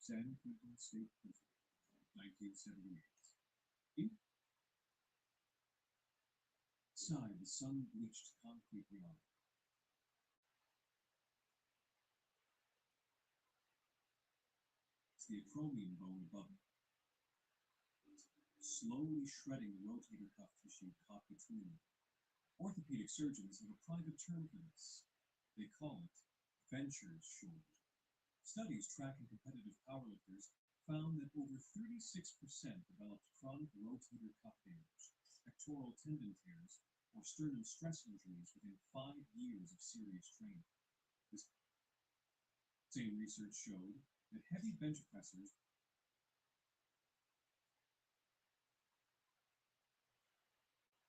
San Quentin State Prison, 1978. Inside the sun-bleached concrete yard, it's the acromion bone above it, slowly shredding the rotator cuff tissue caught between them. Orthopedic surgeons have a private term for this. They call it Venture's shoulder. Studies tracking competitive powerlifters found that over 36% developed chronic rotator cuff damage, pectoral tendon tears, or sternum stress injuries within 5 years of serious training. The same research showed that heavy bench pressers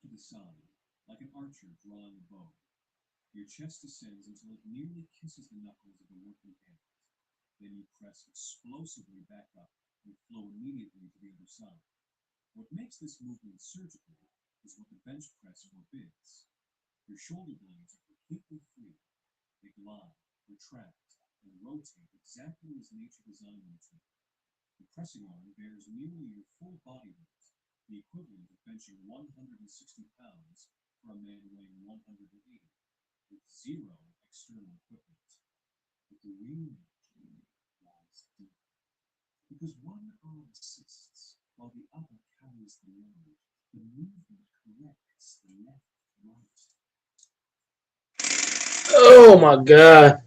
to the side, like an archer drawing a bow. Your chest descends until it nearly kisses the knuckles of the working hand. Then you press explosively back up and flow immediately to the other side. What makes this movement surgical is what the bench press forbids. Your shoulder blades are completely free. They glide, retract, and rotate exactly as nature designed them to. The pressing arm bears nearly your full body weight, the equivalent of benching 160 pounds for a man weighing 180, with zero external equipment. But the real magic lies deep, because one arm assists while the other carries the load. The movement corrects the left right. Oh my god.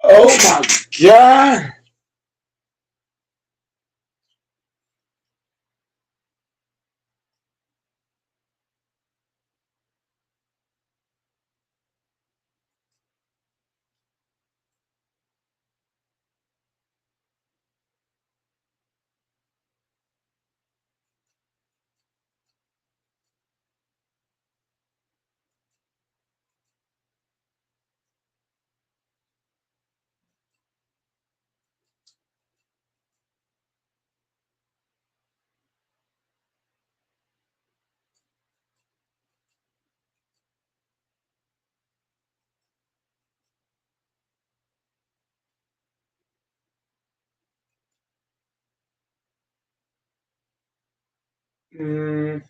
Oh my God. Mm,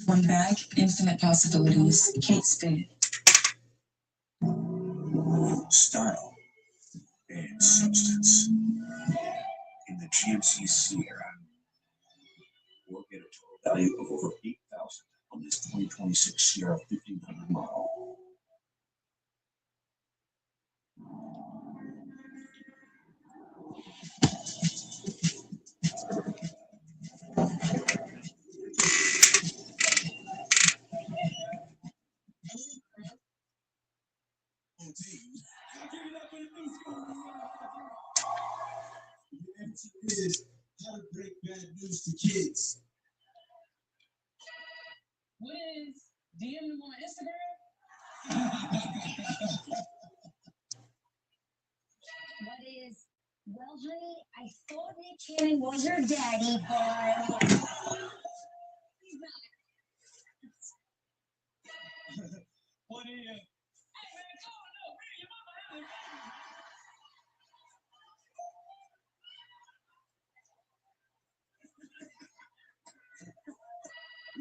One bag, infinite possibilities. Kate Spade. Style and substance in the GMC Sierra. We'll get a total value of over $8,000 on this 2026 Sierra 1500 model. Is how to break bad news to kids. What is DM them on Instagram? What is, well, honey, I thought Nick Cannon was your daddy, but he's not. What is, hey man, come on up, man, your mama having a baby.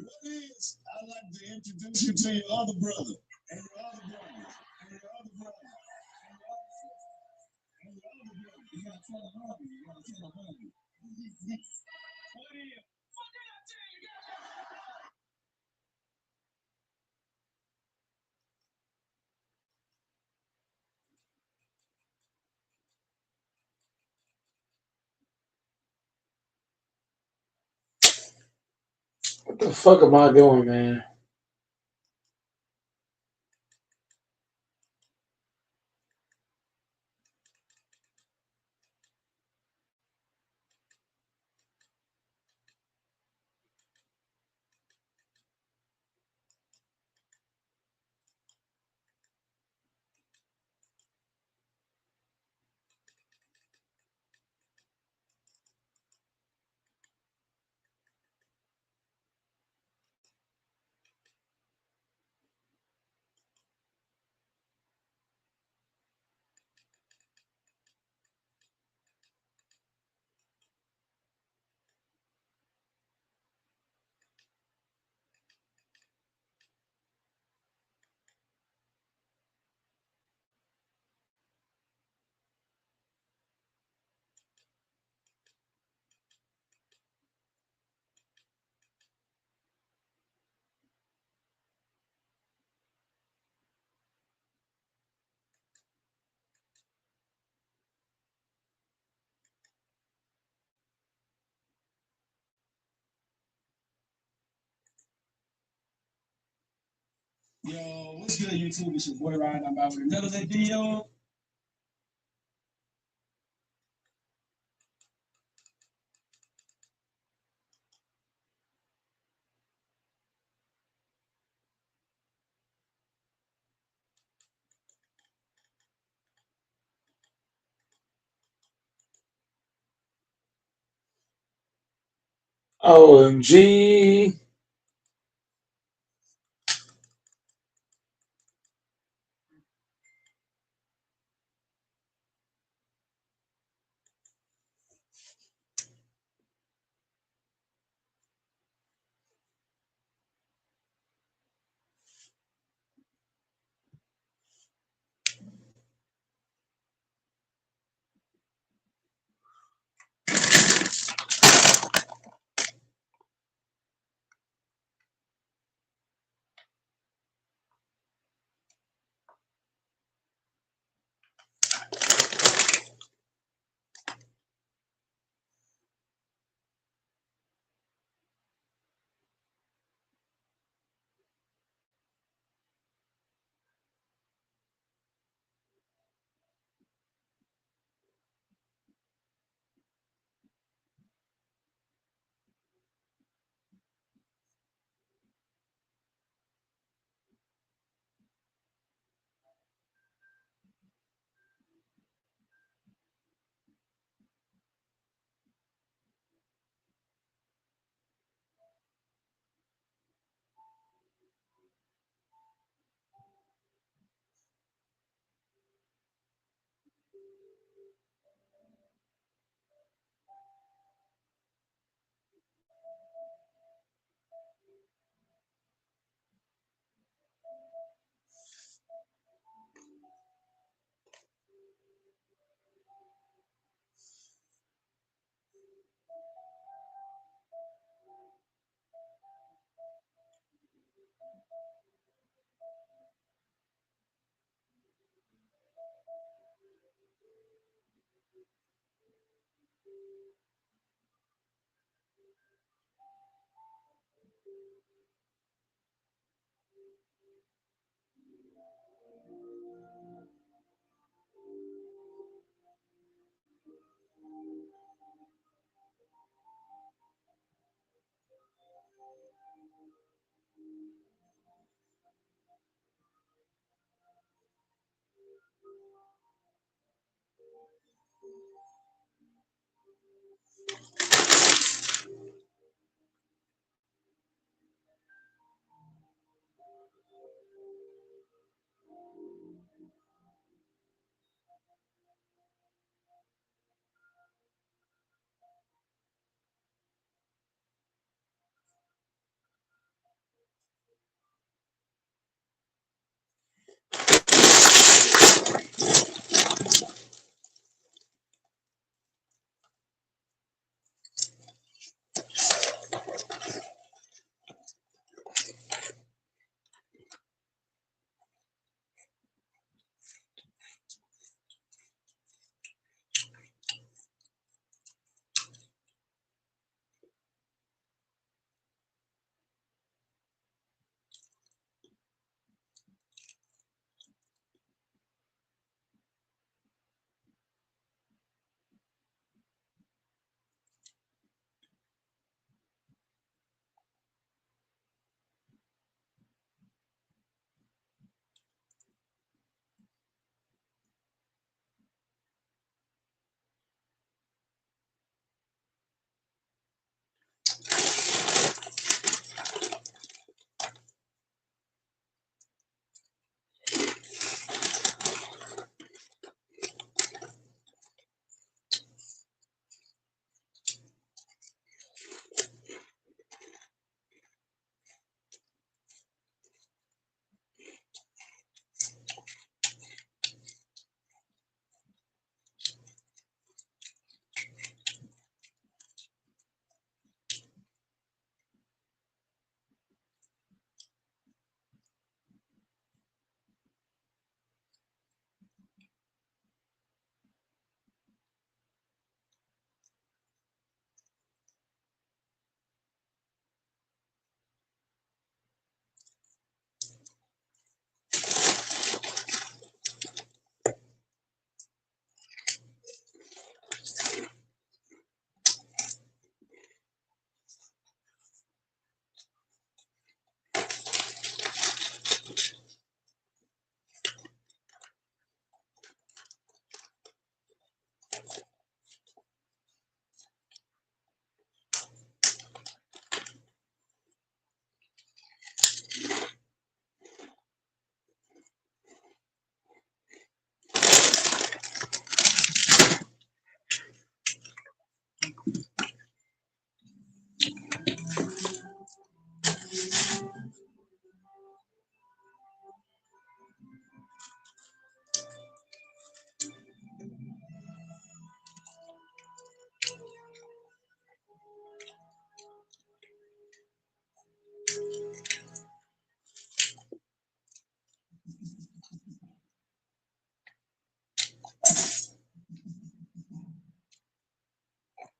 What is, I'd like to introduce you to your other brother, and your other brother, and your other brother, and your other sister, and your other brother. You gotta tell a homie, you gotta tell a homie. What is, what did I tell you guys? what the fuck am I doing, man? Yo, what's good, YouTube? It's your boy Ryan. I'm out with another lit video. OMG.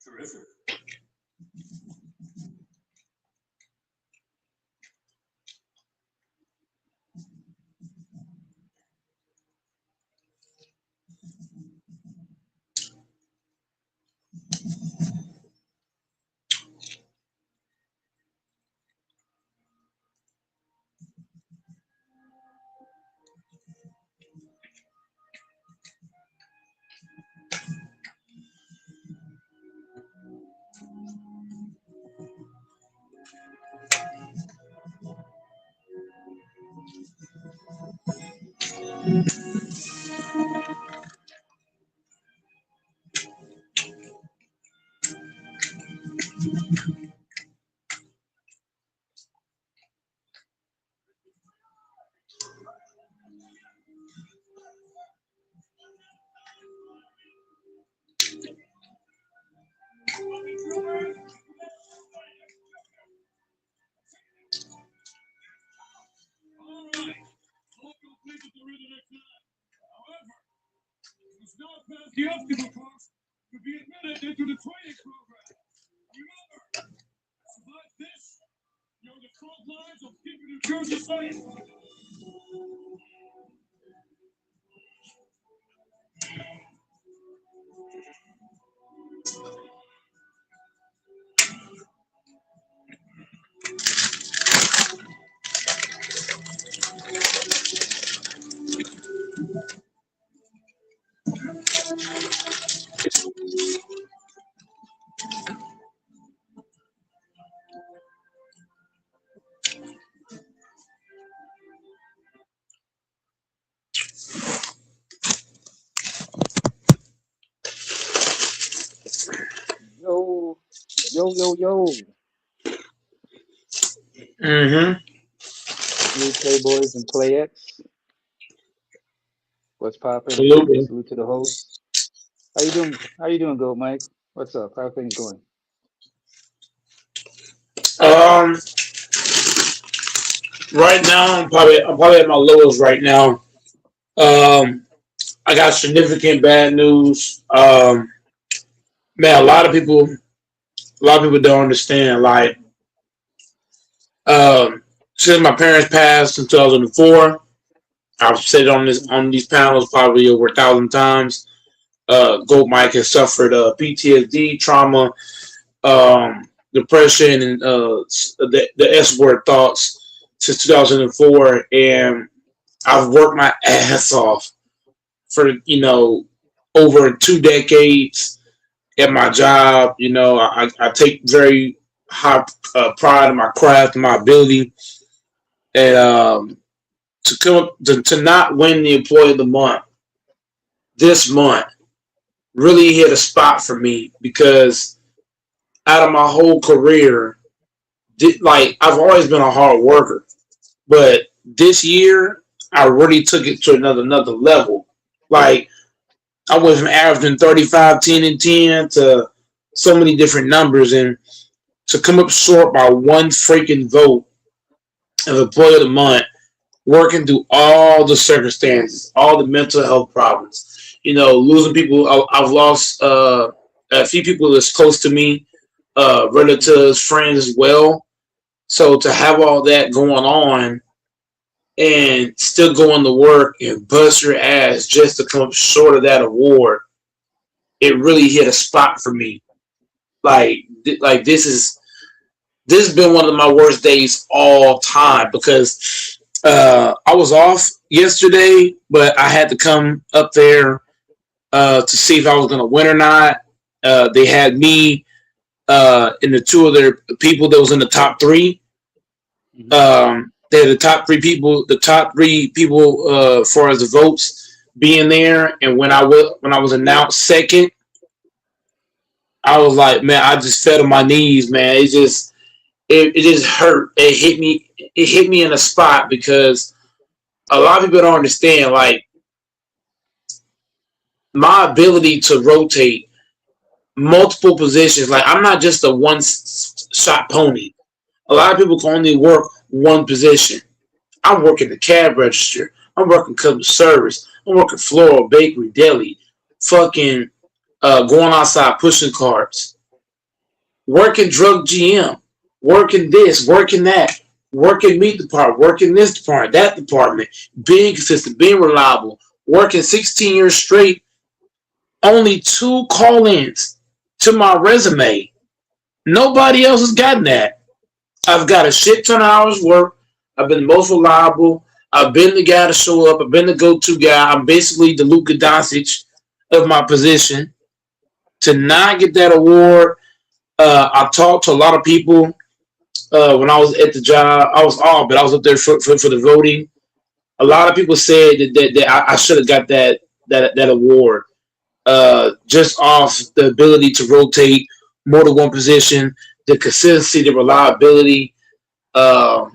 Terrific. All right. Hope you'll please with the rhythm next time. However, it's not past the obstacle course to be admitted into the training program. Remember, survive this, you're on the front lines of keeping New Jersey safe. Yo, yo. Mm-hmm. Salute Playboys and Playettes. What's poppin'? Absolutely. Salute to the host. How you doing? How you doing, Go Mike? What's up? How things going? Um, right now, I'm probably at my lowest right now. Um, I got significant bad news. Man, a lot of people don't understand. Like, since my parents passed in 2004, I've said on this Mm-hmm. on these panels probably over 1,000 times. Gold Mike has suffered PTSD, trauma, depression, and the S word thoughts since 2004, and I've worked my ass off for over 2 decades at my job. I take very high pride in my craft and my ability, and to come up to not win the employee of the month this month really hit a spot for me because out of my whole career, like I've always been a hard worker, but this year I really took it to another level. Like I went from averaging 35, 10, and 10 to so many different numbers, and to come up short by one freaking vote of employee of the month, working through all the circumstances, all the mental health problems, losing people. I've lost a few people that's close to me, Mm-hmm. relatives, friends as well. So to have all that going on and still going to work and bust your ass just to come up short of that award, it really hit a spot for me. Like this has been one of my worst days all time because I was off yesterday, but I had to come up there to see if I was going to win or not. They had me and the two other people that was in the top three. Mm-hmm. They had the top three people for as the votes being there. And when I was announced second, I was like, man, I just fell to my knees, man. It just hurt. It hit me. It hit me in a spot because a lot of people don't understand. Like my ability to rotate multiple positions. Like I'm not just a shot pony. A lot of people can only work one position. I'm working the cab register. I'm working customer service. I'm working floral, bakery, deli, fucking going outside pushing carts, working drug GM, working this, working that, working meat department, working this department, that department, being consistent, being reliable, working 16 years straight, only two call-ins to my resume. Nobody else has gotten that. I've got a shit ton of hours work. I've been the most reliable. I've been the guy to show up. I've been the go-to guy. I'm basically the Luka Doncic of my position. To not get that award, I talked to a lot of people when I was at the job. I was off, but I was up there for the voting. A lot of people said that I should have got that award just off the ability to rotate more than one position, the consistency, the reliability. Uh,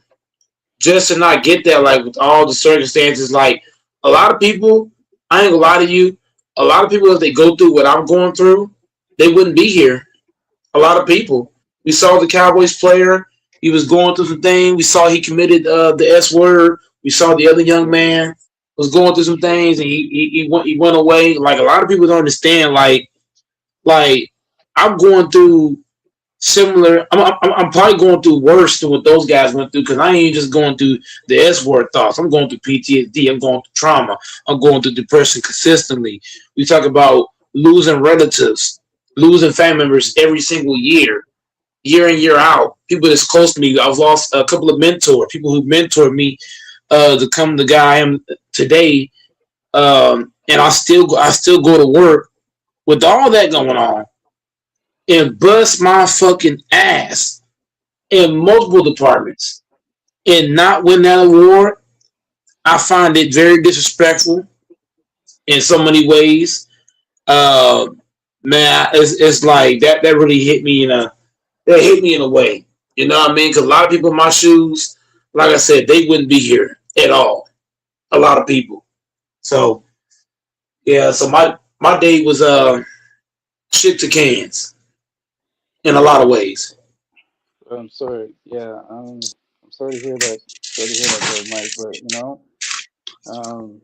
just to not get that, like with all the circumstances, like a lot of people, I ain't gonna lie to you, a lot of people if they go through what I'm going through, they wouldn't be here. A lot of people. We saw the Cowboys player. He was going through some things. We saw he committed the S word. We saw the other young man was going through some things, and he went away. Like a lot of people don't understand. Like I'm going through similar. I'm probably going through worse than what those guys went through because I ain't just going through the S word thoughts. I'm going through PTSD. I'm going through trauma. I'm going through depression consistently. We talk about losing relatives, losing family members every single year in year out. People that's close to me. I've lost a couple of mentors, people who mentored me to come the guy I am today. And I still go to work with all that going on and bust my fucking ass in multiple departments and not win that award. I find it very disrespectful in so many ways. Uh, man, it's like that really hit me in a way. You know what I mean? Because a lot of people in my shoes, like I said, they wouldn't be here at all. A lot of people. So yeah, so my day was shit to cans in a lot of ways. I'm sorry. Yeah, I'm sorry to hear that. Sorry to hear that, though, Mike. But um,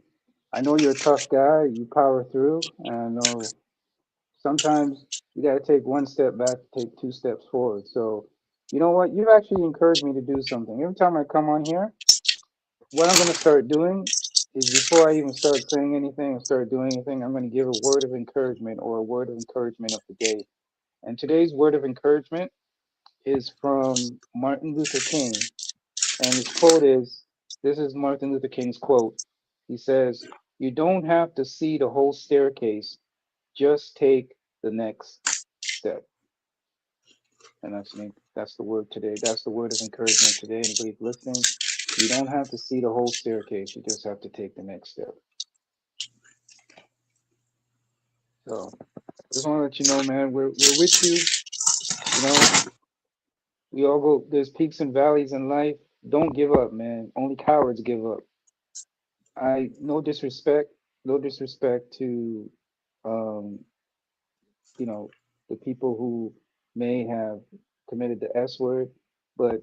I know you're a tough guy. You power through, and I know sometimes you got to take one step back to take two steps forward. So, you know what? You've actually encouraged me to do something. Every time I come on here, what I'm going to start doing is before I even start saying anything or start doing anything, I'm going to give a word of encouragement or a word of encouragement of the day. And today's word of encouragement is from Martin Luther King. And his quote is, this is Martin Luther King's quote. He says, "You don't have to see the whole staircase, just take the next step." And that's the word today. That's the word of encouragement today. Anybody listening, you don't have to see the whole staircase. You just have to take the next step. So I just want to let you know, man, we're with you. You know, we all go. There's peaks and valleys in life. Don't give up, man. Only cowards give up. I no disrespect to, um, you know, the people who may have committed the S word, but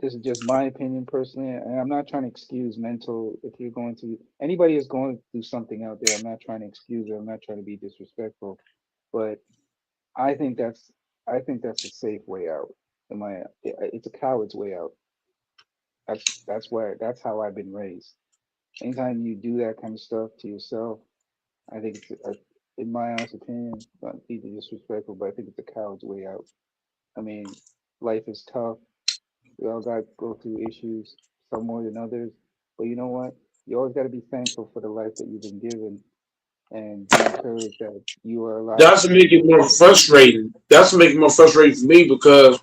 this is just my opinion personally, and I'm not trying to excuse mental. If you're going to anybody is going through something out there, I'm not trying to excuse it. I'm not trying to be disrespectful, but I think that's I think that's a safe way out. It's a coward's way out. That's how I've been raised. Anytime you do that kind of stuff to yourself, I think in my honest opinion, not be disrespectful, but I think it's a coward's way out. I mean, life is tough. We all got to go through issues, some more than others. But you know what? You always got to be thankful for the life that you've been given and be encouraged that you are alive That's to make it more frustrating. That's to make it more frustrating for me because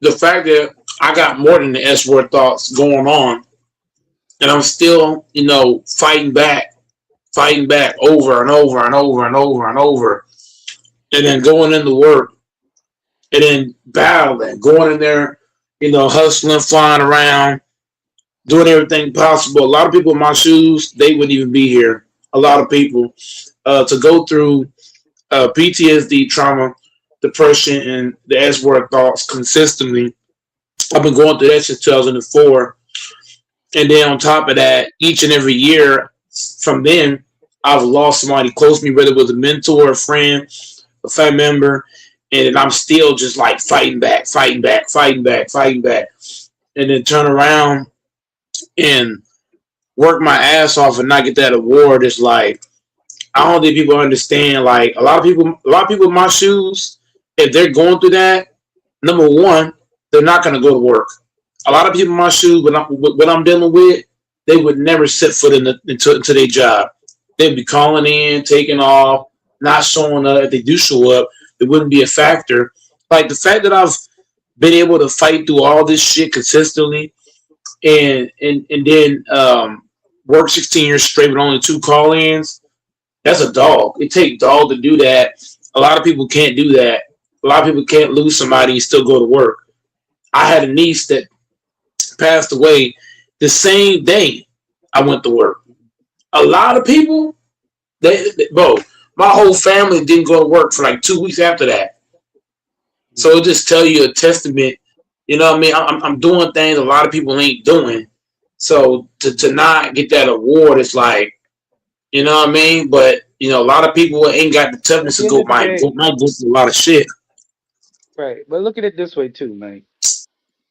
the fact that I got more than the S word thoughts going on, and I'm still, fighting back over and over and over and over and over. and then going into work, and then battling, going in there, hustling, flying around, doing everything possible. A lot of people in my shoes, they wouldn't even be here. A lot of people to go through PTSD, trauma, depression, and the S word thoughts consistently. I've been going through that since 2004. And then on top of that, each and every year from then, I've lost somebody close to me, whether it was a mentor, a friend, a family member, and I'm still just like fighting back, fighting back, fighting back, fighting back. And then turn around and work my ass off and not get that award is like, I don't think people understand. Like a lot of people in my shoes, if they're going through that, number one, they're not going to go to work. A lot of people in my shoes, what I'm dealing with, they would never set foot into their job. They'd be calling in, taking off, not showing up. If they do show up, it wouldn't be a factor. Like the fact that I've been able to fight through all this shit consistently, and then work 16 years straight with only two call-ins. That's a dog. It takes dog to do that. A lot of people can't do that. A lot of people can't lose somebody and still go to work. I had a niece that passed away the same day I went to work. A lot of people, bro, my whole family didn't go to work for like 2 weeks after that. So it just tell you a testament. You know what I mean? I'm doing things a lot of people ain't doing. So to not get that award is like, you know what I mean? But a lot of people ain't got the At toughness the to end go of the day, might go through a lot of shit. right? But look at it this way too, man.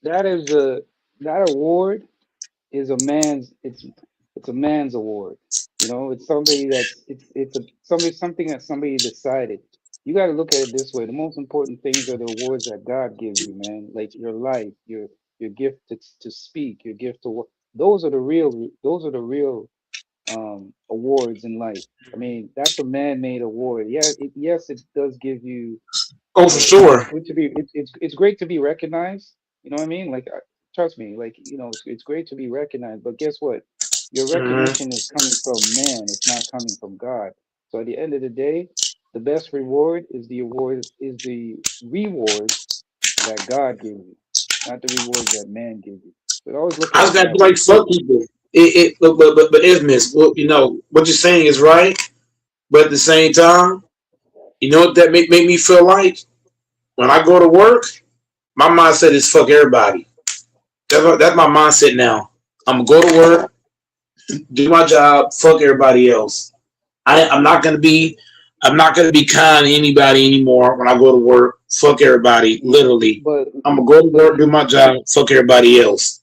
That is a that award is a man's it's a man's award. You know, it's somebody that's it's a something that somebody decided. You got to look at it this way. The most important things are the awards that God gives you, man. Like your life, your gift to speak, your gift to work. Those are the real awards in life. I mean, that's a man-made award. Yeah, yes, it does give you Oh, for it's sure. good to be it's great to be recognized. You know what I mean? Like trust me, like it's great to be recognized. But guess what? Your Hmm. recognition is coming from man. It's not coming from God. So at the end of the day, the best reward is the rewards that God gives you, not the rewards that man gives you. But always look I at just it got to that be like way. fuck people. But Ismus, well, what you're saying is right. But at the same time, you know what that make me feel like? When I go to work, my mindset is fuck everybody. That's my mindset now. I'm gonna go to work, do my job, fuck everybody else. I'm not gonna be kind to anybody anymore when I go to work. Fuck everybody, literally. But I'm gonna go to but work, do my job, fuck everybody else.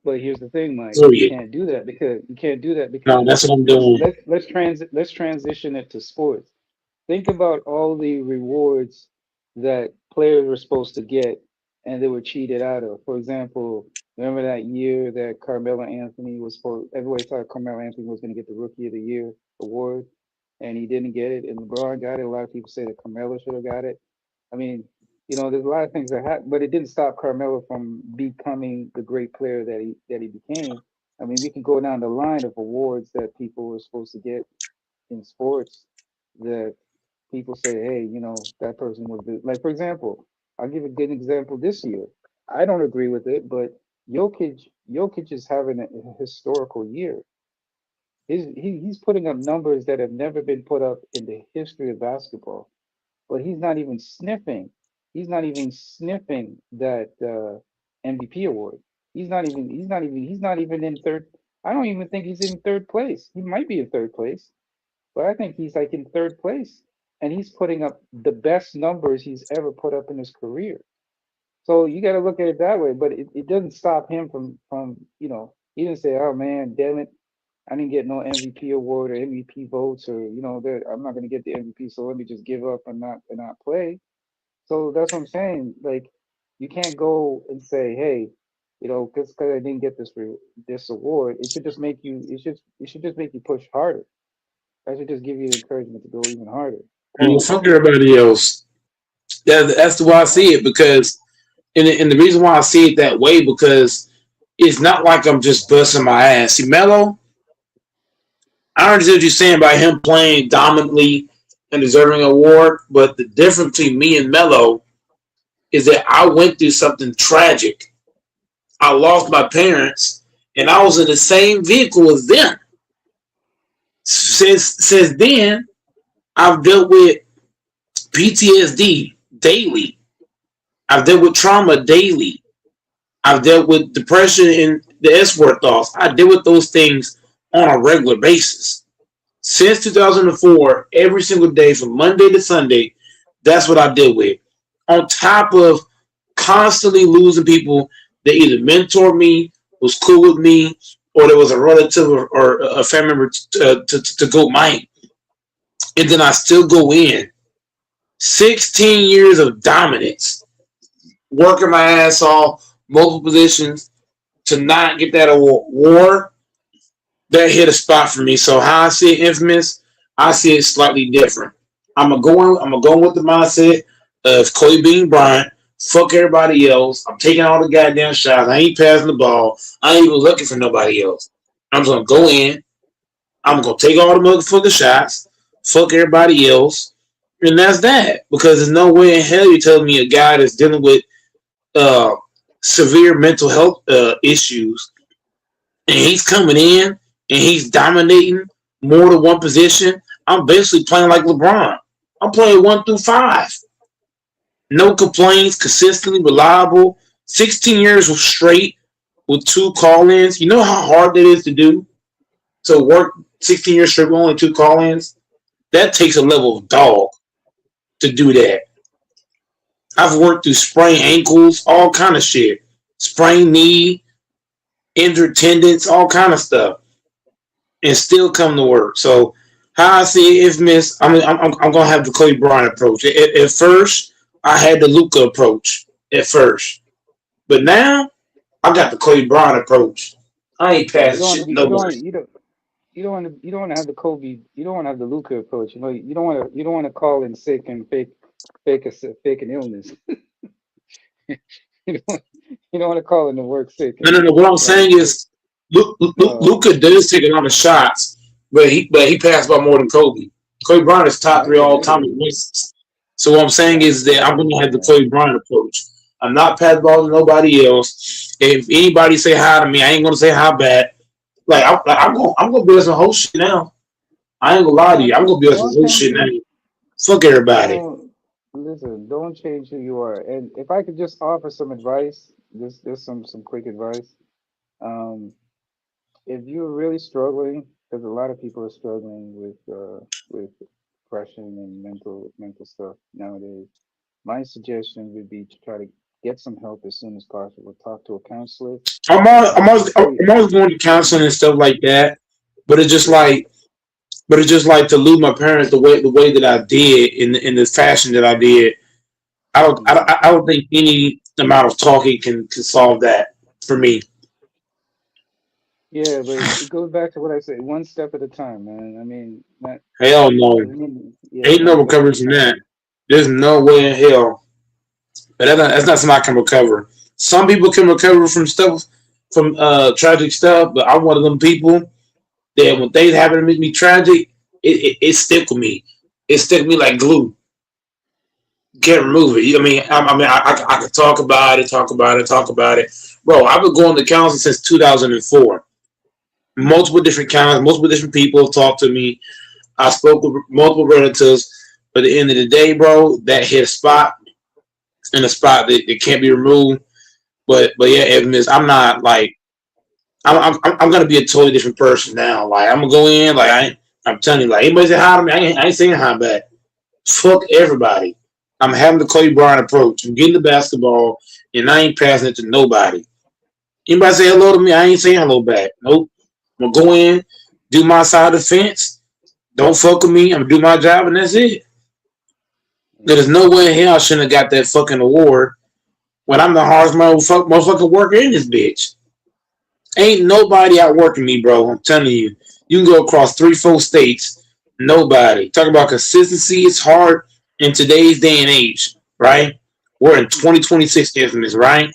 But here's the thing, Mike. You Period. can't do that because you can't do that No, because that's what I'm let's doing. let's let's let's transition it to sports. Think about all the rewards that players were supposed to get and they were cheated out of. For example, remember that year that Carmelo Anthony was supposed everybody thought Carmelo Anthony was going to get the Rookie of the Year award and he didn't get it and LeBron got it. A lot of people say that Carmelo should have got it. I mean, there's a lot of things that happened, but it didn't stop Carmelo from becoming the great player that he became. I mean, we can go down the line of awards that people were supposed to get in sports that people say, hey, that person was the, like, for example, I'll give a good example this year. I don't agree with it, but Jokic is having a historical year. He's putting up numbers that have never been put up in the history of basketball, but he's not even sniffing. He's not even sniffing that MVP award. He's not even in third. I don't even think he's in third place. He might be in third place, but I think he's like in third place, and he's putting up the best numbers he's ever put up in his career. So you got to look at it that way, but it doesn't stop him from he didn't say, oh man, damn it, I didn't get no MVP award or MVP votes or I'm not going to get the MVP, so let me just give up and not play. So that's what I'm saying. Like you can't go and say, hey, because I didn't get this award, it should just make you push harder. That should just give you the encouragement to go even harder. And fuck everybody else. That's the way I see it because, and the reason why I see it that way because it's not like I'm just busting my ass. See, Melo, I understand what you're saying by him playing dominantly and deserving award. But the difference between me and Mello is that I went through something tragic. I lost my parents, and I was in the same vehicle as them. Since then, I've dealt with PTSD daily. I've dealt with trauma daily. I've dealt with depression and the S word thoughts. I deal with those things on a regular basis. Since 2004, every single day from Monday to Sunday, that's what I deal with. On top of constantly losing people that either mentored me, was cool with me, or there was a relative or a family member to go mine. And then I still go in. 16 years of dominance, working my ass off, multiple positions to not get that award, that hit a spot for me. So how I see it, Infamous, I see it slightly different. I'm going with the mindset of Kobe Bean Bryant. Fuck everybody else. I'm taking all the goddamn shots. I ain't passing the ball. I ain't even looking for nobody else. I'm just gonna go in. I'm gonna take all the motherfucking shots. Fuck everybody else. And that's that. Because there's no way in hell you're telling me a guy that's dealing with uh, severe mental health issues and he's coming in and he's dominating more than one position. I'm basically playing like LeBron. I'm playing 1 through 5. No complaints, consistently reliable. 16 years straight with 2 call-ins. You know how hard that is to do? To work 16 years straight with only 2 call-ins? That takes a level of dog to do that. I've worked through sprained ankles, all kind of shit. Sprained knee, injured tendons, all kind of stuff. And still come to work. So how I see it, Infamous, I'm gonna have the Kobe Bryant approach. At first, I had the Luka approach at first, but now I got the Kobe Bryant approach. I ain't Yeah, you passing don't want to shit be. to nobody. You don't want to have the Kobe. You don't want to have the Luca approach. You know, you don't want to call in sick and fake an illness. you don't you don't want to call in to work sick No, no, no. What and I'm try to saying fake. is, No, Luka does take a lot of shots, but he passed by more than Kobe. Kobe Bryant is top I three get all it. time in assists. So what I'm saying Yeah, is that I'm I gonna have get the that. Kobe Bryant approach. I'm not passing the ball to nobody else. If anybody say hi to me, I ain't gonna say hi back. I'm gonna build some whole shit now. I ain't gonna lie to No, you. I'm gonna build some don't whole change shit now. who. Fuck everybody. Don't listen. Don't change who you are. And if I could just offer some advice, just some quick advice. Um, if you're really struggling, because a lot of people are struggling with depression and mental stuff nowadays. My suggestion would be to try to get some help as soon as possible. Talk to a counselor. I'm always, I'm always, Before you, I'm always going to counseling and stuff like that. But it's just yeah, like, to lose my parents the way that I did in the fashion that I did. hmm I don't think any amount of talking can solve that for me. yeah, but it goes back to what I said, one step at a time, man. I mean, not, Hell no, I mean, yeah, ain't one no step at recovery a from time. that. There's no way in hell. But that's not something I can recover. Some people can recover from stuff, from tragic stuff, but I'm one of them people that when things happen to make me tragic, it stick with me. It stick with me like glue. Can't remove it. I could talk about it, talk about it, talk about it. Bro, I've been going to counseling since 2004. Multiple different counselors, multiple different people have talked to me. I spoke with multiple relatives. But at the end of the day, bro, that hit a spot in a spot that can't be removed. But yeah, Evans, I'm not like I'm gonna be a totally different person now. Like I'm gonna go in like I'm telling you, like anybody say hi to me, I ain't saying hi back. Fuck everybody. I'm having the Kobe Bryant approach. I'm getting the basketball, and I ain't passing it to nobody. Anybody say hello to me, I ain't saying hello back. Nope. I'm gonna go in, do my side of the fence. Don't fuck with me. I'm gonna do my job, and that's it. There's no way in hell I shouldn't have got that fucking award when I'm the hardest motherfucking worker in this bitch. Ain't nobody outworking me, bro. I'm telling you. You can go across 3, 4 states. Nobody. Talking about consistency. It's hard in today's day and age, right? We're in Hmm 2026 infamous, right?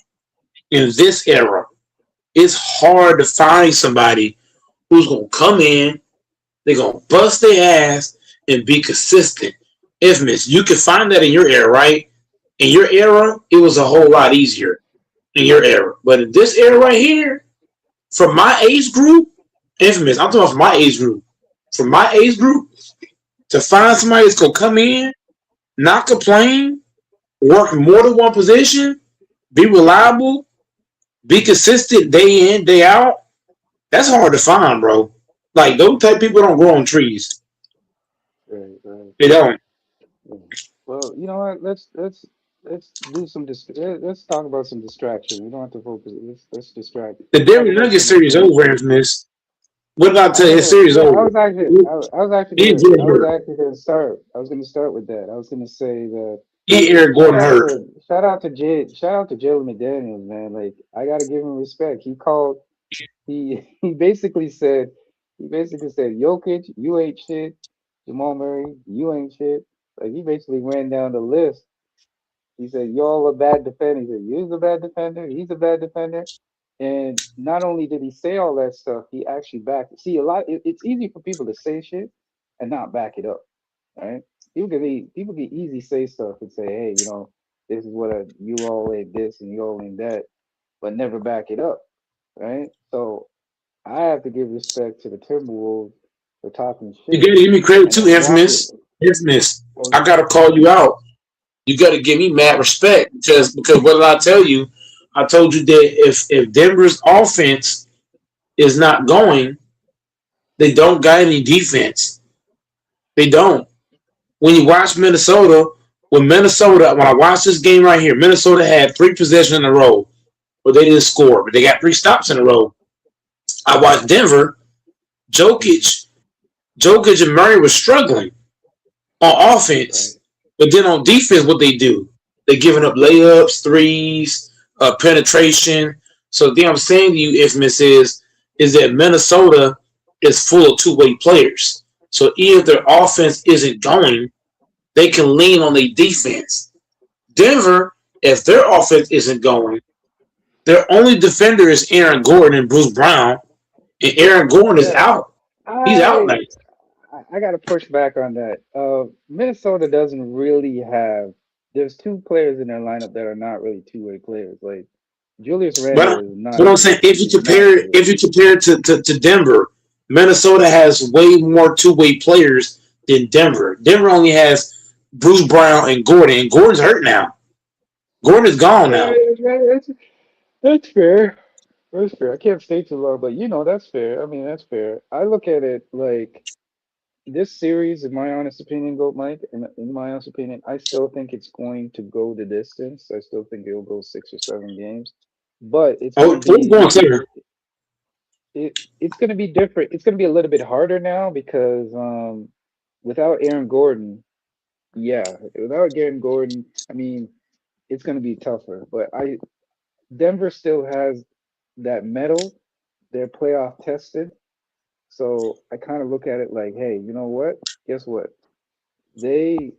In this era, it's hard to find somebody who's gonna come in, they're gonna bust their ass and be consistent. Infamous. You could find that in your era, right? In your era, it was a whole lot easier in your era. But in this era right here, from my age group, Infamous. I'm talking about from my age group. From my age group, to find somebody that's gonna come in, not complain, work more than one position, be reliable, be consistent day in, day out. That's hard to find, bro. Like those type of people don't grow on trees. Right, right. They don't. Yeah. Well, you know what? Let's do some let's talk about some distraction. We don't have to focus. Let's distract. The Let's talk Denver about Nuggets some of series the. over, Infamous. What did I I tell you? His know. series Yeah, over. He I Gordon was hurt. actually going to start. I was going to start with that. I was going to say that He Eric Gordon hurt. shout out to Jaden Daniels, man. Like I got to give him respect. He he basically said Jokic, you ain't shit. Jamal Murray, you ain't shit. Like he basically ran down the list. He said, y'all are bad defenders. He said, you're a bad defender. He's a bad defender. And not only did he say all that stuff, he actually backed it. See, it's easy for people to say shit and not back it up, right? People can easily say stuff and say, hey, this is you all ain't this and you all ain't that, but never back it up, right? So I have to give respect to the Timberwolves for talking You shit gotta give me credit and too, then walking. Infamous. Infamous. Well, I gotta call you out. You gotta give me mad respect because what did I tell you? I told you that if Denver's offense is not going, they don't got any defense. They don't. When you watch Minnesota, when I watched this game right here, Minnesota had 3 possessions in a row where they didn't score, but they got 3 stops in a row. I watched Denver. Jokic, Jokic and Murray were struggling on right. offense, but then on defense, what they do? They're giving up layups, threes, penetration. So the thing I'm saying to you, Infamous, is that Minnesota is full of two-way players. So even if their offense isn't going, they can lean on their defense. Denver, if their offense isn't going, their only defender is Aaron Gordon and Bruce Brown, and Aaron Gordon is Yeah, out. He's out now. I I got to push back on that. Minnesota doesn't really have. There's two players in their lineup that are not really two-way players. Like Julius But Randle is not but I'm saying two-way. if you compare it to Denver, Minnesota has way more two-way players than Denver. Denver only has Bruce Brown and Gordon, and Gordon's hurt now. Gordon is gone Yeah, now. that's fair. That's fair. I can't stay too long, but that's fair. I mean, that's fair. I look at it like this series, in my honest opinion, Goat Mike, in my honest opinion, I still think it's going to go the distance. I still think it'll go 6 or 7 games, but it's Oh, gonna who's be going center? it's gonna be different. It's gonna be a little bit harder now because without Aaron Gordon, yeah, without Aaron Gordon, I mean, it's gonna be tougher. But I Denver still has that metal. They're playoff tested, so I kind of look at it like, hey, you know what? Guess what? They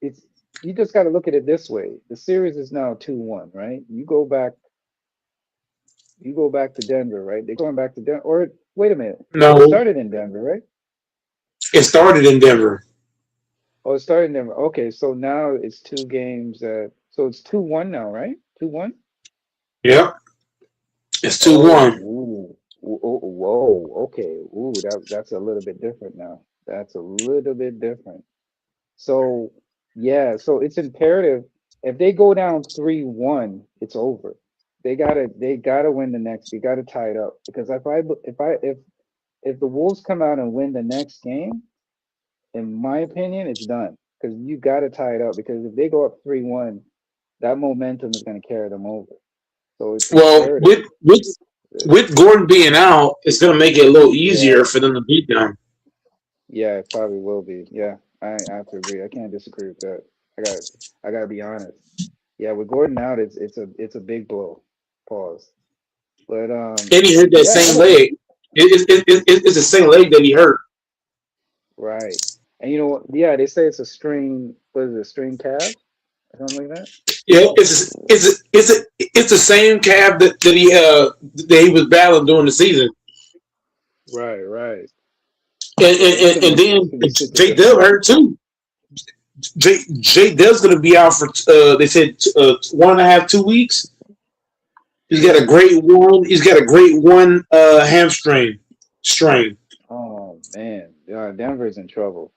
it's you just got to look at it this way. The series is now 2-1, right? You go back to Denver, right? They're going back to Denver. Or wait a minute, it No, started in Denver, right? it started in Denver. Oh, it started in Denver. Okay, so now it's 2 games. So it's 2-1 now, right? 2-1. Yep, it's two Oh, one. ooh, whoa. Okay, ooh, that's a little bit different now. That's a little bit different. So yeah, so it's imperative if they go down 3-1, it's over. They gotta win the next. They gotta tie it up because if the Wolves come out and win the next game, in my opinion, it's done because you gotta tie it up because if they go up 3-1, that momentum is gonna carry them over. So it's Well, imperative. with Gordon being out, it's gonna make it a little easier Yeah, for them to beat them. yeah, it probably will be. Yeah, I have to agree. I can't disagree with that. I got I gotta be honest. Yeah, with Gordon out, it's a big blow. Pause. But And he hurt that yeah, same leg. It's the same leg that he hurt. right. And you know what? Yeah, they say it's a string. What is it? A string calf or something like that. Yeah, it's the same calf that he was battling during the season. Right, right. And So and, and, and it's then gonna be super J Dub difficult. hurt too. Jay Dell's going to be out for they said 1.5 2 weeks. He's got a Yeah. great one. He's got a great one hamstring strain. Oh man, Denver's in trouble.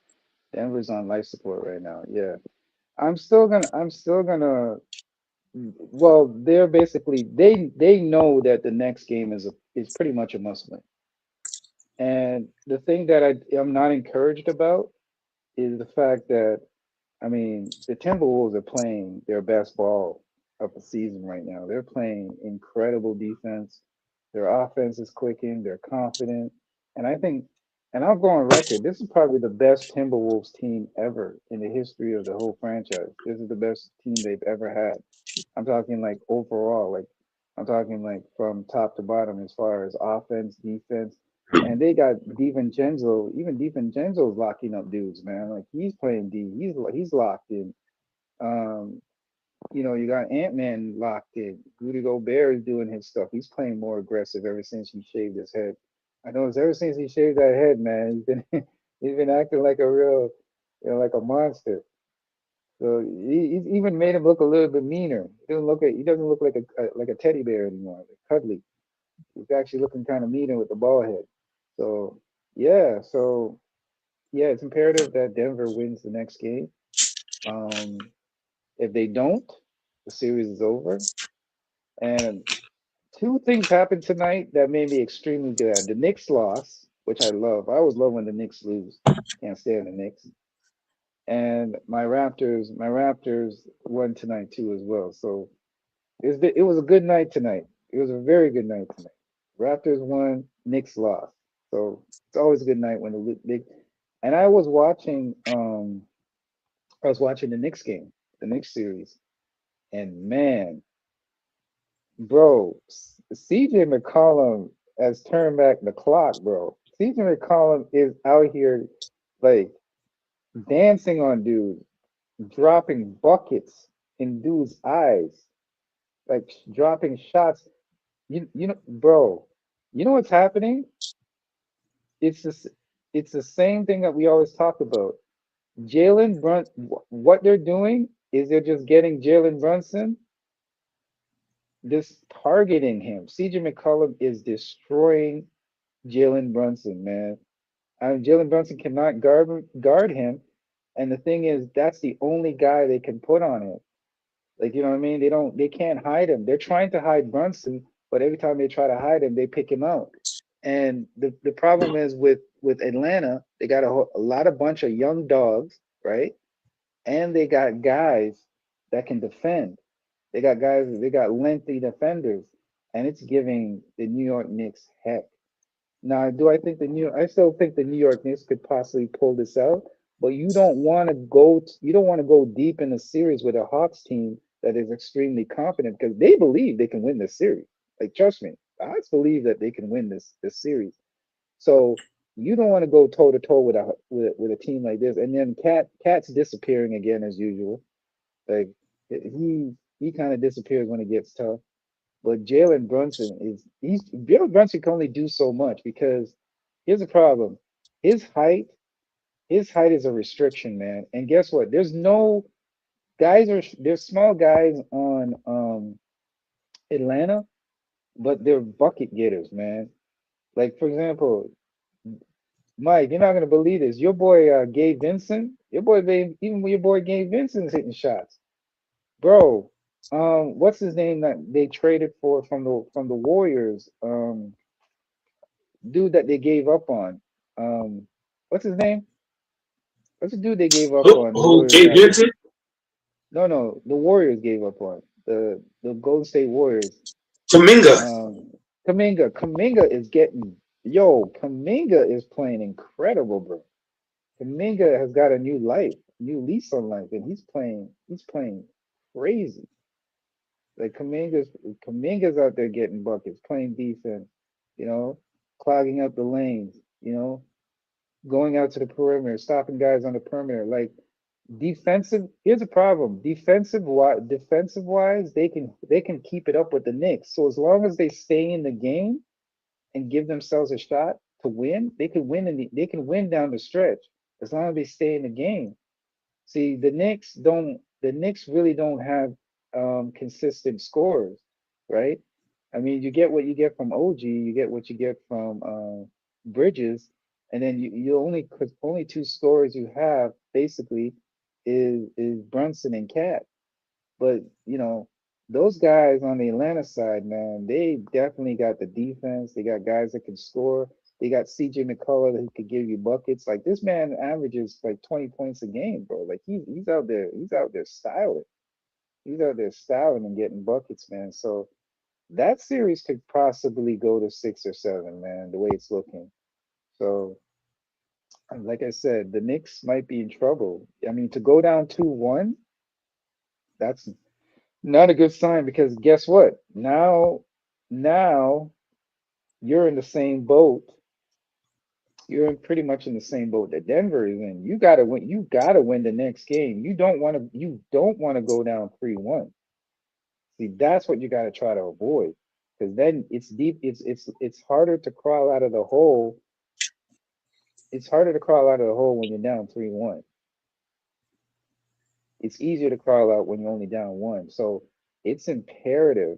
Denver's on life support right now. Yeah. I'm still gonna. Well, they're basically they know that the next game is pretty much a must win. And the thing that I'm not encouraged about is the fact that, I mean, the Timberwolves are playing their best ball of the season right now. They're playing incredible defense. Their offense is clicking. They're confident. And I think, and I'll go on record, this is probably the best Timberwolves team ever in the history of the whole franchise. This is the best team they've ever had. I'm talking like overall, like I'm talking like from top to bottom as far as offense, defense. And they got DiVincenzo, even DiVincenzo's locking up dudes, man. Like he's playing D. He's locked in. Um, you got Ant-Man locked in. Rudy Gobert is doing his stuff. He's playing more aggressive ever since he shaved his head. I know it's ever since he shaved that head, man. He's been he's been acting like a real, like a monster. So he's even made him look a little bit meaner. He doesn't look like a teddy bear anymore, like cuddly. He's actually looking kind of meaner with the ball head. So so yeah, it's imperative that Denver wins the next game. Um, if they don't, the series is over. And two things happened tonight that made me extremely glad. The Knicks lost, which I love. I always love when the Knicks lose. Can't stand the Knicks. And my Raptors won tonight too as well. So it was a good night tonight. It was a very good night tonight. Raptors won, Knicks lost. So it's always a good night when the big. And I was watching the Knicks game, the Knicks series, and man, bro, CJ McCollum has turned back the clock, bro. CJ McCollum is out here like dancing on dudes, dropping buckets in dudes' eyes, like dropping shots. Bro, you know what's happening? It's this, it's the same thing that we always talk about. What they're doing is they're just getting Jalen Brunson, just targeting him. CJ McCollum is destroying Jalen Brunson, man. Jalen Brunson cannot guard him, and the thing is, that's the only guy they can put on him. Like, you know what I mean? They can't hide him. They're trying to hide Brunson, but every time they try to hide him, they pick him out. And the problem is with Atlanta, they got a lot of bunch of young dogs, right? And they got guys that can defend. They got lengthy defenders, and it's giving the New York Knicks heck. Now, I still think the New York Knicks could possibly pull this out, but you don't want to go deep in the series with a Hawks team that is extremely confident because they believe they can win this series. Like, trust me, the Hawks believe that they can win this series. So you don't want to go toe to toe with a team like this, and then Cat's disappearing again as usual. Like he kind of disappears when it gets tough. But Jalen Brunson can only do so much because here's the problem. His height, his height is a restriction, man. And guess what? There's small guys on Atlanta, but they're bucket getters, man. Like for example, Mike, you're not gonna believe this. Your boy Gabe Vincent, even your boy Gabe Vincent's hitting shots. Bro, what's his name that they traded for from the Warriors? Dude that they gave up on. Um, what's his name? What's the dude they gave up on? The Who Warriors Gabe got Vincent? no, the Warriors gave up on the Golden State Warriors. Kaminga. Um, Kaminga is Kaminga is playing incredible, bro. Kaminga has got a new life, new lease on life, and he's playing crazy. Like Kaminga's out there getting buckets, playing defense, you know, clogging up the lanes, going out to the perimeter, stopping guys on the perimeter. Like defensive, here's a problem. Defensive wise, they can keep it up with the Knicks. So as long as they stay in the game and give themselves a shot to win, they can win down the stretch as long as they stay in the game. See, the Knicks really don't have consistent scores, right? I mean, you get what you get from OG, you get what you get from Bridges, and then you only, cause only two scorers you have basically is Brunson and Cat. But those guys on the Atlanta side, man, they definitely got the defense. They got guys that can score. They got CJ McCullough who could give you buckets. Like this man averages like 20 points a game, bro. Like he's out there, he's out there styling. He's out there styling and getting buckets, man. So that series could possibly go to 6 or 7, man, the way it's looking. So like I said, the Knicks might be in trouble. I mean, to go down 2-1, that's not a good sign because guess what? Now you're in the same boat. You're pretty much in the same boat that Denver is in. You gotta win. You gotta win the next game. You don't want to. You don't want to go down 3-1. See, that's what you gotta try to avoid because then it's deep. It's harder to crawl out of the hole. It's harder to crawl out of the hole when you're down 3-1. It's easier to crawl out when you're only down one. So it's imperative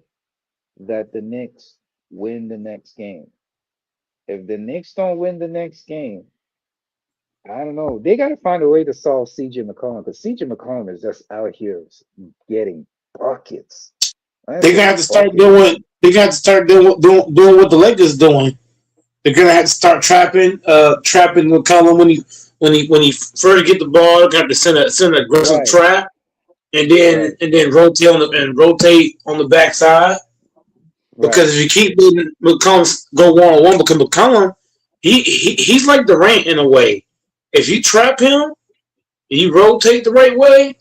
that the Knicks win the next game. If the Knicks don't win the next game, I don't know. They got to find a way to solve CJ McCollum because CJ McCollum is just out here getting buckets. Man, They're gonna getting have to start buckets. doing. They're gonna have to start doing what the Lakers doing. They're gonna have to start trapping McCollum when he first get the ball. They're gonna have to send an aggressive Right, trap, and right, then rotate on the backside. right. Because if you keep letting McCollum go 1-on-1, because McCollum, he's like Durant in a way. If you trap him and you rotate the right way,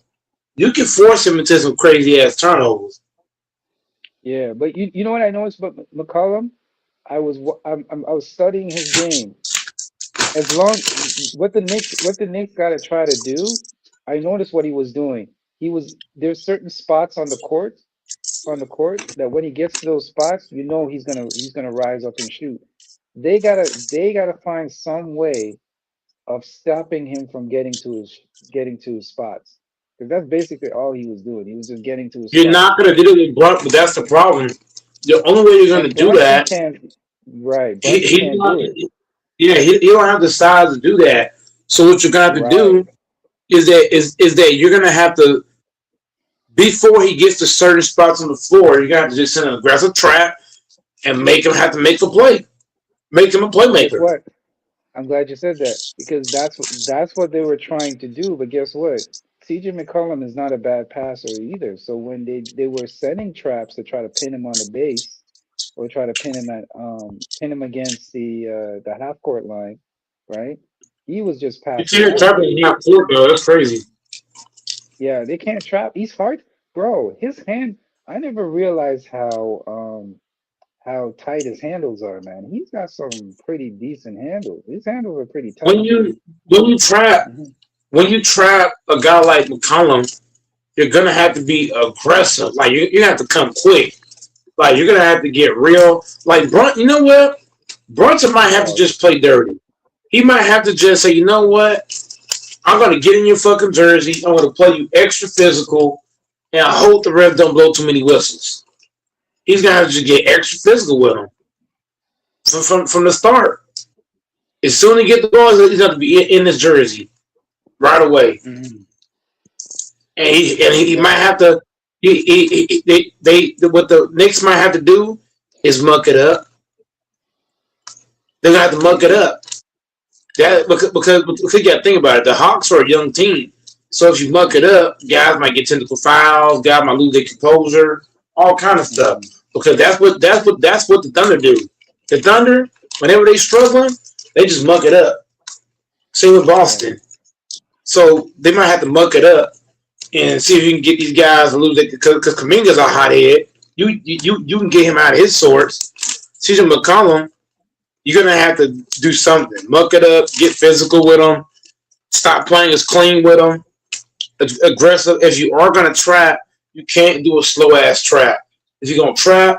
you can force him into some crazy ass turnovers. Yeah, but you know what I noticed about McCollum? I was studying his game. As long what the Knicks got to try to do, I noticed what he was doing. There's certain spots on the court that when he gets to those spots, he's gonna rise up and shoot. They gotta find some way of stopping him from getting to his spots. Because that's basically all he was doing. He was just getting to his You're spots. not gonna do it with Brunt, but that's the problem. The only way you're gonna And do Brunson that, can't, right, he, Brunson he's can't not. do it. Yeah, he don't have the size to do that. So what you're gonna have to Right. do is that you're gonna have to before he gets to certain spots on the floor, you're gonna have to just send an aggressive trap and make him have to make a play, make him a Guess playmaker. what? I'm glad you said that because that's what they were trying to do. But guess what? CJ McCollum is not a bad passer either. So when they were setting traps to try to pin him on the base or try to pin him against the half court line, right? He was just You passing can't out. trap him in half court though. That's crazy. Yeah, they can't trap. He's hard, bro. His hand. I never realized how tight his handles are, man. He's got some pretty decent handles. His handles are pretty When tight. you when you trap Hmm. when you trap a guy like McCollum, you're gonna have to be aggressive. Like you have to come quick. Like you're gonna have to get real. Like Brunt, you know what? Brunson might have to Pause. just play dirty. He might have to just say, you know what? I'm gonna get in your fucking jersey. I'm gonna play you extra physical, and I hope the ref don't blow too many whistles. He's gonna have to just get extra physical with him from the start. As soon as he get the ball, he's got to be in his jersey right away, Hmm. and he might Yeah. have to. What the Knicks might have to do is muck it up. They're gonna have to muck it Hmm. up. Because you got to think about it. The Hawks are a young team, so if you muck it up, guys might get technical fouls. Guys might lose their composure, all kind of stuff. Hmm. Because that's what the Thunder do. The Thunder, whenever they struggling, they just muck it up. Same with Right. Boston. So they might have to muck it up and see if you can get these guys to lose it because Kaminga's a hothead. You can get him out of his sorts. CJ McCollum, you're gonna have to do something. Muck it up, get physical with him, stop playing as clean with him, aggressive. If you are gonna trap, you can't do a slow ass trap. If you're gonna trap,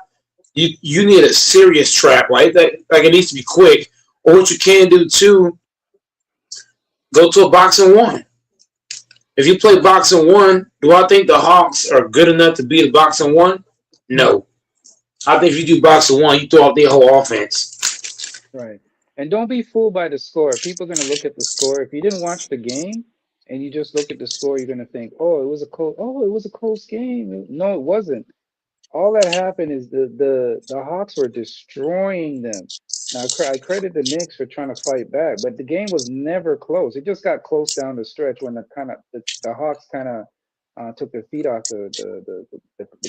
you need a serious trap like that. Like it needs to be quick. Or what you can do too, go to a box and one. If you play boxing one, do I think the Hawks are good enough to beat a boxing one? No. I think if you do boxing one, you throw out their whole offense. Right. And don't be fooled by the score. People are going to look at the score. If you didn't watch the game and you just look at the score, you're going to think, "Oh, it was a close game." No, it wasn't. All that happened is the Hawks were destroying them. Now I credit the Knicks for trying to fight back, but the game was never close. It just got close down the stretch when the Hawks kind of took their feet off the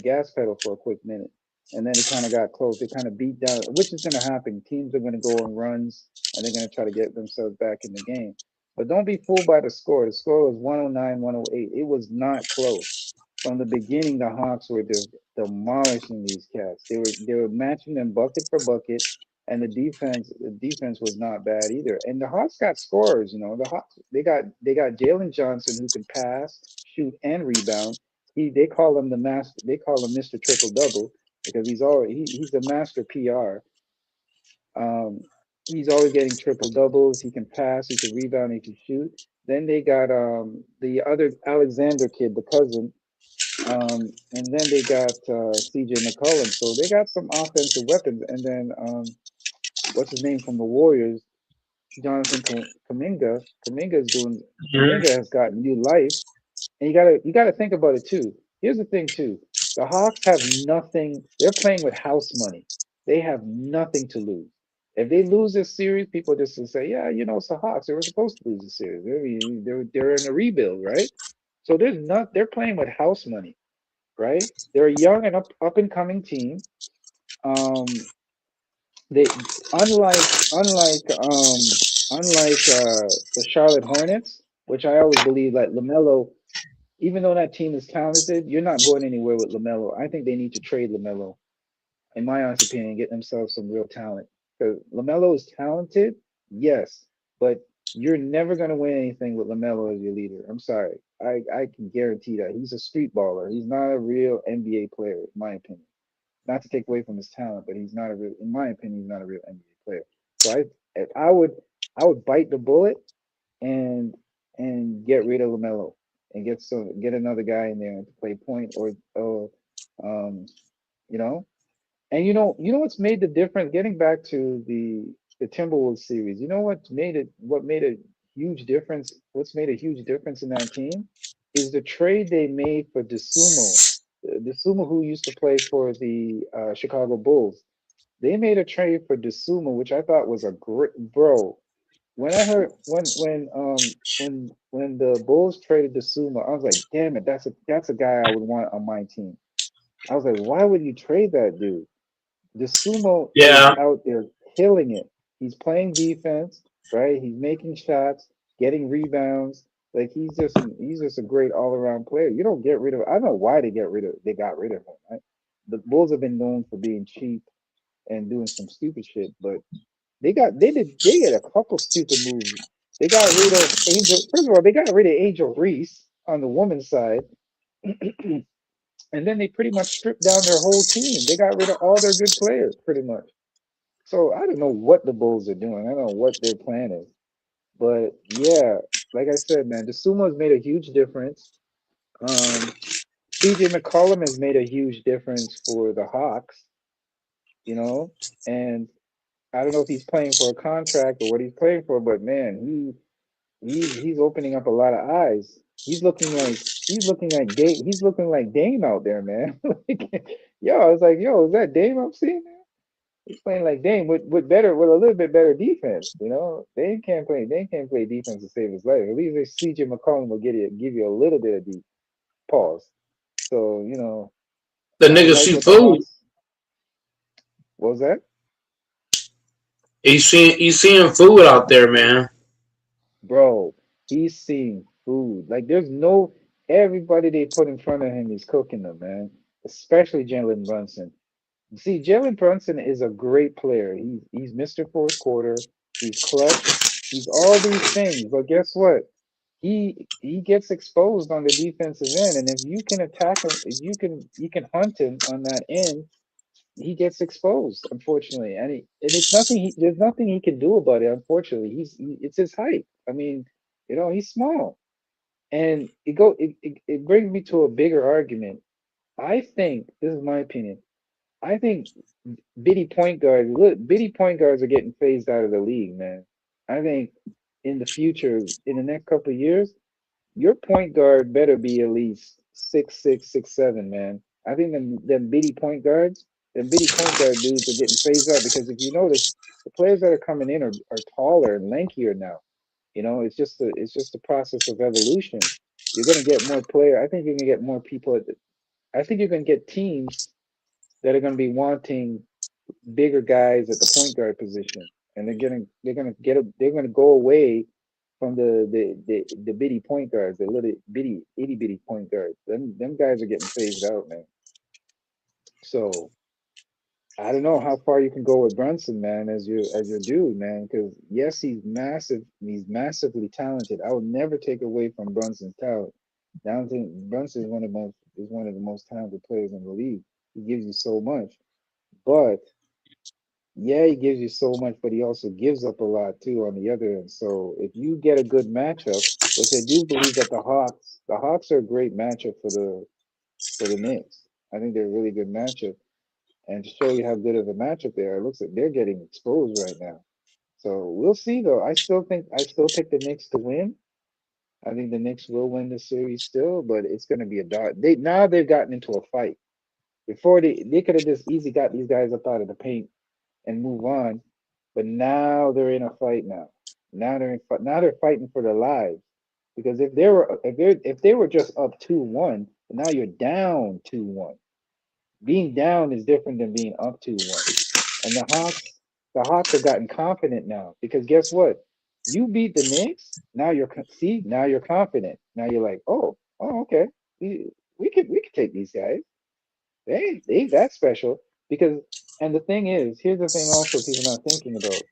gas pedal for a quick minute, and then it kind of got close. They kind of beat down, which is going to happen. Teams are going to go on runs, and they're going to try to get themselves back in the game. But don't be fooled by the score. The score was 109, 108. It was not close from the beginning. The Hawks were demolishing these cats. They were matching them bucket for bucket, and the defense was not bad either. And the Hawks got scorers. The Hawks they got Jalen Johnson who can pass, shoot, and rebound. They call him the master. They call him Mr. Triple Double because he's a master PR. Um, he's always getting triple doubles. He can pass. He can rebound. He can shoot. Then they got the other Alexander kid, the cousin, and then they got CJ McCollum. So they got some offensive weapons. And then what's his name from the Warriors? Jonathan Kaminga. Mhm. Kaminga has got new life. And you gotta think about it too. Here's the thing too. The Hawks have nothing. They're playing with house money. They have nothing to lose. If they lose this series, people just will say, yeah, it's the Hawks. They were supposed to lose the series. They're in a rebuild, right? So they're playing with house money, right? They're a young and up and coming team. Um, they unlike the Charlotte Hornets, which I always believe that Lamelo, even though that team is talented, you're not going anywhere with Lamelo. I think they need to trade Lamelo, in my honest opinion, and get themselves some real talent. Because Lamelo is talented, yes, but you're never going to win anything with Lamelo as your leader. I'm sorry. I can guarantee that. He's a street baller. He's not a real NBA player, in my opinion. Not to take away from his talent, but he's not a real, in my opinion, he's not a real NBA player. So I would bite the bullet and get rid of Lamelo and get another guy in there to play point or um you know you know what's made the difference, getting back to the Timberwolves series. What made a huge difference, what's made a huge difference in that team is the trade they made for DeSumo, who used to play for the Chicago Bulls. They made a trade for DeSumo, which I thought was a great, bro. When I heard when the Bulls traded DeSumo, I was like, damn it, that's a guy I would want on my team. I was like, why would you trade that dude? The sumo is Yeah. out there killing it. He's playing defense, right? He's making shots, getting rebounds. Like he's just a great all around player. You don't get rid of. I don't know why they got rid of him. Right? The Bulls have been known for being cheap and doing some stupid shit, but they did a couple stupid moves. They got rid of Angel. First of all, they got rid of Angel Reese on the woman's side, and then they pretty much stripped down their whole team. They got rid of all their good players, pretty much. So I don't know what the Bulls are doing. I don't know what their plan is. But yeah, like I said, man, the Sumo has made a huge difference. Um, CJ McCollum has made a huge difference for the Hawks, you know, and I don't know if he's playing for a contract or what he's playing for, but man, he's opening up a lot of eyes. He's looking like Dame out there, man. Like, yo, I was like, yo, is that Dame I'm seeing? He's playing like Dame with a little bit better defense. They can't play defense to save his life. At least if CJ McCollum will give you a little bit of deep pause. So The I niggas like see what the food. Hawks. What was that, He's seeing food out there, man. bro? He's seeing food. Like there's no everybody they put in front of him, he's cooking them, man. Especially Jalen Brunson. See, Jalen Brunson is a great player. He's Mr. Fourth Quarter. He's clutch. He's all these things. But guess what? He gets exposed on the defensive end, and if you can attack him, if you can hunt him on that end, he gets exposed. Unfortunately, and it's nothing. There's nothing he can do about it. Unfortunately, it's his height. I mean, he's small. And it brings me to a bigger argument. I think this is my opinion. I think bitty point guards are getting phased out of the league, man. I think in the future, in the next couple of years, your point guard better be at least 6'6", 6'7", man. I think them bitty point guard dudes are getting phased out because if you notice, the players that are coming in are taller and lankier now. It's just a process of evolution. You're gonna get more player. I think you're gonna get more people. I think you're gonna get teams that are gonna be wanting bigger guys at the point guard position, and they're gonna go away from the bitty point guards, the little bitty itty bitty point guards. Them guys are getting phased out, man. So I don't know how far you can go with Brunson, man, as your dude, man. Because yes, he's massive. He's massively talented. I would never take away from Brunson's talent. Brunson is one of the most talented players in the league. He gives you so much, but yeah, he gives you so much, but he also gives up a lot too on the other end. So if you get a good matchup, which I do believe that the Hawks are a great matchup for the Knicks. I think they're a really good matchup. And to show you how good of a matchup they are, it looks like they're getting exposed right now. So we'll see though. I still pick the Knicks to win. I think the Knicks will win the series still, but it's gonna be a dog. They've gotten into a fight. Before they could have just easily got these guys up out of the paint and move on. But now they're in a fight now. Now they're fighting for their lives. Because if they were just up 2-1, now you're down 2-1. Being down is different than being up 2-1. And the Hawks have gotten confident now because guess what? You beat the Knicks. Now you're confident. Now you're like, okay, we could take these guys. They ain't that special because. And the thing is, here's the thing. Also, people not thinking about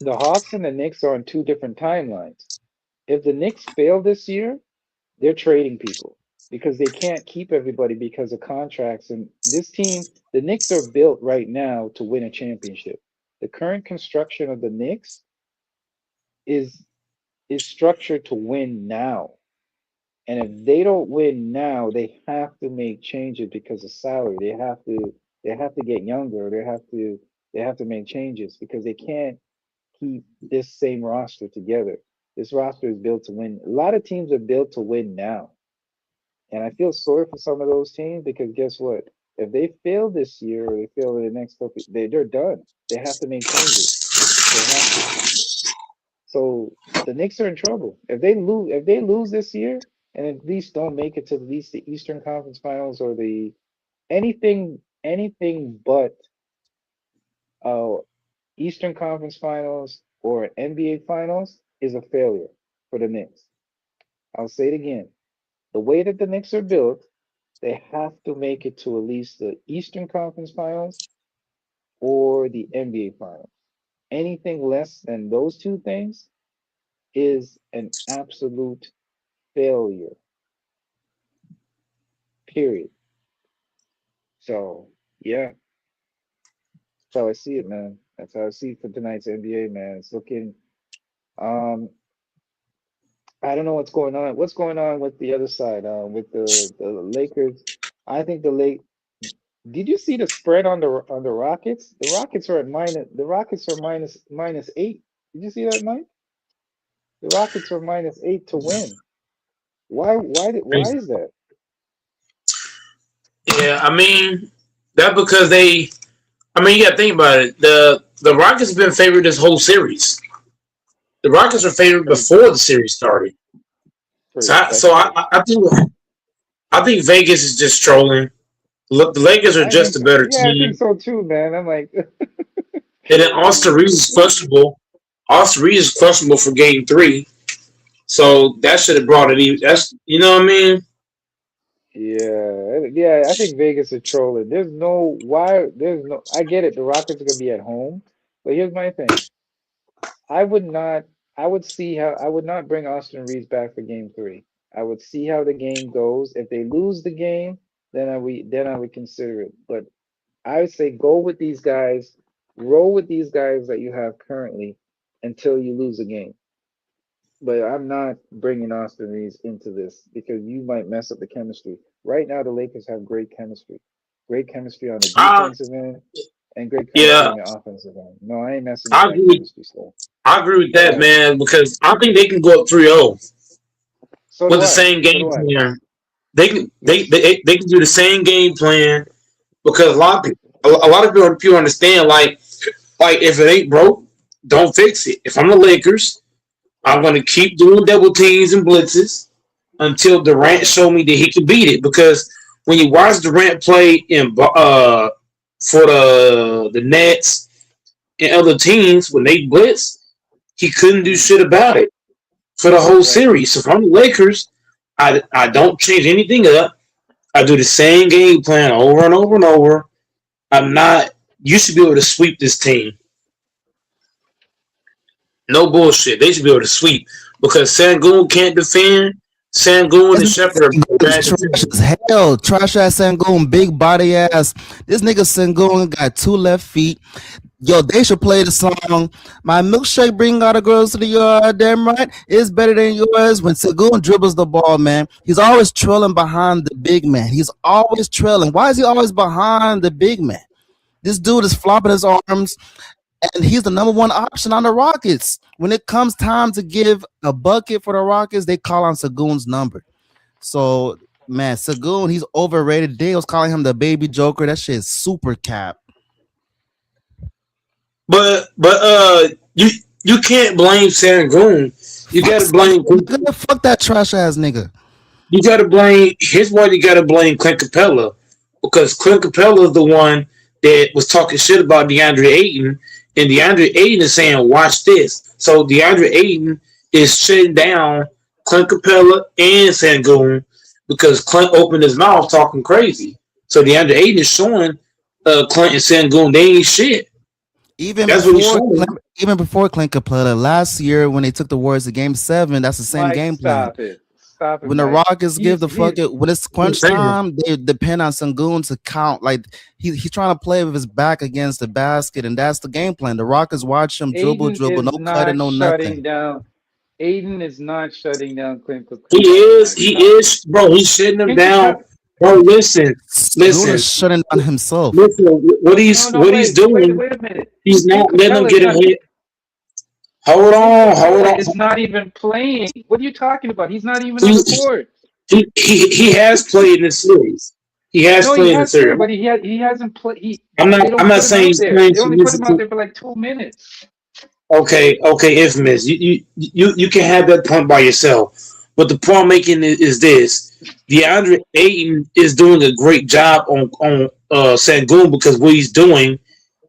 the Hawks and the Knicks are on two different timelines. If the Knicks fail this year, they're trading people because they can't keep everybody because of contracts. And this team, the Knicks are built right now to win a championship. The current construction of the Knicks is is structured to win now. And if they don't win now, they have to make changes because of salary. They have to get younger. They have to make changes because they can't keep this same roster together. This roster is built to win. A lot of teams are built to win now. And I feel sorry for some of those teams because guess what? If they fail this year or they fail in the next couple, they're done. They have to make changes. They have to. So the Knicks are in trouble. If they lose this year and at least don't make it to at least the Eastern Conference Finals or the anything but uh Eastern Conference Finals or NBA Finals is a failure for the Knicks. I'll say it again. The way that the Knicks are built, they have to make it to at least the Eastern Conference Finals or the NBA Finals. Anything less than those two things is an absolute failure, period. So, yeah, that's how I see it, man. That's how I see it for tonight's NBA, man. It's looking, um, I don't know what's going on. What's going on with the other side, with the Lakers? I think did you see the spread on the Rockets? The Rockets are minus 8. Did you see that, Mike? The Rockets are minus 8 to win. Why Crazy. is that? Yeah, I mean that because they. I mean, you got to think about it. The Rockets have been favored this whole series. The Rockets were favored Pretty before true. the series started. So, Pretty that's true. I think Vegas is just trolling. Look, the Lakers are just a better I think team, so too, man. I'm like, and then Austin Reeves is questionable. Austin Reeves is questionable for Game 3, so that should have brought it even. That's what I mean. yeah. I think Vegas is trolling. There's no. I get it. The Rockets are gonna be at home, but here's my thing. I would not. I would not bring Austin Reeves back for Game 3. I would see how the game goes. If they lose the game, then I would consider it. But I would say go with these guys, roll with these guys that you have currently until you lose a game. but I'm not bringing Austin Reeves into this because you might mess up the chemistry. Right now, the Lakers have great chemistry on the Uh, defensive end, and great chemistry yeah, on the offensive end. No, I ain't messing up I that agree. chemistry stuff. I agree with that, Yeah, man, because I think they can go up 3-0 so with do the I. same So game do I. plan. They can they, Yes. they they can do the same game plan because a lot of people understand like if it ain't broke, don't fix it. If I'm the Lakers, I'm gonna keep doing double teams and blitzes until Durant Yeah. show me that he can beat it. Because when you watch Durant play in for the Nets and other teams when they blitz, he couldn't do Mm, shit about it for the whole right. series. So if I'm the Lakers, I don't change anything up. I do the same game plan over and over and over. I'm not. You should be able to sweep this team. No bullshit. They should be able to sweep because Sangoon can't defend. Sangoon This and Shepard are nigga is bad trash defenders. as hell. Trash ass Sangoon, big body ass. This nigga Sangoon got two left feet. Yo, they should play the song. My milkshake bring all the girls to the yard. Damn right, it's better than yours. When Sangoon dribbles the ball, man, he's always trailing behind the big man. He's always trailing. Why is he always behind the big man? This dude is flopping his arms, and he's the number one option on the Rockets. When it comes time to give a bucket for the Rockets, they call on Sagoon's number. So, man, Sagoon, he's overrated. They was calling him the baby Joker. That shit is super cap. But you can't blame Sangoon. You Fuck got to Sagoon, blame nigga. Fuck that trash ass nigga. you got to blame. Here's why you got to blame Clint Capella because Clint Capella is the one that was talking shit about DeAndre Ayton, and DeAndre Ayton is saying, "Watch this." So DeAndre Ayton is shutting down Clint Capella and Sangoon because Clint opened his mouth talking crazy. So DeAndre Ayton is showing Clint and Sangoon they ain't shit. Even That's what he's before showing. even before Clint Capella, last year when they took the Warriors to Game 7, that's the same Mike, game plan. stop it. Stop it, When the Mike. Rockets give the fuck it, when it's I'm crunch saying. time, they depend on Sangoon to count. Like he's trying to play with his back against the basket, and that's the game plan. The Rockets watch him dribble, Aiden dribble, is no cutting, not no shutting nothing. down. Aiden is not shutting down Clint He Capella, is, Mike. Stop it. bro. He's shutting them Clint down, Capella. bro. Listen, Sangoon is listen, shutting down himself. listen. No, no, What he's doing, wait a minute. he's Clint not letting them Capella is get not. ahead. Hold Clint on, hold Capella on. is not even playing. What are you talking about? He's not even on He, the court. he has played in the series. He has No, he played in the has series. played, but he hasn't played. I'm They not I'm don't not put him saying out he's there. playing They only put him out significant. there for like 2 minutes. Okay, infamous. You can have that point by yourself, but the point I'm making is this: DeAndre Ayton is doing a great job on Sangoon because what he's doing,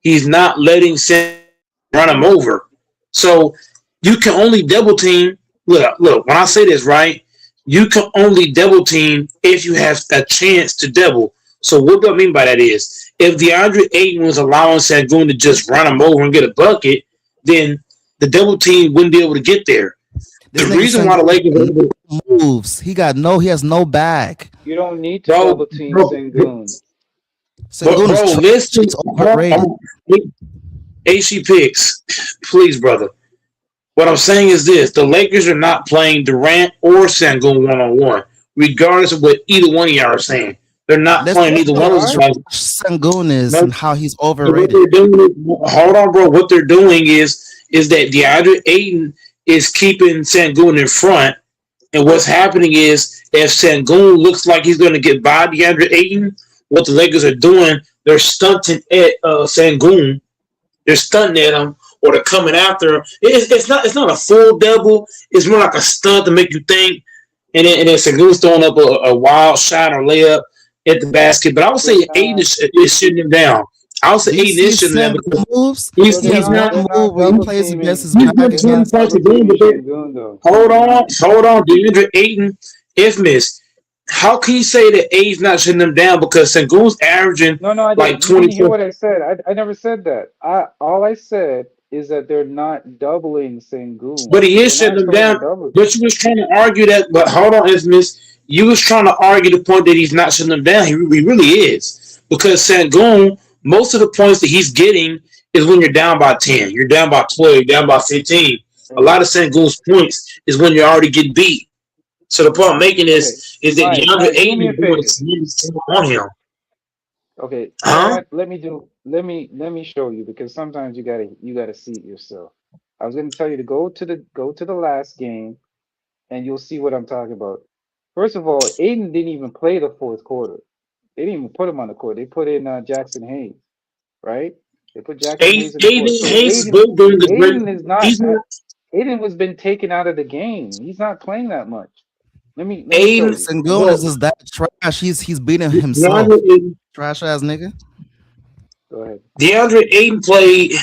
he's not letting Sangoon run him over. So you can only double team. Look. When I say this, right, you can only double team if you have a chance to double. So what do I mean by that is, if DeAndre Ayton was allowing Sangoon to just run him over and get a bucket, then the double team wouldn't be able to get there. The This nigga reason why the Sangoon Lakers, got no moves. He has no bag. You don't need to bro, double team bro, Sengun. Sangoon is trash. listen, He's overrated. AC picks, please, brother. What I'm saying is this: the Lakers are not playing Durant or Sangoon 1-on-1, regardless of what either one of y'all are saying. They're not Let's playing Yes, either they one of talk those are. trash guys. Sangoon is No, and how he's what overrated. they're doing hold on, bro. What they're doing is that DeAndre Ayton is keeping Sangoon in front. And what's happening is if Sangoon looks like he's going to get by DeAndre Ayton, what the Lakers are doing, they're stunting at Sangoon. They're stunting at him, or they're coming after him. It's not a full double. It's more like a stunt to make you think. And then Sangoon's throwing up a wild shot or layup at the basket. But I would They're say Ayton not. is shutting him down. I would say Do you Ayton see is shutting him down Sangoon because moves? So He he's has one not they're move not where he double plays against teaming. his he's back getting They're twenty not against. points double a game, teaming but they Sengun though. hold on. DeAndre Ayton, infamous. How can you say that A's not shutting them down because Sengun's averaging No, no, I like didn't. You didn't hear 24, what I said. I never said that. All I said is that they're not doubling Sengun. but he is They're shutting not them starting to down. double him. But you was trying to argue that. But hold on, infamous. You was trying to argue the point that he's not shutting them down. He really is because Sengun, most of the points that he's getting is when you're down by 10, you're down by 12, you're down by 15. A lot of Sengun's points is when you're already getting beat. So the point I'm making Okay, is that DeAndre Mike, do Ayton me a is doing a favor. tremendous thing on him. Okay, you know Huh? what? Let me show you because sometimes you gotta see it yourself. I was gonna tell you to go to the last game and you'll see what I'm talking about. First of all, Aiden didn't even play the fourth quarter. They didn't even put him on the court. They put in Jackson Hayes, right? They put Jackson Hayes in the fourth. So Hayes is both doing a great. Aiden is not He's not Aiden was been taken out of the game. He's not playing that much. Let me show Aiden. you. Sengun is Well, just that trash. He's beating himself. DeAndre Ayton, Trash ass nigga. Go ahead. DeAndre Ayton played.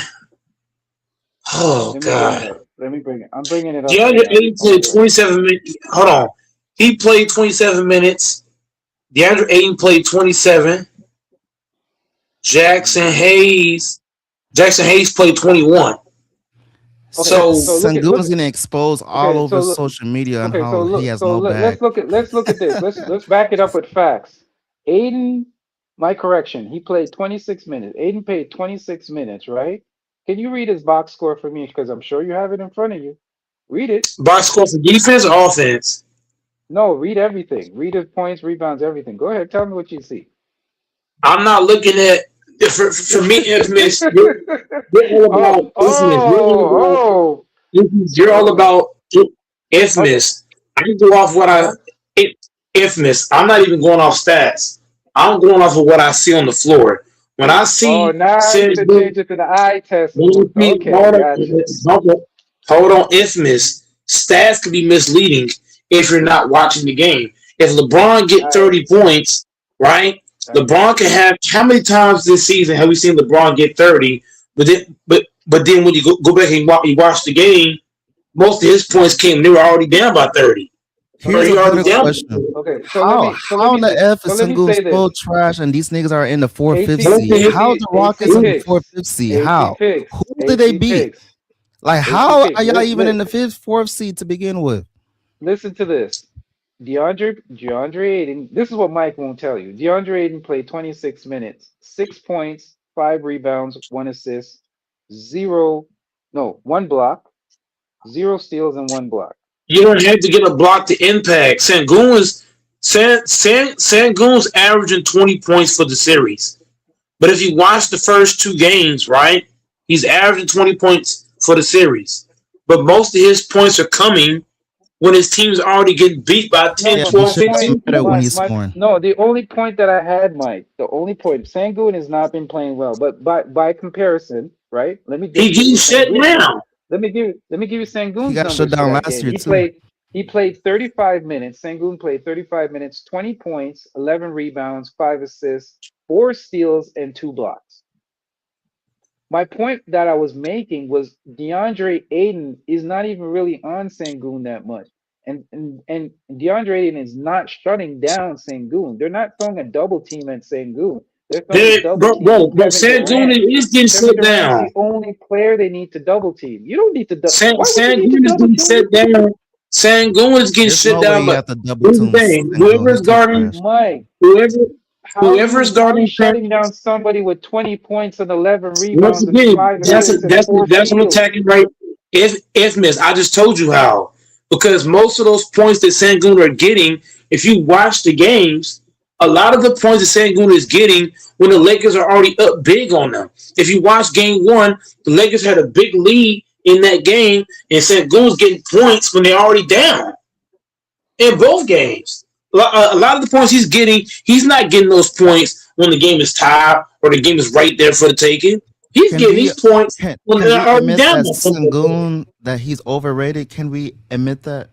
Oh Let me bring it God. up. Let me bring it. I'm bringing it up right DeAndre now. Ayton Don't played worry. 27 minutes. Hold on. He played 27 minutes. DeAndre Ayton played 27. Mhm. Jackson Hayes. Jackson Hayes played 21. Okay, So so Sengun look is at getting exposed all okay, over so social media on okay, how he has no bag. let's look at this. Let's back it up with facts. Aiden, my correction, he played 26 minutes. Aiden played 26 minutes, right? Can you read his box score for me? Because I'm sure you have it in front of you. Read it. box score for defense or offense? No, read everything. Read his points, rebounds, everything. Go ahead, tell me what you see. I'm not looking at for me, infamous. You're all about Oh, infamous. oh, You're all oh, about okay. infamous. I can go off what Uh-huh. infamous. I'm not even going off stats. I'm going off of what I see on the floor. When I Oh, see now you says can change it to the eye test when you mode. see Okay, gotcha. hold on, infamous stats can be misleading if you're not watching the game. If LeBron get I 30 points, right? I got LeBron you. can have how many times this season have we seen LeBron get 30? But then when you go back and you watch the game, most of his points Hmm. came. They were already down by 30, or Okay, Here's a he already better so down. question. okay, How in the F is so let me Sengun say this. so trash and these niggas are in the fourth, fifth AC seed? By. How the Rockets in the fourth, fifth seed? AC How? picks, Who did they AC beat? picks, Like, AC how picks. are y'all even in the fifth, fourth seed to begin with? Listen to this. DeAndre Ayton, this is what Mike won't tell you. DeAndre Ayton played 26 minutes, 6 points, 5 rebounds, 1 assist, zero, no, 1 block, 0 steals, and 1 block. You don't have to get a block to impact. Sangoon's averaging 20 points for the series. But if you watch the first two games, right, he's averaging 20 points for the series. But most of his points are coming when his team's already getting beat by No, 10, Yeah, but he my 12, should have been point, 15 better when points. he's scoring. no, the only point that I had, Mike, the only point, Sangoon has not been playing well, but by comparison, right? Let me He just give getting you shut Sangoon. down. Let me give you He Sangoon's got shut numbers for down that last game. year too. He played 35 minutes. Sangoon played 35 minutes, 20 points, 11 rebounds, 5 assists, 4 steals, and 2 blocks. My point that I was making was DeAndre Ayton is not even really on Sangoon that much. And DeAndre Ayton is not shutting down Sangoon. They're not throwing a double team at Sangoon. They're throwing a double team to Bro, Kevin Sangoon Durant. is getting Kevin shut Durant's down. the only player they need to double team. You don't need to why would you need to Sangoon is double getting team? shut down. Sangoon is getting There's shut no way down. you But have to double here's the team thing: Sengun. He's too trash. Mike, whoever, whoever's how are you guarding shutting down somebody with 20 points and 11 once rebounds and again, five assists and four that's what I'm steals? attacking right. If miss, I just told you how. Because most of those points that Sangoon are getting, if you watch the games, a lot of the points that Sangoon is getting when the Lakers are already up big on them. If you watch game one, the Lakers had a big lead in that game, and Sangoon's getting points when they're already down in both games. A lot of the points he's not getting those points when the game is tied or the game is right there for the taking. He's Can getting we these points when can they're we already admit down that by 10 points. Sengun that he's overrated? Can we admit that?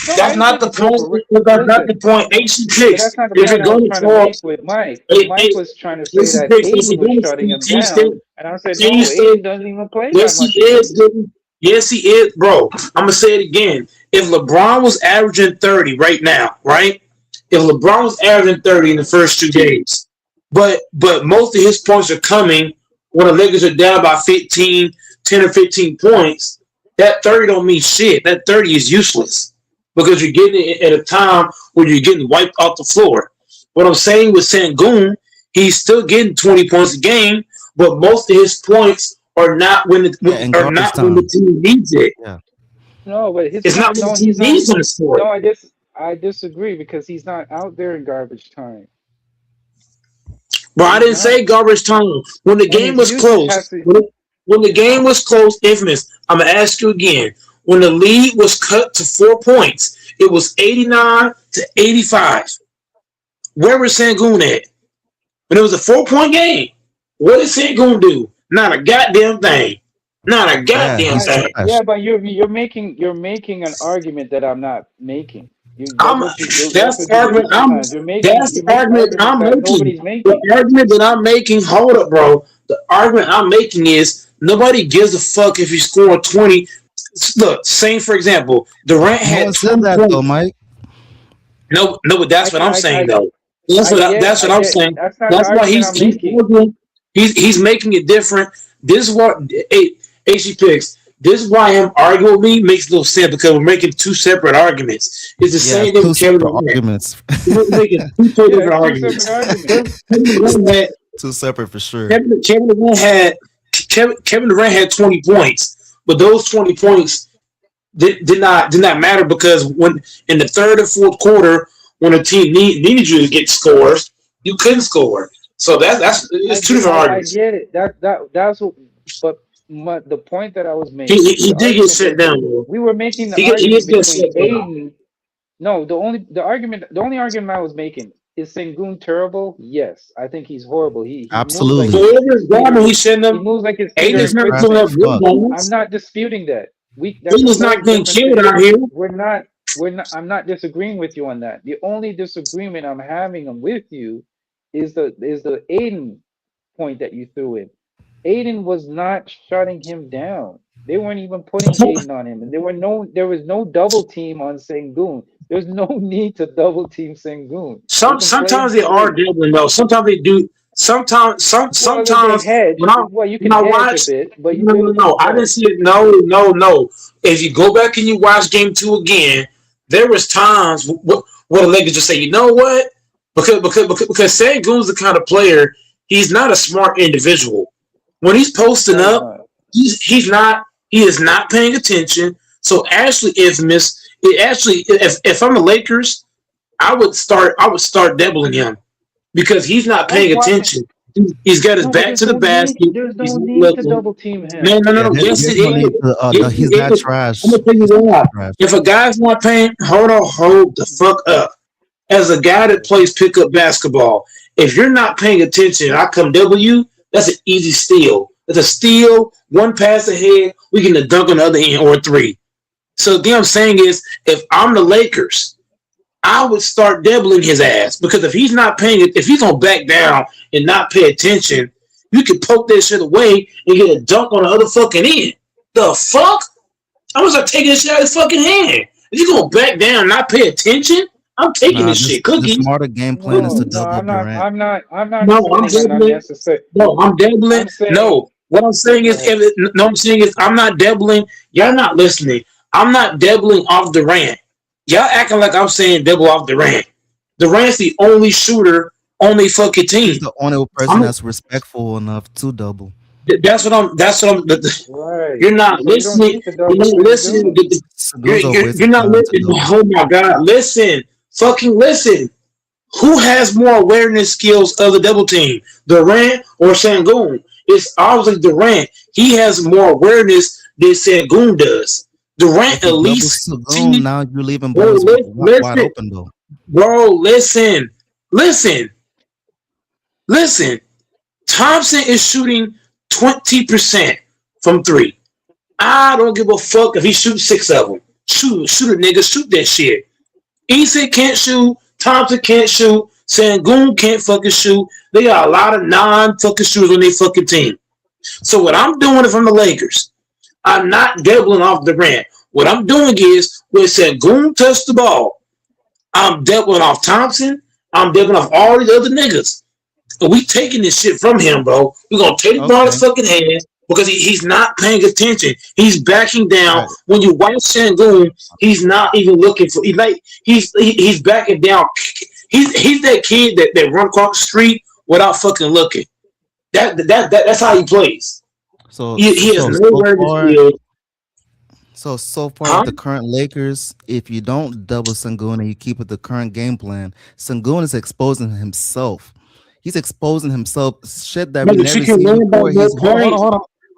No, I That's didn't say not the he's point. over. That's not Listen, the point. AC but picks. that's not the If you're point I was going to trying to talk, make with Mike. A- Mike A- was trying to say AC that picks. If Aiden you're was going to shutting speak, him can you down, stay? and I said, Can you no, stay? Aiden doesn't even play that Yes, he much is. against him. Yes, he is, bro. I'm gonna say it again. If LeBron was averaging 30 right now, right? If LeBron was averaging 30 in the first two games, but most of his points are coming when the Lakers are down by 15, 10 or 15 points, that 30 don't mean shit. That 30 is useless because you're getting it at a time where you're getting wiped off the floor. What I'm saying with Sangoon, he's still getting 20 points a game, but most of his points or not when Yeah, in or garbage not when the time. team needs it. Yeah. No, but his It's not point. when the No, team he's not. needs him to score No, it. I disagree because he's not out there in garbage time. But I He's didn't not, say garbage time. When the and game his was usage has close, to. when the game was close, infamous, I'm going to ask you again. When the lead was cut to 4 points, it was 89-85. Where was Sangoon at? When it was a 4 point game, what did Sangoon do? Not a goddamn thing. Not a Yeah, goddamn he's thing. Yeah, trash. but you're making an argument that I'm not making. I'm That's that's what the you do argument sometimes. You're making arguments I'm that making. nobody's The making. argument that I'm making, hold up, bro. The argument I'm making is nobody gives a fuck if you score 20. Look, same for example, Durant No had one said 20 that though, points. Mike. No, no, but that's what I'm saying though. That's what I I'm get. saying. That's not the That's why argument I'm he's making. arguing. He's making it different. This is what HG picks. This is why him arguing with me makes no sense because we're making two separate arguments. It's the Yeah, same thing two with Kevin separate Durant. arguments. We're making two totally Yeah, different it's two separate arguments. arguments. Kevin Durant had Two separate for sure. Kevin Durant had 20 points, but those 20 points did not matter because when in the third and fourth quarter, when a team needed you to get scores, you couldn't score. So that's it's two different I arguments. get it. That's what. But the point that I was making, He the did get argument shut that down, bro. we were making, the He argument is getting shut between down. Aiden. No, the only argument I was making is Sengun terrible. Yes, I think he's horrible. He moves like So Absolutely. every Peter. time he shouldn't He have. moves like his Peter Aiden's He's not trash doing Griffin. that as good fuck. I'm games. not disputing that. That's a Aiden's not whole getting different killed thing. out here. We're not. I'm not disagreeing with you on that. The only disagreement I'm having with you is the Aiden point that you threw in. Aiden was not shutting him down. They weren't even putting Jaden on him, and there was no double team on Sengun. There's no need to double team Sengun. They can play him Sometimes they are straight. doubling though. Sometimes they do. Well, they Sometimes hedge. when I Well, you when can I hedge a watch, bit, but you no, still no, no, go I didn't ahead. see it. No, no, no. If you go back and you watch game two again, there was times where the Lakers just say, you know what? Because Sangoon's the kind of player. He's not a smart individual. When he's posting No, he's up, not. he's not. He is not paying attention. So actually, if I'm the Lakers, I would start doubling him because he's not I was paying watching. attention. He's got his No, but back there's to the no need. basket. There's He's no not need to looking. double team No, him. no, no, Yeah, no. Yes, it there's no need is. to. Yes, No, he's it that is. I'm trash. gonna tell you He's why. trash. If a guy's not paying, hold the fuck up. As a guy that plays pickup basketball, if you're not paying attention, and I come W. That's an easy steal. It's a steal, one pass ahead, we get a dunk on the other end or a three. So the thing I'm saying is, if I'm the Lakers, I would start doubling his ass because if he's not paying it, if he's gonna back down and not pay attention, you can poke that shit away and get a dunk on the other fucking end. The fuck? I'm gonna start taking this shit out of his fucking hand. If you gonna back down and not pay attention, I'm taking Nah, this this shit. the Cookies. smarter game plan is No, to no, double Durant. I'm not No, I'm spending an doubling. unnecessary. No, I'm doubling. I'm saying, No, what I'm saying go is, ahead. no, I'm saying is, I'm not doubling. Y'all not listening. I'm not doubling off Durant. Y'all acting like I'm saying double off Durant. Durant's the only shooter on the fucking He's team. the only person I'm. that's respectful enough to double. That's what I'm. That's what I'm. Right. You're not So you don't listening. need to You're double not listening. Sengun. Sagoon's a waste You're of not time to listening. double. Oh my god! Listen, fucking listen. Who has more awareness skills of the double team, Durant or Sangoon? It's obviously Durant. He has more awareness than Sangoon does. Durant If at you double least Sagoon, see. now you're leaving Bro, bullets wide listen, open though. bro, listen, listen. Thompson is shooting 20% from three. I don't give a fuck if he shoots six of them. Shoot a nigga, shoot that shit. Eason can't shoot. Thompson can't shoot. Sangoon can't fucking shoot. They got a lot of non-fucking shooters on their fucking team. So what I'm doing if I'm the Lakers, I'm not doubling off Durant. What I'm doing is when Sangoon touch the ball, I'm doubling off Thompson. I'm doubling off all these other niggas. And we taking this shit from him, bro. We're gonna take the ball in his Okay. fucking hands because he's not paying attention. He's backing down. Right. When you watch Shangoon, he's not even looking for. He's backing down. He's that kid that run across the street without fucking looking. That's how he plays. So He has so so nowhere to far, field. so far Huh? with the current Lakers, if you don't double Sengun and you keep with the current game plan, Sengun is exposing himself. He's exposing himself, shit that we But you never can seen win by before. more He's points.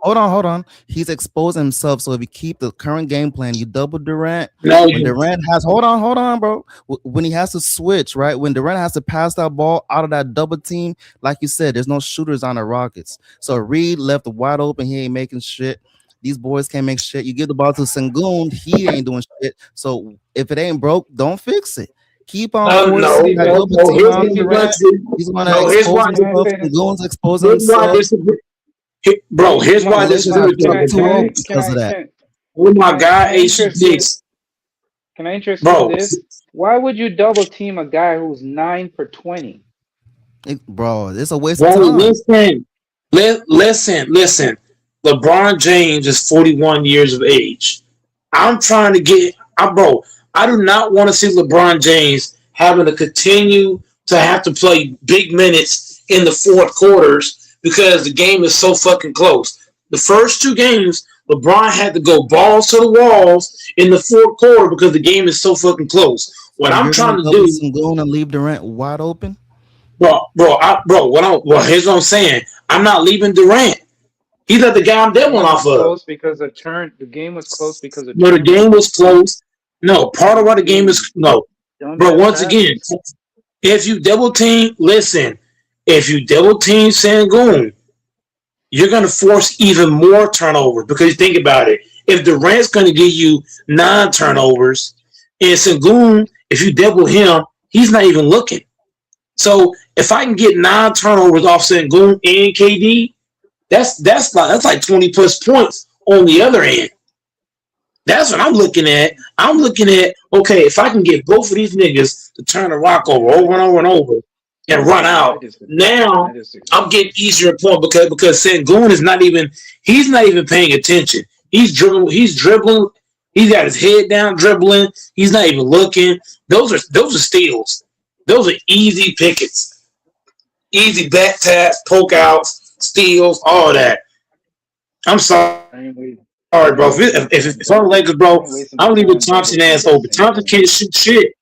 hold on. He's exposing himself. So if you keep the current game plan, you double Durant. No, When Durant has hold on, bro. When he has to switch, right? When Durant has to pass that ball out of that double team, like you said, there's no shooters on the Rockets. So Reed left wide open. He ain't making shit. These boys can't make shit. You give the ball to Sengun, he ain't doing shit. So if it ain't broke, don't fix it. Keep on Let no, me forcing that say, no, double no. team Here's let on me what say, I'm can going Durant. I, to do. He's gonna No, here's expose why. can I himself. say this? Sengun's exposing Here's why I himself. disagree. Bro, here's why I Mike, Lakers disagree have Mike, with can y'all. I, dropped can two Okay, I, O can because of I, that. with my can guy I H interest you in, Six, can I interest you in bro. this? Why would you double team a guy who's 9 for 20? Bro, it's a waste of Bro, time. listen. LeBron James is 41 years of age. I'm trying to get, bro. I do not want to see LeBron James having to continue to have to play big minutes in the fourth quarters because the game is so fucking close. The first two games, LeBron had to go balls to the walls in the fourth quarter because the game is so fucking close. What So I'm you're gonna trying to double do, Sengun and leave Durant wide open? here's what I'm saying. I'm not leaving Durant. He's not the guy I'm The demoing game was off of. close because of turn. The game was close because of No, the game was turnovers. close. No, part of And why the game is no. dumb Bro, ass once again, passes. if you double team, listen, if you double team Sangoon, you're gonna force even more turnovers because you think about it. If Durant's gonna give you 9 turnovers, and Sangoon, if you double him, he's not even looking. So if I can get 9 turnovers off Sangoon and KD, that's like 20 plus points on the other end. That's what I'm looking at. I'm looking at, okay, if I can get both of these niggas to turn the rock over and over and over and run I out, disagree. I now disagree. I'm getting easier point because Sengun is not even he's not even paying attention. He's dribbling, he's got his head down dribbling, he's not even looking. Those are steals. Those are easy pickets. Easy back taps, poke outs, steals, all that. I'm sorry, bro. I ain't wait. If I'm I the ain't Lakers, wasting my bro, time I'm double. leaving I ain't Thompson wasting my ass time open. double Thompson teaming can't Sengun. shoot shit.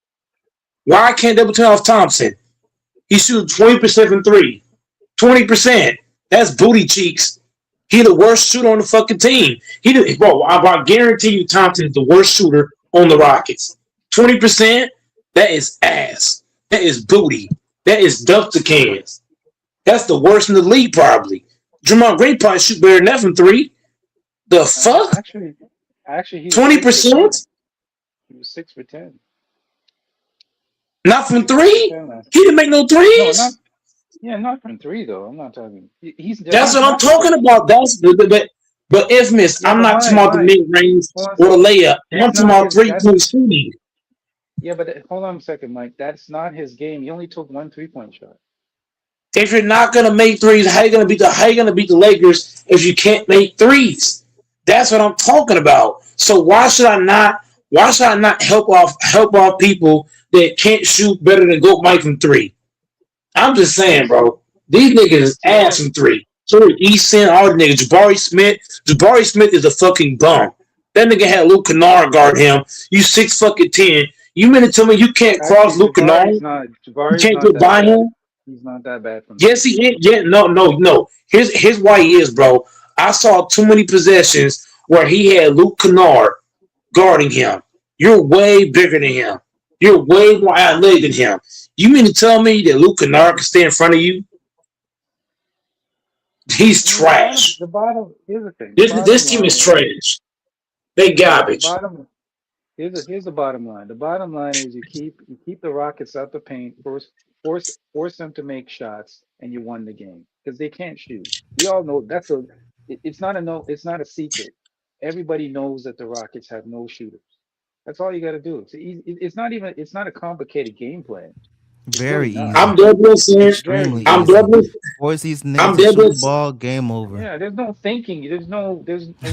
Why I can't double team off Thompson? He shoots 20% from three. 20%. That's booty cheeks. He the worst shooter on the fucking team. Bro, I guarantee you Thompson is the worst shooter on the Rockets. 20%, that is ass. That is booty. That is dumpster cans. That's the worst in the league, probably. Jamal Green probably shoot better than that from three. The fuck? Actually, he was 6 for 10. 20%? He was 6 for 10. Not from 6 for three? 10 last He year. didn't make no No, not threes? yeah, not from three though. I'm not talking. That's He's what I'm not the talking best about. shooter. But infamous, Yeah, I'm but not talking my about the mid range hold on a or the second. layup. I'm That's talking not about his. That's 3 point shooting. Yeah, but hold on a second, Mike. That's not his game. He only took one 3-point shot. If you're not gonna make threes, how you gonna beat the Lakers if you can't make threes? That's what I'm talking about. So why should I not help off people that can't shoot better than Go Mike from three? I'm just saying, bro. These niggas is See, ass from three. So is Easton, all the niggas. Jabari Smith. Jabari Smith is a fucking bum. That nigga had Luke Kennard guard him. You 6 fucking 10. You mean to tell me you can't cross actually, Luke Kennard? You Jabari's can't not get that by bad. him? He's not that bad from Yes, three. he is. Yeah, no. Here's why he is, bro. I saw too many possessions where he had Luke Kennard guarding him. You're way bigger than him. You're way more athletic than him. You mean to tell me that Luke Kennard can stay in front of you? He's I mean, the bottom, trash. the bottom. Here's the thing. The This bottom team is line is trash. They the garbage. bottom. Here's the bottom line. The bottom line is you keep the Rockets out the paint, force them to make shots, and you won the game because they can't shoot. We all know that's a. It's not a no. It's not a secret. Everybody knows that the Rockets have no shooters. That's all you got to do. It's not even. It's not a complicated game plan. It's Very really not. I'm easy. doubling saying It's very Extremely I'm easy. easy. doubling Force these niggas I'm to shoot doubling the ball, game over. Yeah, there's no thinking.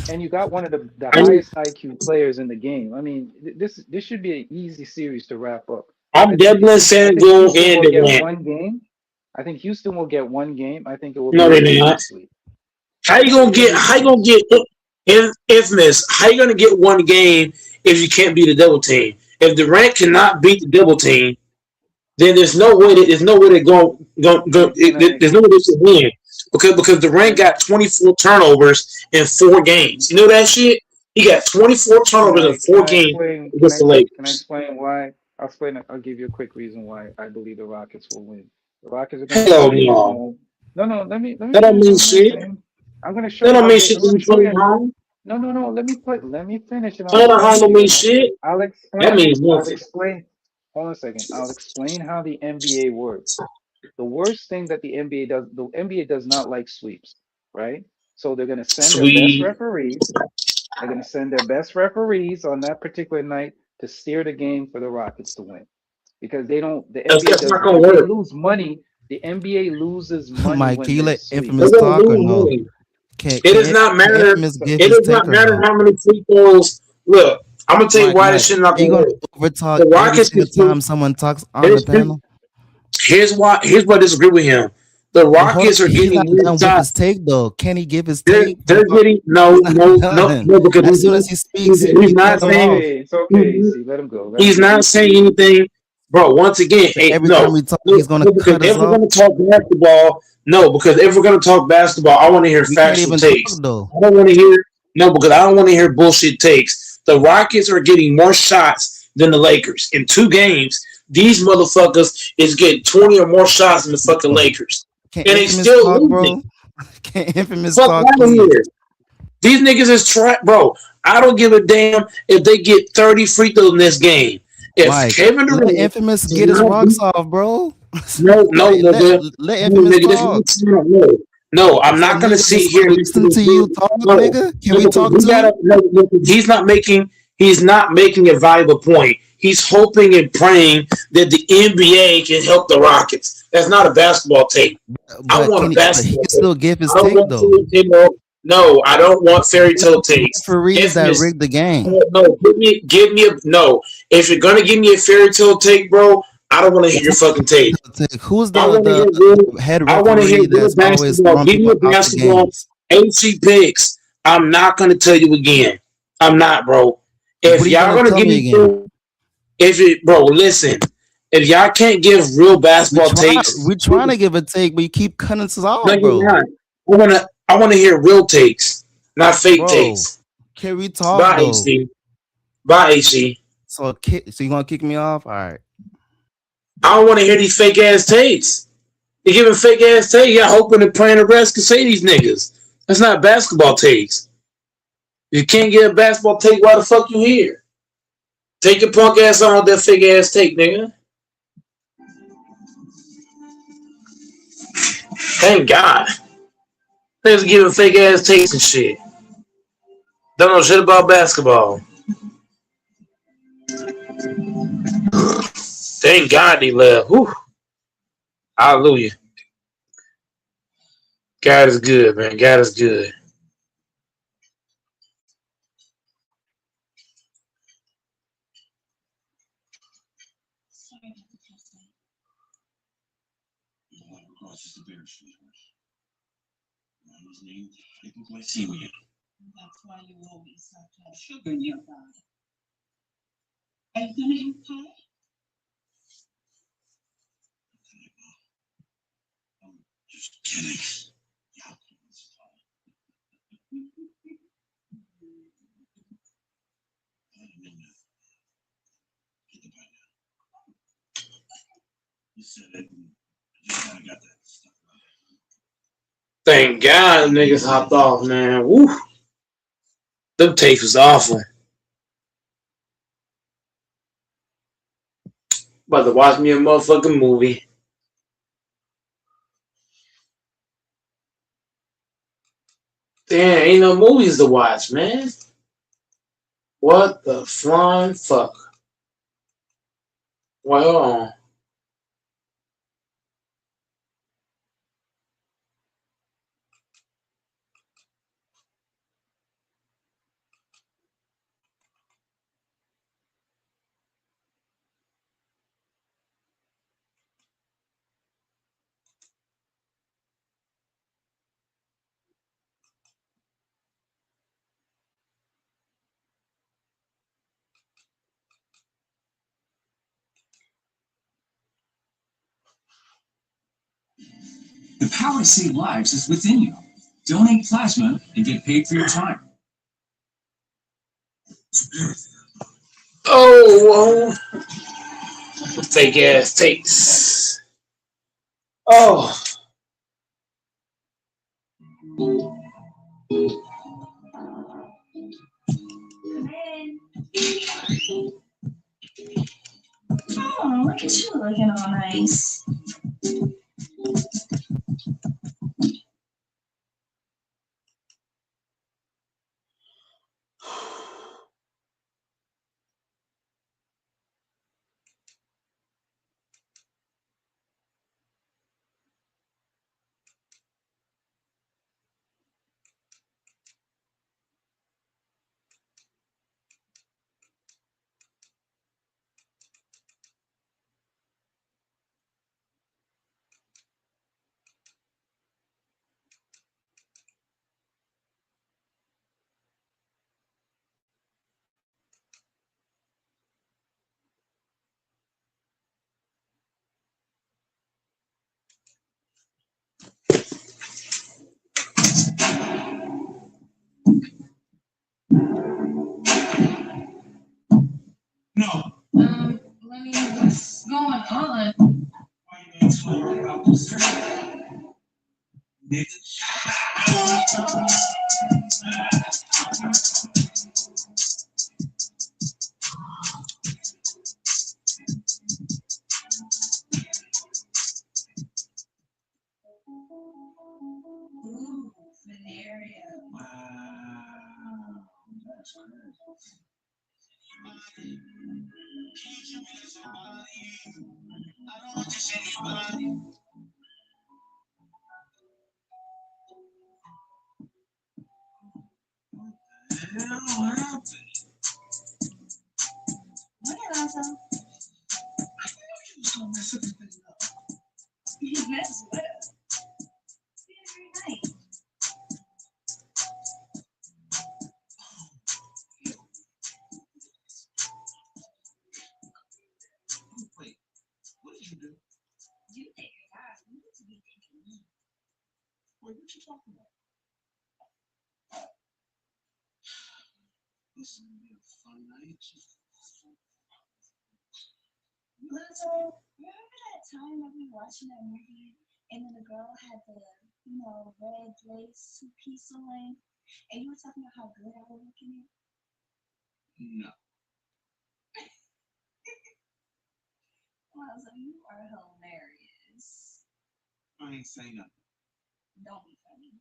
And you got one of the I'm, highest IQ players in the game. I mean, this should be an easy series to wrap up. I'm doubling I think Sangoon Houston and will get Durant. one game. I think Houston will get one game. I think it will be No, a they're not. clean sweep. How you gonna Here's get? the How you thing. gonna get infamous? How you gonna get one game if you can't beat a double team? If Durant cannot beat the double team, then there's no way to Can can I there's no way they should win because Durant can got 24 turnovers in 4 games. You know that shit? He got 24 turnovers in can four I games explain against the can I Lakers. explain why? I'll explain it. I'll give you a quick reason why I believe the Rockets will win. The Rockets are gonna Hell play at no, home. No, no, let me that don't finish mean what I'm gonna shit. say. I'm gonna show That you. don't mean shit I'm when gonna you show play you. home. No, no, no. Let me finish and I'll Playing at explain home to don't mean you. shit. I'll That explain it. means I'll nothing. explain. Hold on a second. I'll explain how the NBA works. The worst thing that the NBA does not like sweeps, right? So they're going to send their best Sweet. referees. They're going to send their best referees on that particular night to steer the game for the Rockets to win because they don't. The NBA That's does not gonna because they work. lose money. The NBA loses money Mike, when can you there's let They're Infamous sweeps. gonna talk or lose no? money. Can It does can, not can matter. Infamous So give It his does take not or matter no? how many free throws. Look, I'm gonna tell you why this Mike, shit not are you gonna gonna work. overtalk The every Rockets single can shoot. time someone talks on the Here's, panel? here's why I disagree with him. The But hold Rockets on, are he's getting not more done with his shots. take though. Can he give his They're take they're without? getting He's not done. no because As soon as he speaks, he's you not cut it's him saying off. okay. It's okay. he's, Easy. Let him go. Let him he's go. not saying anything, bro. Once again, But every time no, we talk, no, he's gonna no, because cut us if we're off. gonna talk basketball, no, because if we're gonna talk basketball, I want to hear We can't factual even talk takes. though. I don't want to hear no because I don't want to hear bullshit takes. The Rockets are getting more shots than the Lakers in 2 games. These motherfuckers is getting 20 or more shots than the fucking Bro, Lakers, can and they Infamous still talk, losing. bro? Can Infamous Fuck talk, out of please? here. These niggas is trash, bro. I don't give a damn if they get 30 free throws in this game. If Mike, Kevin let Durant Infamous does get his not rocks beat, off, bro. no, no, nigga, Let no, Infamous nigga, this is talk. what you don't know. No, I'm So not gonna nigga, sit so here and listen listen to to this you dude. talk, No, nigga. Can no, we because talk we too? gotta. No, no, He's not making a valuable point. He's hoping and praying that the NBA can help the Rockets. That's not a basketball take. I But want a can he? But he basketball can take. still give his I don't take want though. fairy tale. No, I don't want fairy These tale are the takes. referees that Infamous. rigged the game. No, give me a no. If you're gonna give me a fairy tale take, bro, I don't want to hear your Who's fucking take. the take? Who's I want to hear real. the head I want to hear referee real that's always basketball. throwing Give me people a out the basketball. games? AC picks. I'm not gonna tell you again. I'm not, bro. What If are you y'all gonna gonna tell give me me, again? if it, bro, listen. If y'all can't give real We basketball try. takes, We trying to give a take, but you keep cutting us no, off, you're bro. not. I wanna hear real takes, not fake Bro, takes. can we talk Bye, though? AC. Bye, AC. So you gonna kick me off? All right. I don't want to hear these fake ass takes. You're giving fake ass takes. Y'all hoping and praying the rest can say these niggas. That's not basketball takes. You can't get a basketball take. Why the fuck you here? Take your punk ass on with that fake ass take, nigga. Thank God. Niggas giving fake ass takes and shit. Don't know shit about basketball. Thank God they left. Whew. Hallelujah. God is good, man. God is good. Across the bear his name hypoglycemia. That's why you always have to have sugar in your diet. Are you gonna have pie? I'm just kidding. Yeah, I didn't mean to get the pie now. You said it. I just kind of got that stuff. Thank God niggas hopped off, man. Woo. Them takes was awful. About to watch me a motherfucking movie. Damn, ain't no movies to watch, man. What the flying fuck? Well, The power to save lives is within you. Donate plasma and get paid for your time. Oh, fake ass takes. Oh, Oh, look at you looking all nice. No. Lenny, what's going on? Why you ain't talking about this nigga? Ooh, scenario. Wow. That's crazy. What happened? Look at us. I knew you was gonna mess everything up. You messed with us. Every night. Wait, what did you do? You think you're God. You need to be thinking me. Wait, what you talking about? This is gonna be a fun night. Little, remember that time that we were watching that movie and then the girl had the, red lace two-piece on and you were talking about how good I was looking at? No. Well, so you are hilarious. I ain't saying nothing. Don't be funny.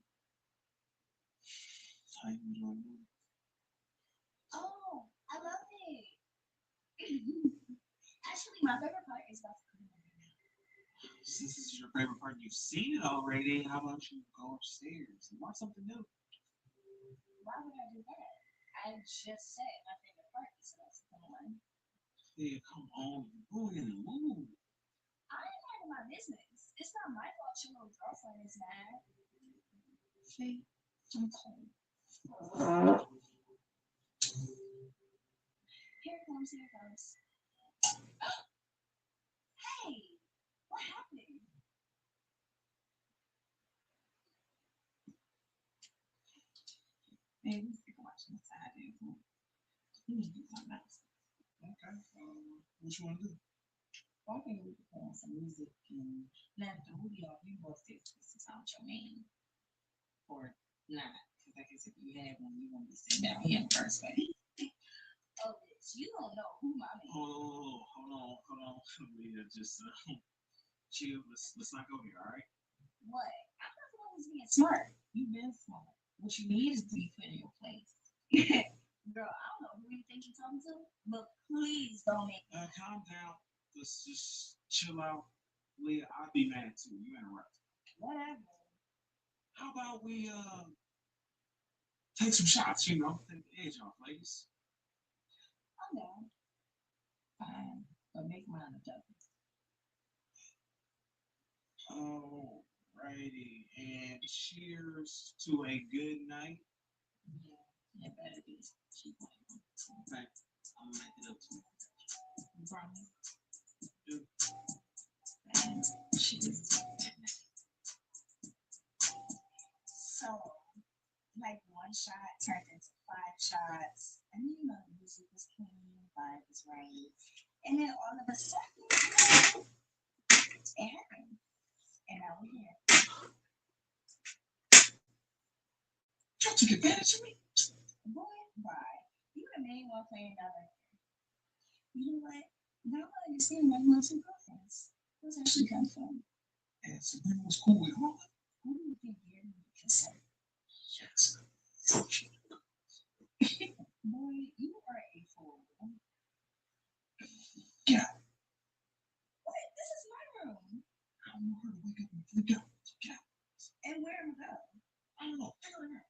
How you enjoying it? Oh, I love it. Actually, my favorite part is about to come out. Since this is your favorite part, you've seen it already. How about you go upstairs and watch something new? Why would I do that? I just said my favorite part is about to come on. Yeah, come on. You're going in the mood. I ain't minding my business. It's not my fault your little girlfriend is mad. See? I'm cold. Here it comes, here it comes. Hey, what happened? Maybe we can watch the side and we need to do something else. Okay. What you want to do? I think we could put on some music and let the movie off. You both get to talk with your man. Or not. Because I guess if you had one, you wouldn't be sitting down here in the first place. Oh, bitch, you don't know who my man is. Oh, hold on. Leah, just chill. Let's not go here, all right? What? I'm not the one who's being smart. You've been smart. What you need is to be put in your place. Girl, I don't know who you think you're talking to, but please don't make calm down. Let's just chill out. Leah, I'll be mad too. You interrupt. Whatever. How about we take some shots, take the edge off, ladies? I'm down. Fine. But make mine a double. Alrighty. And cheers to a good night. Yeah, it better be. In fact, I'm gonna make it up to you. You promise? And cheers. shot turned into 5 shots. And then, the music was clean, the vibe was right. And then all of a sudden, it happened. And now we're here. You took advantage of me? Boy, why? You the main one playing another. You know what? Now I understand why you want some girlfriends. Those actually come from. And Sabrina was cool with all of them. Who do you think you're going to consider? Yes. Boy, you are a fool. Get out. What? This is my room. I don't want her to wake up and freak out. Get out. And where am I going? I don't know. Figure it out.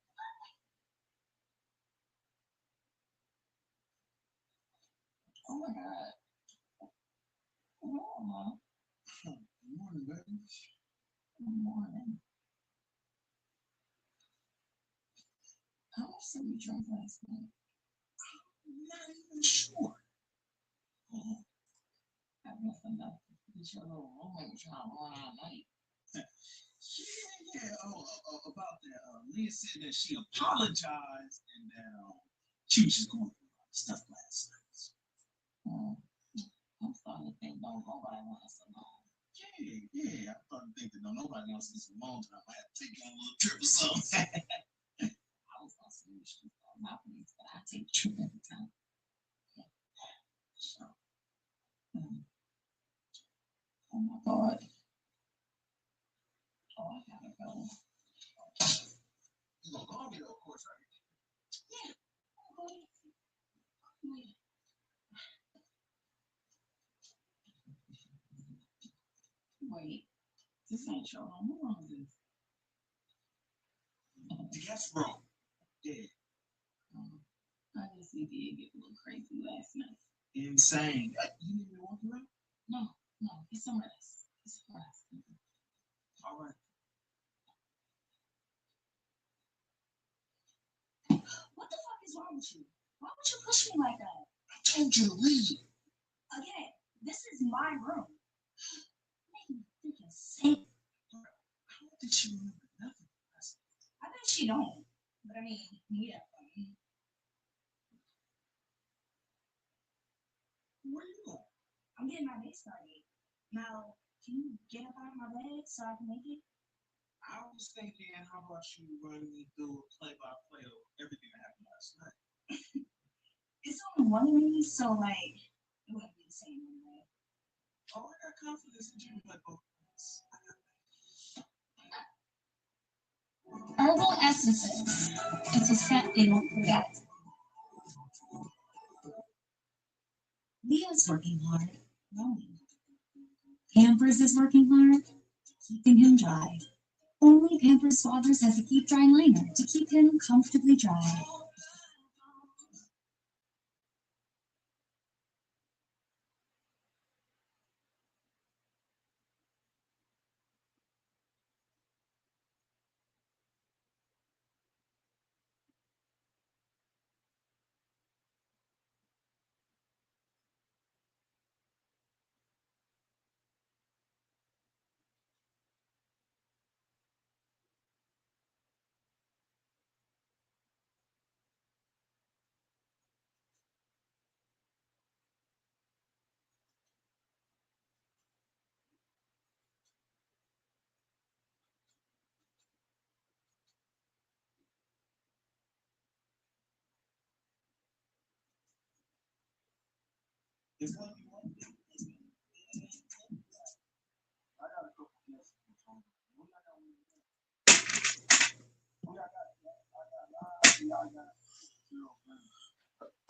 Oh my God. Oh. Good morning, baby. Good morning. How much did we drink last night? I'm not even sure. Oh, I must have enough to get your little roommate trying to run all night. Yeah. About that. Leah said that she apologized and that she was just going through a lot of stuff last night. I'm starting to think don't nobody want us alone. Yeah. I'm starting to think that nobody wants us alone. I might have to take you on a little trip or something. I was going to say you should call my police, but I take a trip every time. So, oh my God. Oh, I gotta go. You gonna call me though, of course, right? Yeah. Wait. This ain't your home. Who wrong with this? The guest room. Yeah. I guess we did get a little crazy last night. Insane. You didn't even walk around? No. Get some rest. All right. What the fuck is wrong with you? Why would you push me like that? I told you to leave. Again, this is my room. Make me freaking safe. How did she remember nothing? I bet she don't. But I mean, yeah. Where you going? I'm getting my day started. Now, can you get up out of my bed so I can make it? I was thinking, how about you run me through a play-by-play of everything that happened last night? It's only one of these, so like, it wouldn't be the same anyway. Oh, I got confidence in you, like both of us. Herbal essences. It's a scent they won't forget. Leo's working hard. Pampers is working hard, keeping him dry. Only Pampers Swaddlers has a keep dry liner to keep him comfortably dry.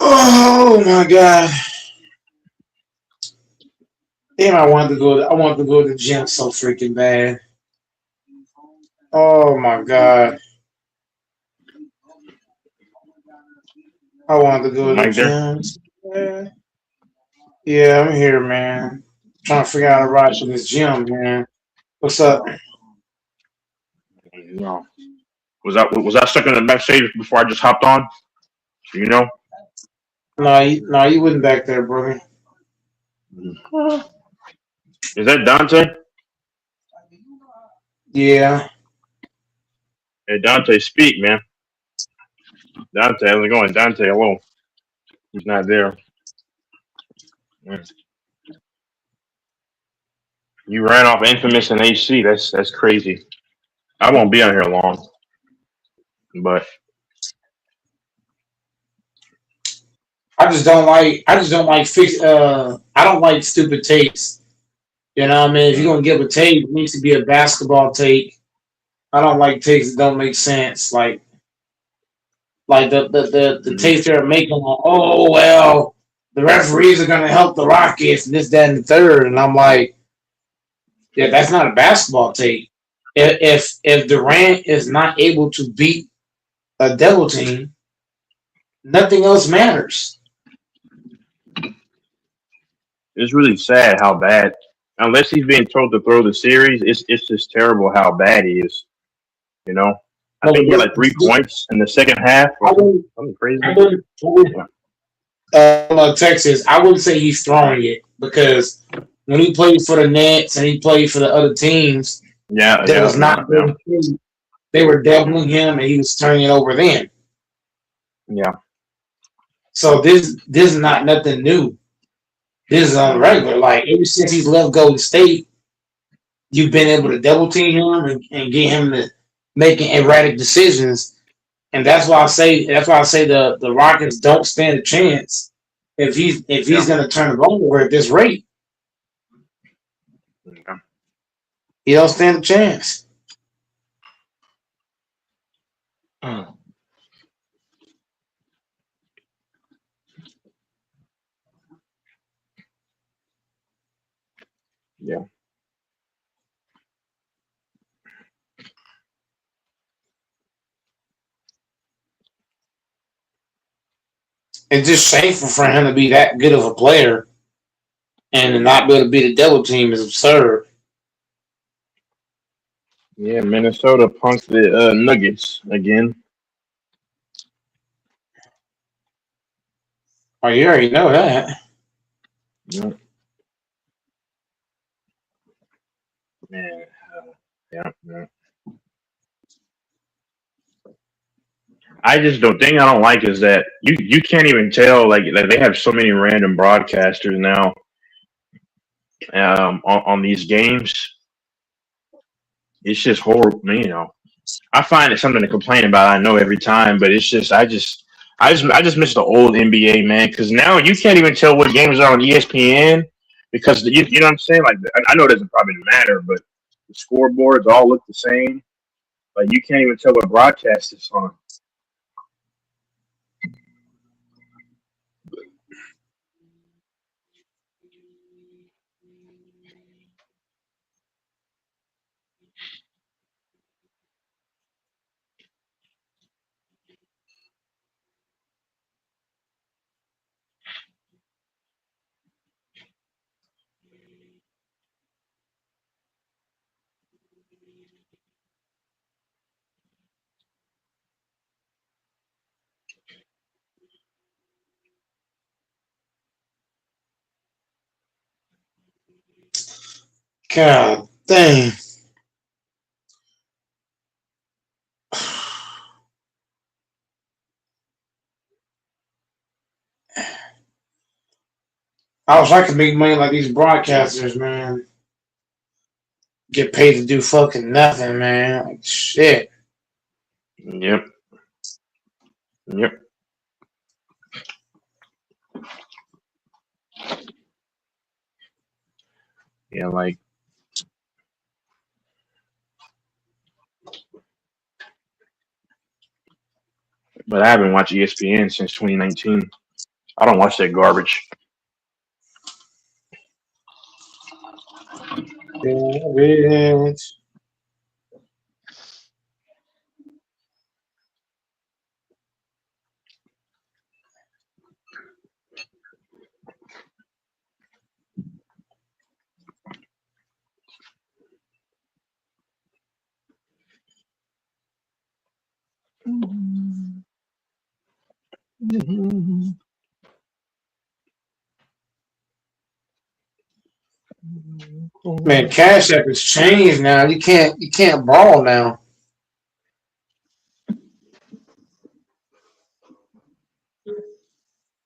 Oh my God. Damn, I wanted to go to the gym so freaking bad. Oh my God. I wanted to go to the Mike there? gym. Yeah, yeah, I'm here, man. Trying to figure out how to ride to this gym, man. What's up? No. Was I stuck in the backstage before I just hopped on? You know? No, you wasn't back there, brother. Is that Dante? Yeah. Hey Dante, speak, man. Dante, how's it going? Dante, hello. He's not there. Mm. You ran off Infamous and HC. That's crazy. I won't be on here long, but I just don't like I don't like stupid takes. You know what I mean? If you're mm, gonna give a take, it needs to be a basketball take. I don't like takes that don't make sense. Like the mm, takes they're making like, oh well, the referees are gonna help the Rockets and this, that, and the third. And I'm like, yeah, that's not a basketball take. If Durant is not able to beat a double team, nothing else matters. it's really sad how bad. Unless he's being told to throw the series, it's just terrible how bad he is. You know, I No, think he had like 3 points in the second half I or wouldn't, something crazy. I wouldn't, Yeah, Texas, I wouldn't say he's throwing it because when he played for the Nets and he played for the other teams yeah, that yeah, was yeah, not yeah. really true, they were doubling him and he was turning it over then. Yeah. So this is not nothing new. This is on Mm, regular. Like ever since he's left Golden State, you've been able to double team him and get him to making erratic decisions. And that's why I say the Rockets don't stand a chance if yeah. he's gonna turn the ball over at this rate. Yeah. He don't stand a chance. Mm, yeah. It's just shameful for him to be that good of a player and to not be able to beat a double team is absurd. Yeah, Minnesota punked the Nuggets again. Oh, you already know that. Yeah, man. Yeah, yeah. I just don't thing I don't like is that you can't even tell like they have so many random broadcasters now on these games. It's just horrible. You know, I find it something to complain about. I know every time, but it's just I just miss the old NBA, man. Because now you can't even tell what games are on ESPN because you know what I'm saying. Like I know it doesn't probably matter, but the scoreboards all look the same. Like you can't even tell what broadcast it's on. God dang. I wish I could make money like these broadcasters, man. Get paid to do fucking nothing, man. Like shit. Yep, yep. Yeah, like, but I haven't watched ESPN since 2019. I don't watch that garbage. Yeah, bitch. Man, Cash App has changed now. You can't ball now.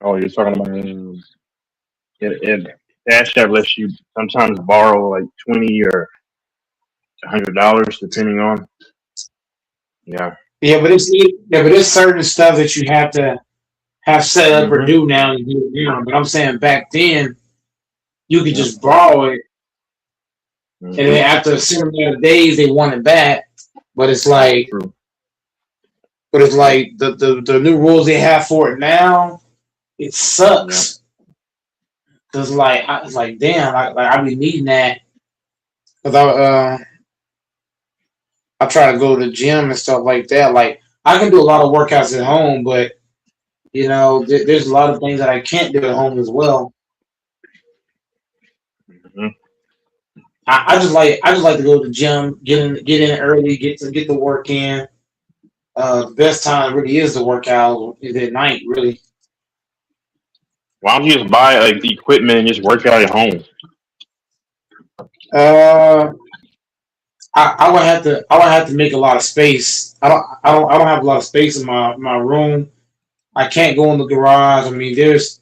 Oh, you're talking about Cash App lets you sometimes borrow like 20 or $100 depending on. Yeah. but it's certain stuff that you have to have set up or Hmm. do now and do it now. But I'm saying back then you could Yeah. just borrow it, and Hmm. then after a certain amount of days they want it back. But it's That's like, true. Yep. the new rules they have for it now. It Yeah. sucks because it's like damn, I be needing that because I try to go to the gym and stuff like that. Like I can do a lot of workouts at home, but there's a lot of things that I can't do at home as well. Hmm. I just like to go to the gym, get in early, get the work in. The best time really is the workout is at night, really. Why don't you just buy like the equipment and just work out at home? Uh, I would have to make a lot of space. I don't have a lot of space in my room. I can't go in the garage. I mean, there's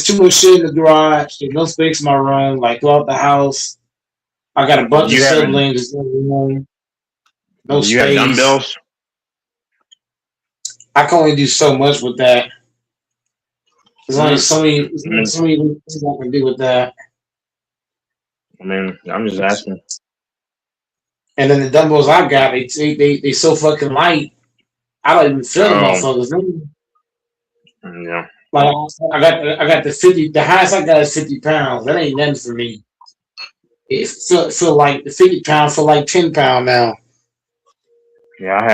too much shit in the garage. There's no space in my room. Like throughout the house, I got a Do bunch of you have siblings in the room. No do you have space. dumbbells? I can only do so much with that. Mm. There's I only mean, so many things I can do with that. I'm just asking. And then the dumbbells I got, they so fucking light. I don't even feel the Oh, motherfuckers. yeah. Like I got the 50. The highest I got is 50 pounds. That ain't nothing for me. It feel like the 50 pound feel like 10 pound now. Yeah, I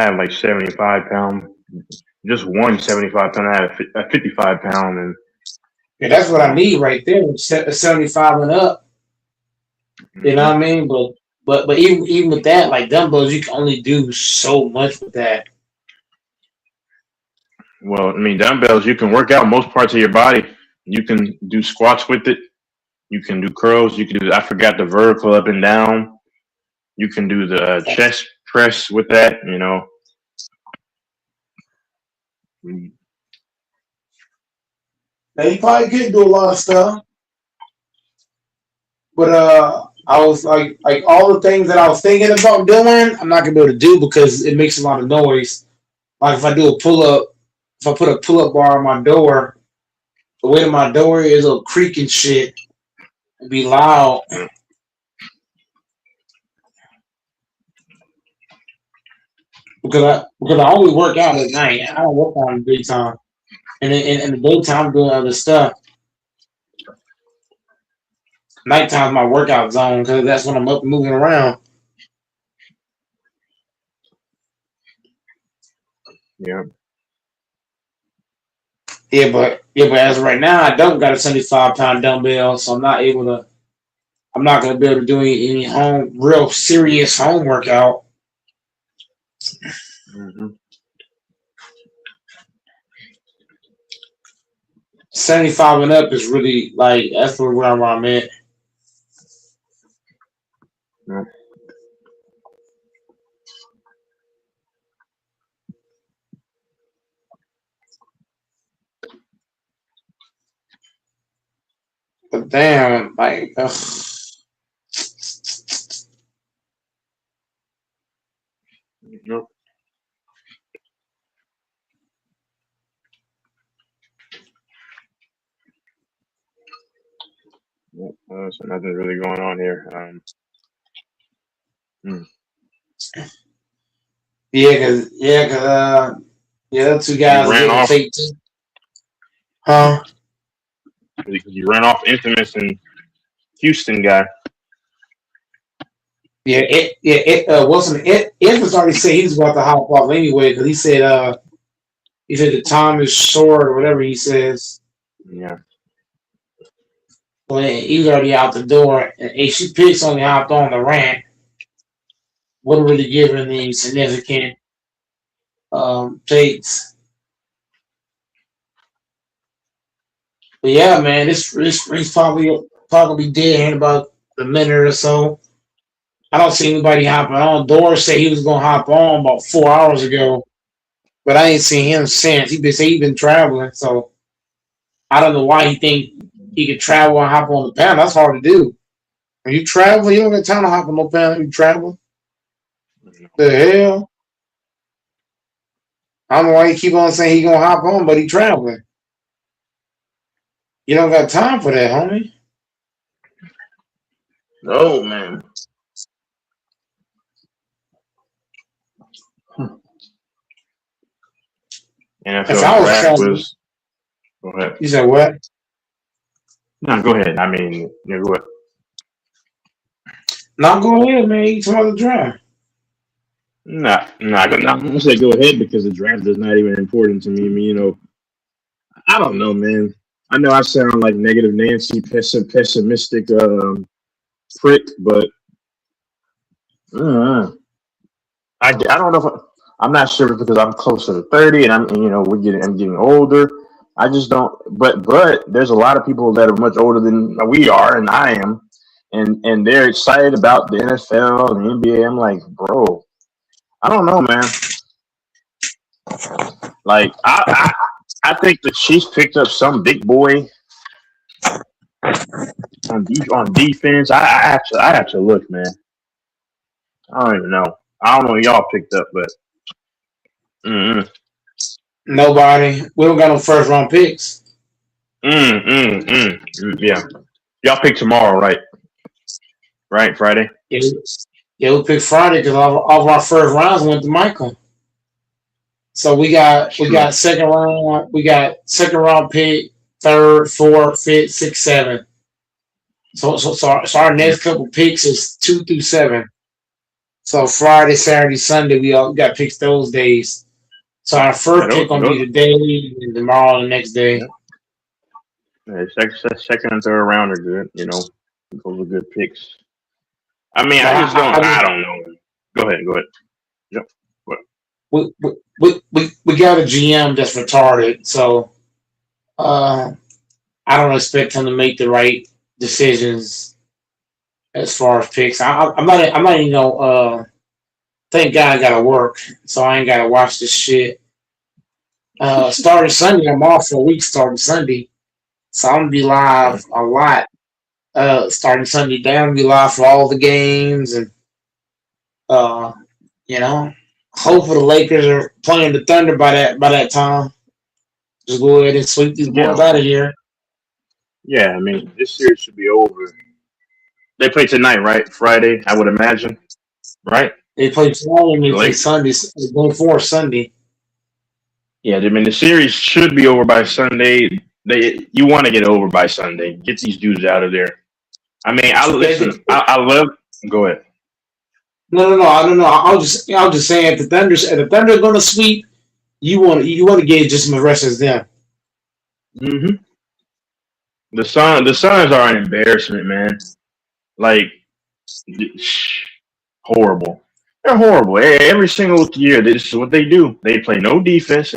have like 75 pound, just one 75 pound. I have a 55 pound, and Yeah, that's what you I know, need right there. 75 and up. You know hmm. what I mean? But even with that, like dumbbells, you can only do so much with that. Well, I mean, dumbbells, you can work out most parts of your body. You can do squats with it. You can do curls. You can do, I forgot, the vertical up and down. You can do the chest press with that. Mm. Now you probably could do a lot of stuff, but I was like all the things that I was thinking about doing, I'm not gonna be able to do because it makes a lot of noise. Like if I do a pull up, if I put a pull up bar on my door, the way that my door is, it'll creak and shit. It'd be loud Yeah. because I only work out at night. I don't work out in the daytime, and in the daytime I'm doing other stuff. Nighttime's my workout zone because that's when I'm up and moving around. Yeah. Yeah, but as of right now, I don't got a 75 pound dumbbell, so I'm not gonna be able to do any home real serious home workout. Hmm. 75 and up is really like that's where I'm at. Yeah. But damn, like Yep. Yep. So nothing's really going on here. Mm. yeah, those two You guys are ran getting off. fake too. Huh? You ran off Infamous and Houston guy. Wilson. Evans already said he was about to hop off anyway because he said the time is short or whatever he says. Yeah. Well, he was already out the door, and AC Pitts only hopped on the rant. Wasn't really giving any significant takes. But yeah, man, this probably be dead in about a minute or so. I don't see anybody hopping on. Doris said he was gonna hop on about 4 hours ago. but I ain't seen him since. He been traveling, so I don't know why he think he could travel and hop on the panel. That's hard to do. When you travel, you don't got time to hop on no panel. You travel. The hell? I don't know why he keep on saying he gonna hop on, but he traveling. You don't got time for that, homie. Oh man. If NFL I was draft traveling, was. Go ahead. you said what? No, go ahead. I mean, go ahead. Now go ahead, man. You talking about the draft? I'm gonna say go ahead because the draft is not even important to me. I mean, I don't know, man. I know I sound like negative Nancy, pessimistic prick, but uh, I don't know if I'm not sure if it's because I'm closer to 30 and I'm getting older. I just don't. But there's a lot of people that are much older than we are, and I am, and they're excited about the NFL and the NBA. I'm like, bro, I don't know, man. Like I think the Chiefs picked up some big boy on defense. I have to look, man. I don't even know. I don't know what y'all picked up, but mm, Nobody. We don't got no first round picks. yeah. Y'all pick tomorrow, right? Right, Friday. Yeah, we picked Friday because all of our first rounds went to Michael. So True. we got second round pick, third, fourth, fifth, sixth, seventh. So our Mm, next couple picks is 2 through 7. So Friday, Saturday, Sunday, we all got picks those days. So our yeah, first pick gonna be today and tomorrow and the next day. yeah, second and third round are good. Those are good picks. I mean, So I just don't. I I just don't know. Go ahead. Go ahead. Yep. What? we got a GM that's retarded. So uh, I don't expect him to make the right decisions as far as picks. I'm not even gonna thank God I gotta work, so I ain't gotta watch this shit. Starting Sunday, I'm off for a week starting Sunday. So I'm gonna be live a lot. Starting Sunday down, I'm gonna be live for all the games and uh you know, hopefully the Lakers are playing the Thunder by that time. Just go ahead and sweep these boys Yeah. out of here. Yeah. I mean, this series should be over. They play tonight, right? Friday, I would imagine. Right? They play tomorrow and they The play late. Sunday. Going for Sunday. Yeah. I mean, the series should be over by Sunday. You want to get over by Sunday. Get these dudes out of there. I mean, I listen. I love. Go ahead. No. I don't know. I was just saying if the Thunder are gonna sweep, you want to get just as rest as them. hmm the Suns are an embarrassment, man. Like horrible. They're horrible. Every single year, this is what they do. They play no defense.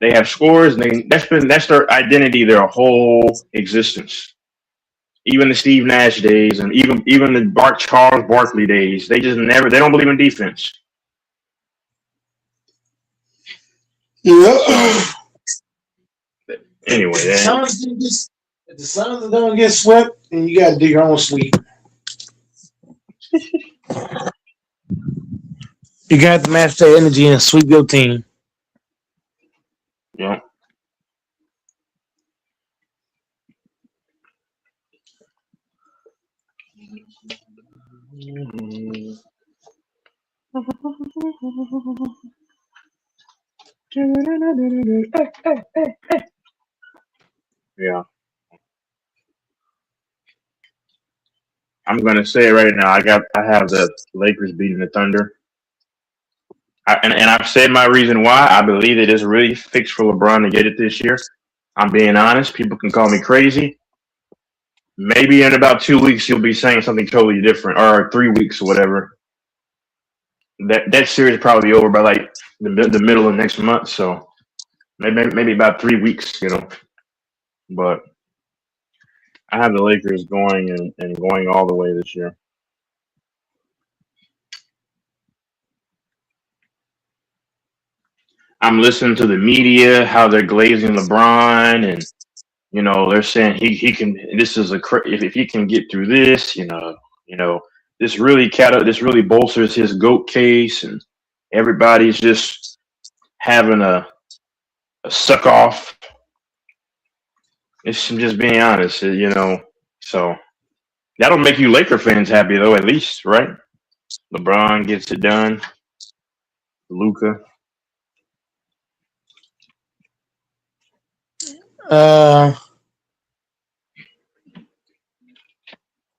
They have scores. And that's their identity, their whole existence. Even the Steve Nash days, and even the Charles Barkley days, they just never. They don't believe in defense. So Yeah. anyway, If the Suns if the Suns are gonna get swept, then you got to do your own sweep. You got to match that energy and sweep your team. yeah. Yeah. I'm gonna say it right now. I have the Lakers beating the Thunder. And I've said my reason why. I believe it is really fixed for LeBron to get it this year. I'm being honest. People can call me crazy. Maybe in about 2 weeks he'll be saying something totally different, or 3 weeks or whatever. That series will probably be over by like the middle of next month. So maybe about 3 weeks. But I have the Lakers going and going all the way this year. I'm listening to the media how they're glazing LeBron, and they're saying he can. This is if he can get through this, you know this really bolsters his goat case, and everybody's just having a suck off. I'm just being honest, So that'll make you Laker fans happy though, at least, right? LeBron gets it done. Luca. Uh,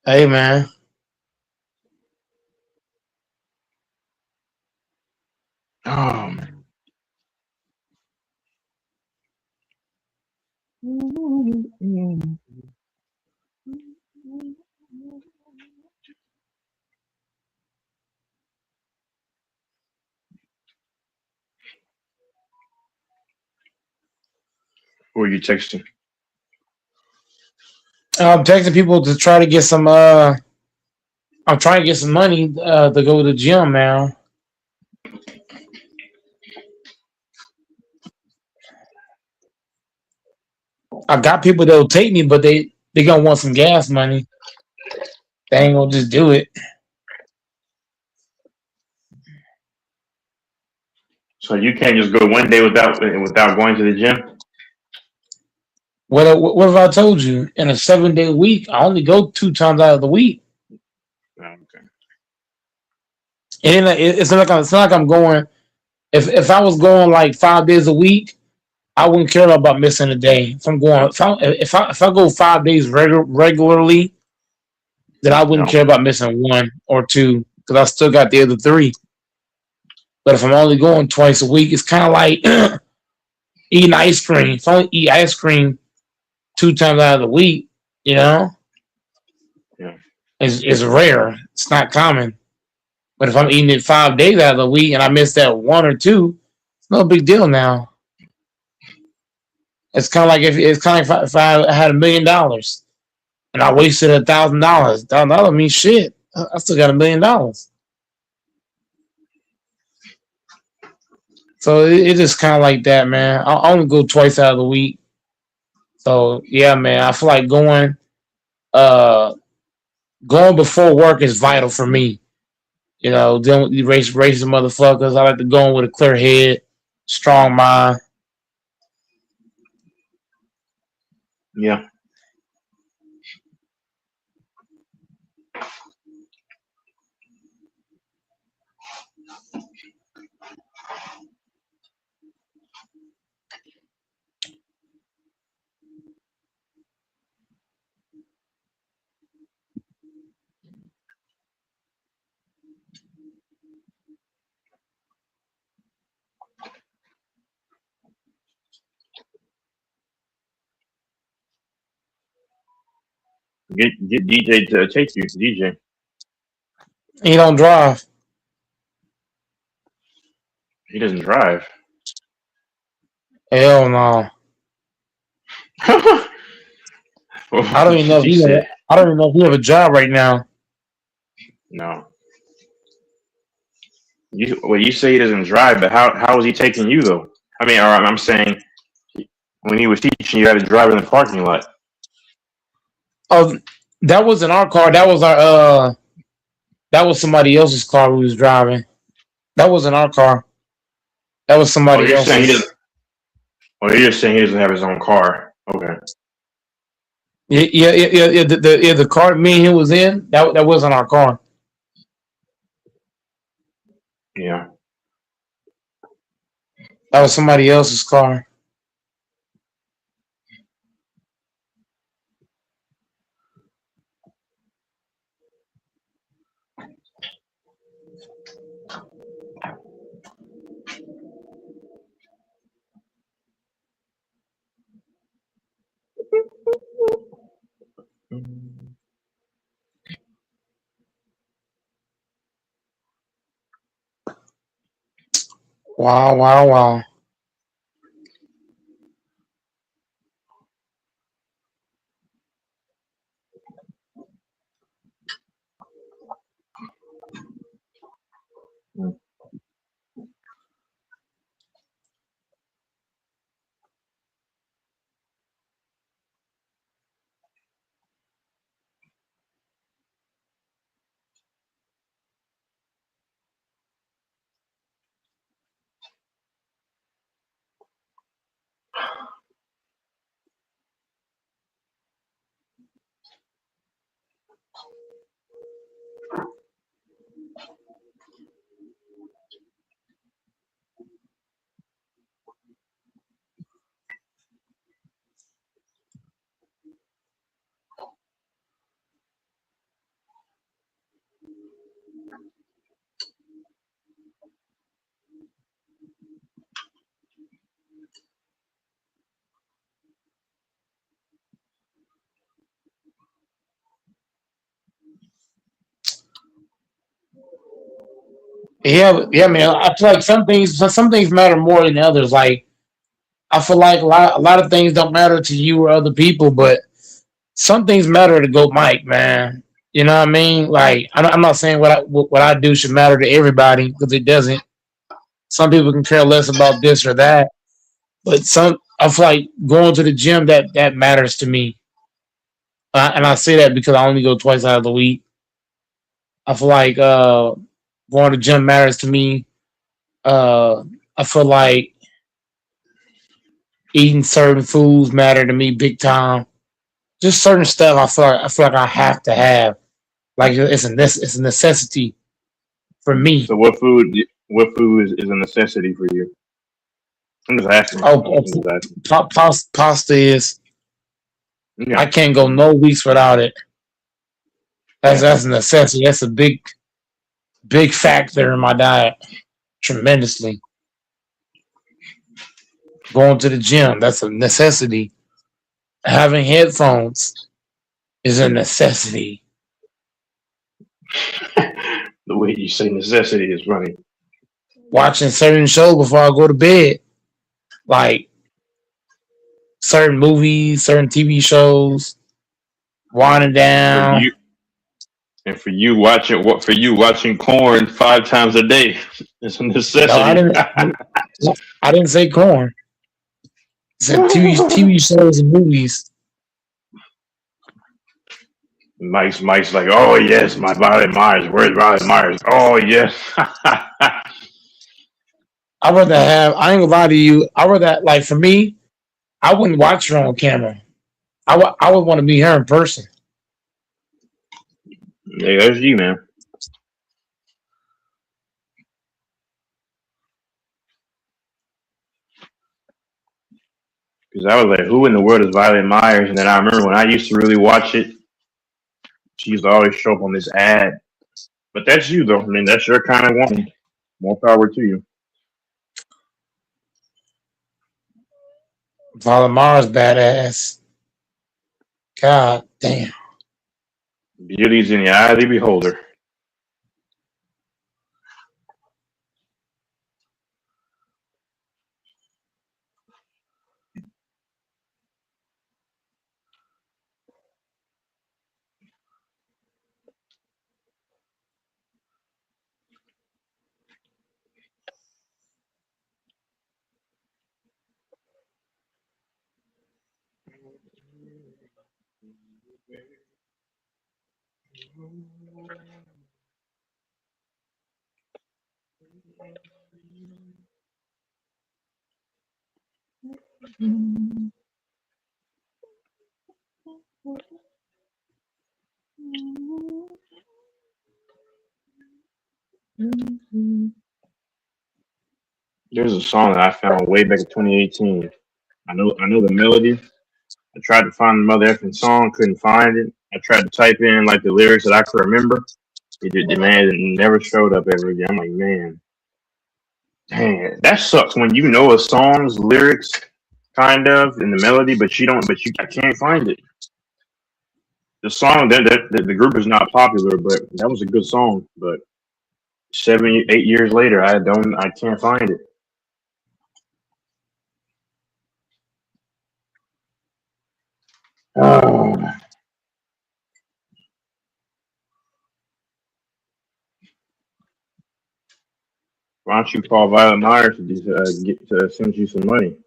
hey man. Oh man. Who are you texting? I'm texting people to try to get some. I'm trying to get some money to go to the gym, man. I got people that'll take me, but they gonna want some gas money. They ain't gonna just do it. So you can't just go one day without going to the gym. What have I told you? In a 7 day week, I only go 2 times out of the week. Oh, okay. And it's not like I'm going. If I was going like 5 days a week, I wouldn't care about missing a day. If I go 5 days regularly, then I wouldn't No. care about missing one or two because I still got the other three. But if I'm only going twice a week, it's kind of like eating ice cream. If I only eat ice cream 2 times out of the week, you know, Yeah. it's rare. It's not common. But if I'm eating it 5 days out of the week and I miss that one or two, it's no big deal now. It's kind of like if I had $1 million and I wasted $1,000. $1,000 means shit. I still got $1 million. So it's just kind of like that, man. I only go twice out of the week. So yeah, man, I feel like uh going before work is vital for me. Dealing with these racist motherfuckers. I like to go in with a clear head, strong mind. Yeah. Get DJ to take you. DJ. He don't drive. He doesn't drive. Hell no. I don't even know if She he. said I don't even know if he have a job right now. no. You say he doesn't drive, but how is he taking you though? I mean, I'm saying when he was teaching you how to drive in the parking lot. Oh, that wasn't our car. That was our. That was somebody else's car we was driving. That wasn't our car. That was Oh, somebody you're saying he else's. doesn't. Oh, you're saying he doesn't have his own car. Okay. Yeah. The car me and him was in. That wasn't our car. Yeah. That was somebody else's car. Wow, wow, wow. Yeah, man. I feel like some things matter more than others. Like I feel like a lot of things don't matter to you or other people, but some things matter to go Mike, man. You know what I mean? Like I'm not saying what I do should matter to everybody because it doesn't. Some people can care less about this or that, but some I feel like going to the gym that matters to me, and I say that because I only go twice out of the week. I feel like going to the gym matters to me. Uh, I feel like eating certain foods matter to me big time. Just certain stuff I feel like I have to have. Like it's a necessity for me. So what food is a necessity for you? I'm just asking. Oh, I'm just asking. pasta is. I Yeah. can't go no weeks without it. That's Yeah. that's a necessity. That's a big factor in my diet. Tremendously. Going to the gym, that's a necessity. Having headphones is a necessity. The way you say necessity is funny. Watching certain shows before I go to bed, like certain movies, certain TV shows, winding For down. you and for you watching corn 5 times a day is a No, I necessity. didn't. I didn't say corn. I said TV shows and movies. Mike's like, oh yes, my Violet Myers. Where's Violet Myers? Oh yes. I rather have. I ain't gonna lie to you. I rather like for me. I wouldn't watch her on camera. I would want to meet her in person. Yeah, that's you, man. Because I was like, who in the world is Violet Myers? And then I remember when I used to really watch it, she used to always show up on this ad. But that's you, though. I mean, that's your kind of woman. More power to you. Valimara's badass. God damn. Beauty's in the eye of the beholder. There's a song that I found way back in 2018. I know the melody. I tried to find the mother effing song, couldn't find it. I tried to type in like the lyrics that I could remember. The man never showed up ever again. I'm like, man, dang, that sucks when you know a song's lyrics kind of in the melody, but you don't. But I can't find it. The song that the group is not popular, but that was a good song. But 7, 8 years later, I can't find it. Oh, Why don't you call Violet Myers to send you some money?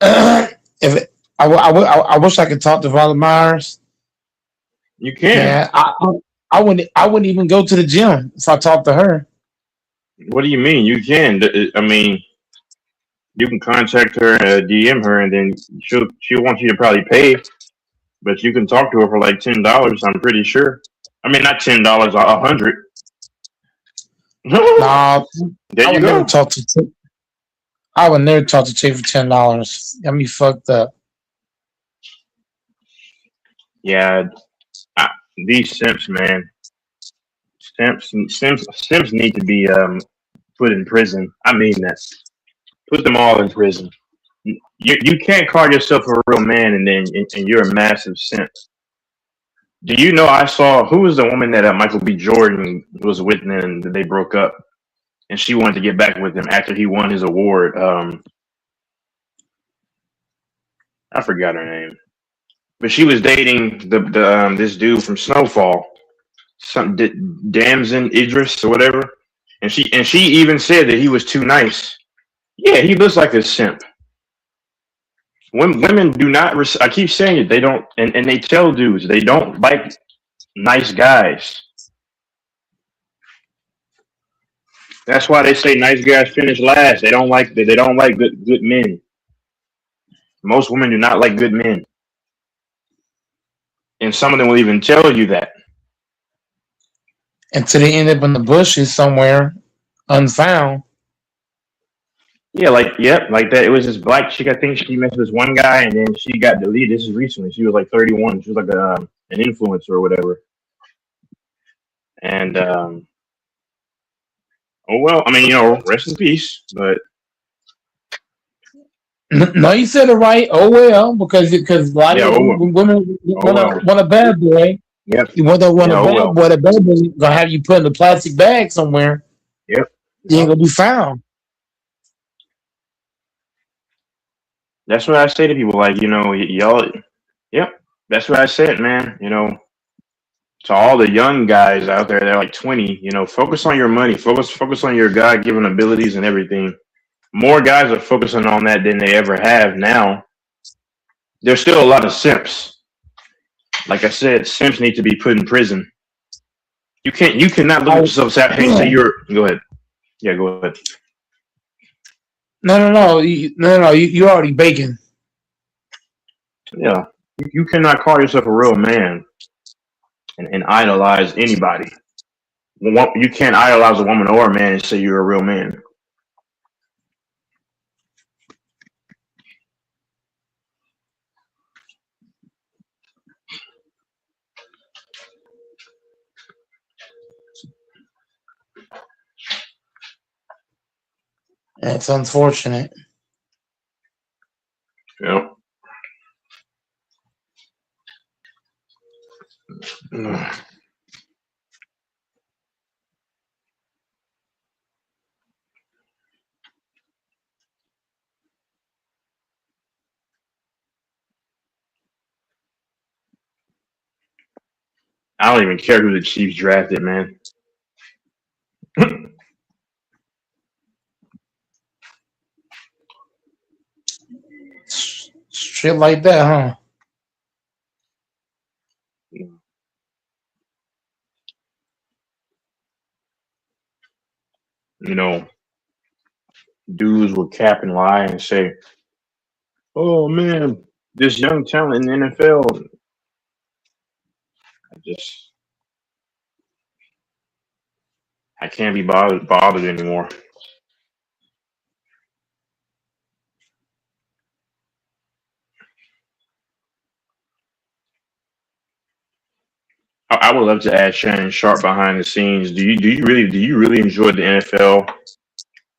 if it, I wish I could talk to Valimars. You can. Man, I wouldn't even go to the gym if I talked to her. What do you mean? You can. I mean, you can contact her, DM her, and then she'll want you to probably pay. but you can talk to her for like $10. I'm pretty sure. I mean, not $10, 100. Nah, There I you would never go. talk to. I would never talk to Chick for $10. Got me fucked up. Yeah, I, these simps, man. Simps need to be put in prison. I mean that. Put them all in prison. You can't call yourself a real man and you're a massive simp. Do you know I saw who was the woman that Michael B. Jordan was with and they broke up and she wanted to get back with him after he won his award. I forgot her name, but she was dating the this dude from Snowfall, some Damson Idris or whatever, and she even said that he was too nice. Yeah, he looks like a simp. Women do not. I keep saying it. They don't, and they tell dudes they don't like nice guys. That's why they say nice guys finish last. They don't like good men. Most women do not like good men, and some of them will even tell you that. Until they end up in the bushes somewhere, unfound. Yeah, like yep, like that. It was this black chick. I think she met this one guy, and then she got deleted. This is recently. She was like 31. She was like an influencer or whatever. And oh well, I mean, rest in peace. But No, you said it right. Oh well, because a lot yeah, of oh well, women oh well. want a bad boy. Yep, You want yeah, a oh bad well. boy. The bad boy gonna have you put in a plastic bag somewhere. Yep, You ain't gonna be found. that's what I say to people. Like y'all. Yep, that's what I said, man. To all the young guys out there, they're like 20. Focus on your money. Focus on your God-given abilities and everything. More guys are focusing on that than they ever have now. There's still a lot of simps. Like I said, simps need to be put in prison. You cannot look at I, yourself and say you're. Go ahead. Yeah, go ahead. no. You already baking. Yeah, you cannot call yourself a real man and idolize anybody. You can't idolize a woman or a man and say you're a real man. It's unfortunate. Yep. I don't even care who the Chiefs drafted, man. Shit like that, huh? You know, dudes will cap and lie and say, "Oh man, this young talent in the NFL." I just I can't be bothered anymore. I would love to add Shannon Sharp behind the scenes. Do you really enjoy the NFL?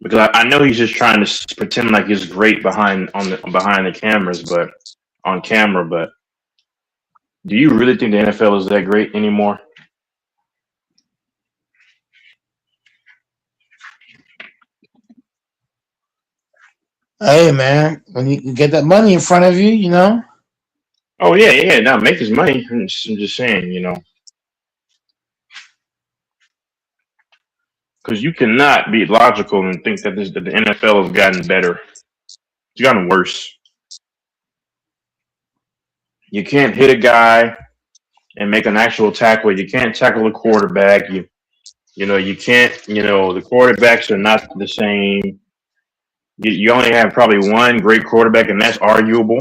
Because I know he's just trying to pretend like he's great behind the cameras, but on camera. But do you really think the NFL is that great anymore? Hey man, when you get that money in front of you, Oh yeah, yeah. Now make his money. I'm just saying, because you cannot be logical and think that the NFL has gotten better. It's gotten worse. You can't hit a guy and make an actual tackle. You can't tackle a quarterback. You can't. The quarterbacks are not the same. You only have probably one great quarterback, and that's arguable.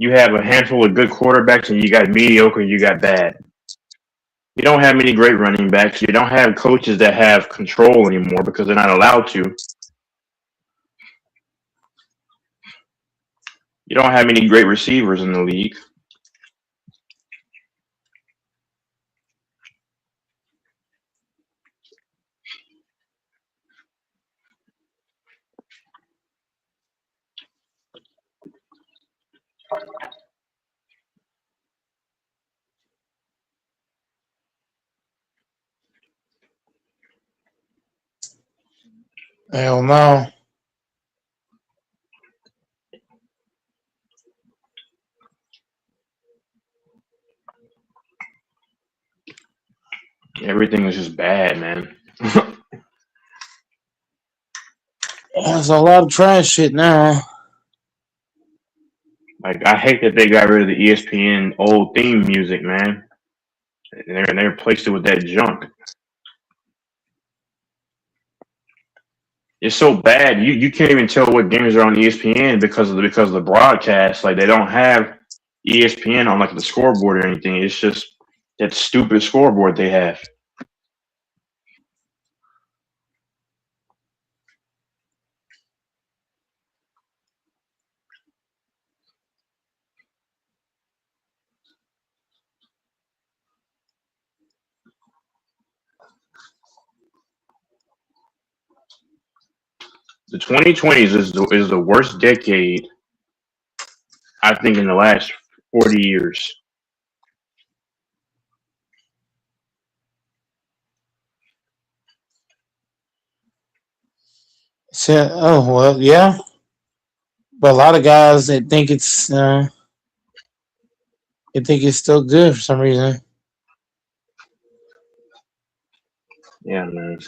You have a handful of good quarterbacks, and you got mediocre, and you got bad. You don't have many great running backs. You don't have coaches that have control anymore because they're not allowed to. You don't have any great receivers in the league. Hell no. Everything is just bad, man. There's a lot of trash shit now. Like I hate that they got rid of the ESPN old theme music, man. And they replaced it with that junk. It's so bad. You can't even tell what games are on ESPN because of the broadcast. Like they don't have ESPN on like the scoreboard or anything. It's just that stupid scoreboard they have. The 2020s is the worst decade I think in the last 40 years. So, oh well, yeah. But a lot of guys they think it's still good for some reason. Yeah, man.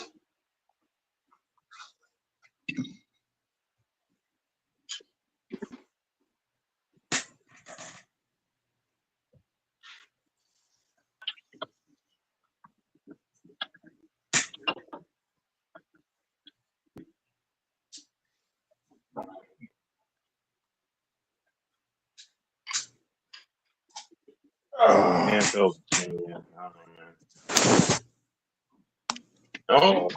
Man, Phil. Yeah, I don't know, man. Oh,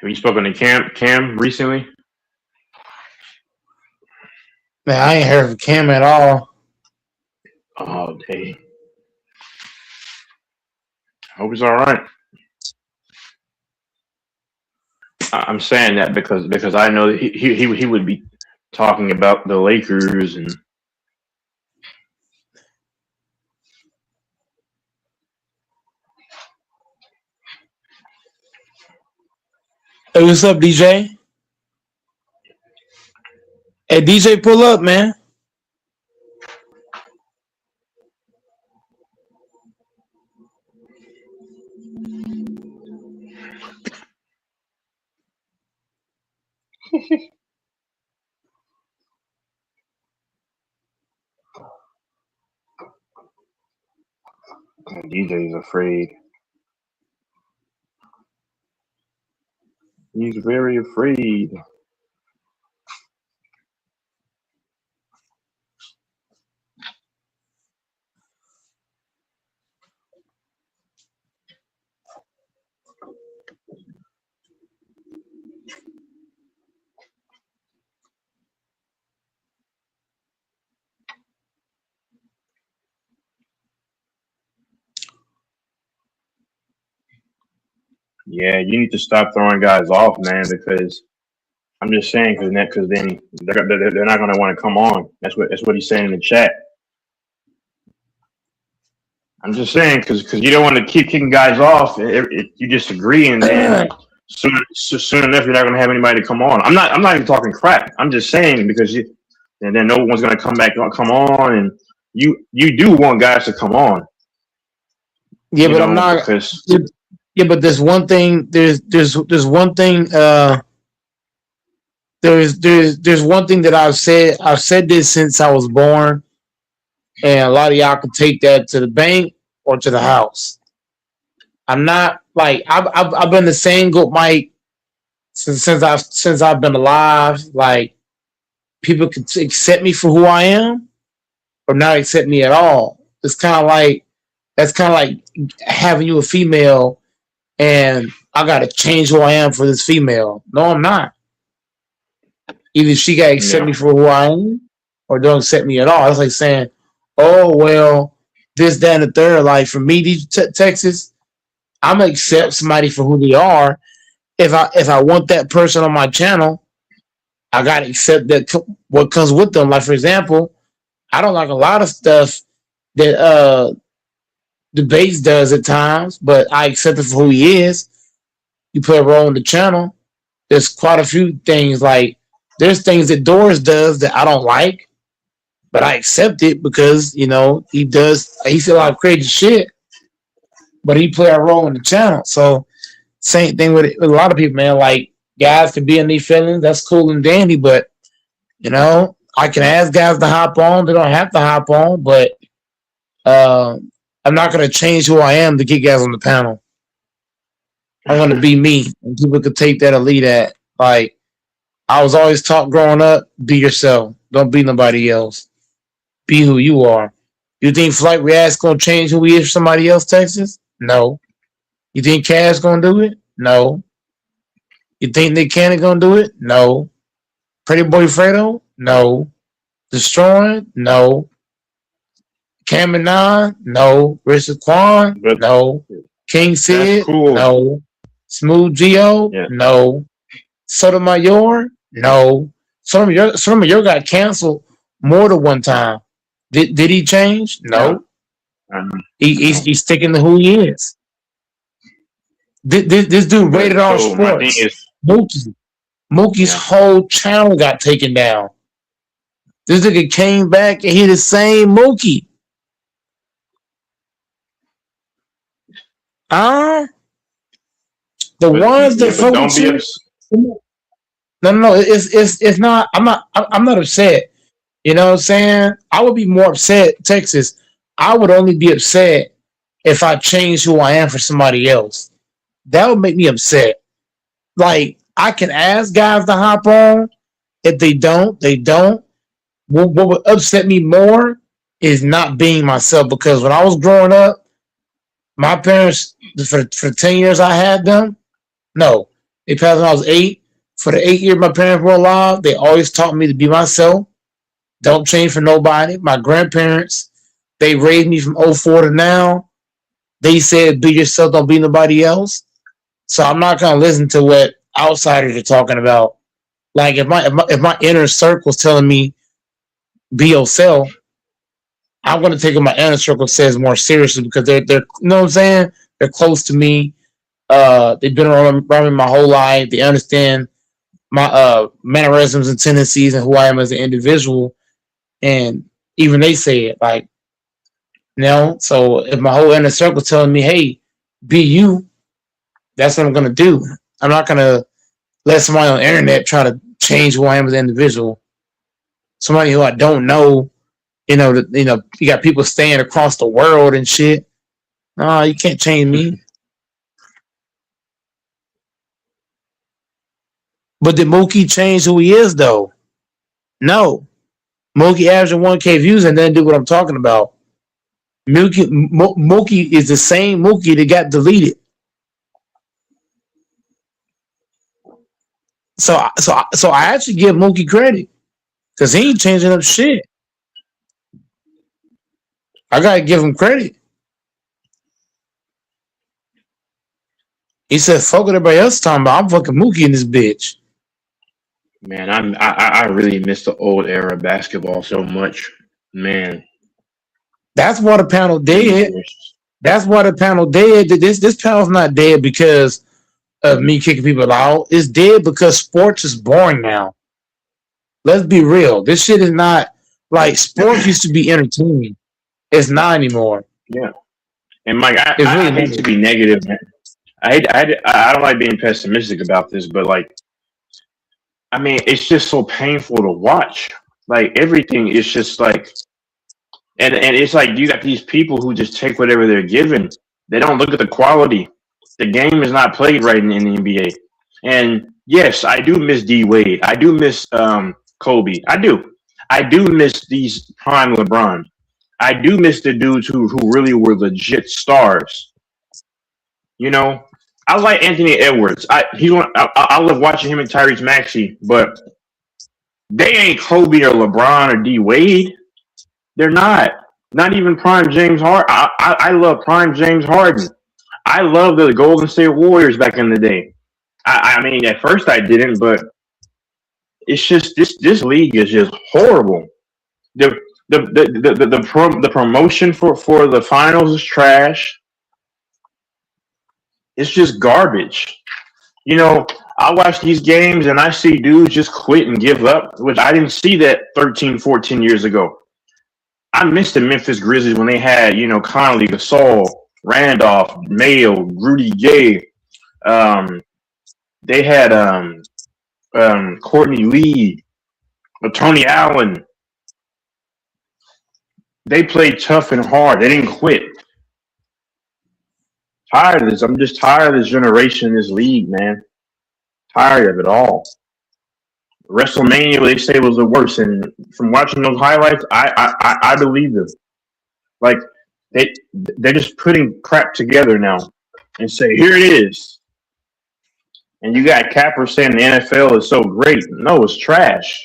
have you spoken to Cam recently? Man, I ain't heard of Cam at all. Oh, dang. Hope he's all right. I'm saying that because I know that he would be talking about the Lakers and Hey, what's up, DJ? Hey, DJ, pull up, man. DJ's afraid. He's very afraid. Yeah, you need to stop throwing guys off, man. Because I'm just saying, because then they're not going to want to come on. That's what he's saying in the chat. I'm just saying because you don't want to keep kicking guys off. You disagree, and then soon enough you're not going to have anybody to come on. I'm not even talking crap. I'm just saying because and then no one's going to come on, and you do want guys to come on. Yeah, but I'm not. because Yeah, but there's one thing. There's one thing. There's one thing that I've said. I've said this since I was born, and a lot of y'all can take that to the bank or to the house. I'm not like I've been the same goat Mike since I've been alive. Like people can accept me for who I am or not accept me at all. It's kind of like that's kind of like having you a female and I got to change who I am for this female. No, I'm not. Either she got to accept yeah, me for who I am or don't accept me at all. It's like saying, oh, well, this, that, and the third. Like for me, Texas, I'm going to accept somebody for who they are. If I want that person on my channel, I got to accept that what comes with them. Like, for example, I don't like a lot of stuff that Debates does at times, but I accept it for who he is. You play a role in the channel. There's quite a few things like there's things that Doris does that I don't like, but I accept it because he's a lot of crazy shit, but he play a role in the channel. So same thing with a lot of people, man. Like guys can be in these feelings, that's cool and dandy, but I can ask guys to hop on. They don't have to hop on, but uh, I'm not gonna change who I am to get guys on the panel. I'm gonna be me, and people could take that or lead that. Like I was always taught growing up, be yourself. Don't be nobody else. Be who you are. You think Flight React's gonna change who he is for somebody else, Texas? No. You think Cash gonna do it? No. You think Nick Cannon gonna do it? No. Pretty Boy Fredo? No. Destroying? No. Cameron Nine? No. Richard Quan? but No. King that's Sid? cool. No. Smooth Geo? Yeah, No. Sotomayor? No. Sotomayor got canceled more than one time. Did he change? no, No. um, no. He's sticking to who he is. This dude But rated R so my thing Sports. is, Mookie. Mookie's yeah, whole channel got taken down. This nigga came back and he the same Mookie. Uh, the ones that but fuck don't with be you. ups. No. It's not. I'm not upset. You know what I'm saying? I would be more upset, Texas. I would only be upset if I changed who I am for somebody else. That would make me upset. Like I can ask guys to hop on. If they don't, they don't. What would upset me more is not being myself because when I was growing up, my parents for 10 years I had them. No, they passed when I was 8. For the 8 years my parents were alive, they always taught me to be myself. Don't change for nobody. My grandparents, they raised me from '04 to now. They said be yourself, don't be nobody else. So I'm not gonna listen to what outsiders are talking about. Like if my inner circle is telling me be yourself, I'm gonna take what my inner circle says more seriously because they're you know what I'm saying? They're close to me. They've been around me my whole life. They understand my mannerisms and tendencies and who I am as an individual. And even they say it like, so if my whole inner circle is telling me, hey, be you, that's what I'm gonna do. I'm not gonna let somebody on the internet try to change who I am as an individual. Somebody who I don't know, you got people staying across the world and shit. No, you can't change me. But did Mookie change who he is though? No. Mookie averaging 1K views and then do what I'm talking about. Mookie is the same Mookie that got deleted. So I actually give Mookie credit because he ain't changing up shit. I gotta give him credit. He said, "Fuck what everybody else talking about. I'm fucking Mookie in this bitch." Man, I really miss the old era of basketball so much. Man, That's why the panel dead. dangerous. That's why the panel dead. This panel's not dead because of me kicking people out. It's dead because sports is boring now. Let's be real. This shit is not like sports used to be entertaining. It's not anymore. Yeah, And Mike, It's I really hate to be negative, man. I don't like being pessimistic about this, but like, I mean, it's just so painful to watch. Like everything is just like, and it's like you got these people who just take whatever they're given. They don't look at the quality. The game is not played right in the NBA. And yes, I do miss D Wade. I do miss Kobe. I do. I do miss these prime LeBron. I do miss the dudes who really were legit stars. You know, I like Anthony Edwards. I love watching him and Tyrese Maxey, but they ain't Kobe or LeBron or D Wade. They're not. Not even prime James Harden. I love prime James Harden. I love the Golden State Warriors back in the day. I mean, at first I didn't, but it's just this league is just horrible. The promotion for the finals is trash. It's just garbage. You know, I watch these games and I see dudes just quit and give up, which I didn't see that 13, 14 years ago. I miss the Memphis Grizzlies when they had, Conley, Gasol, Randolph, Mayo, Rudy Gay. They had Courtney Lee, Tony Allen. They played tough and hard. They didn't quit. Tired of this. I'm just tired of this generation, this league, man. Tired of it all. WrestleMania, they say, was the worst, and from watching those highlights, I believe them. Like they're just putting crap together now and say, here it is. And you got Capper saying the NFL is so great. No, it's trash.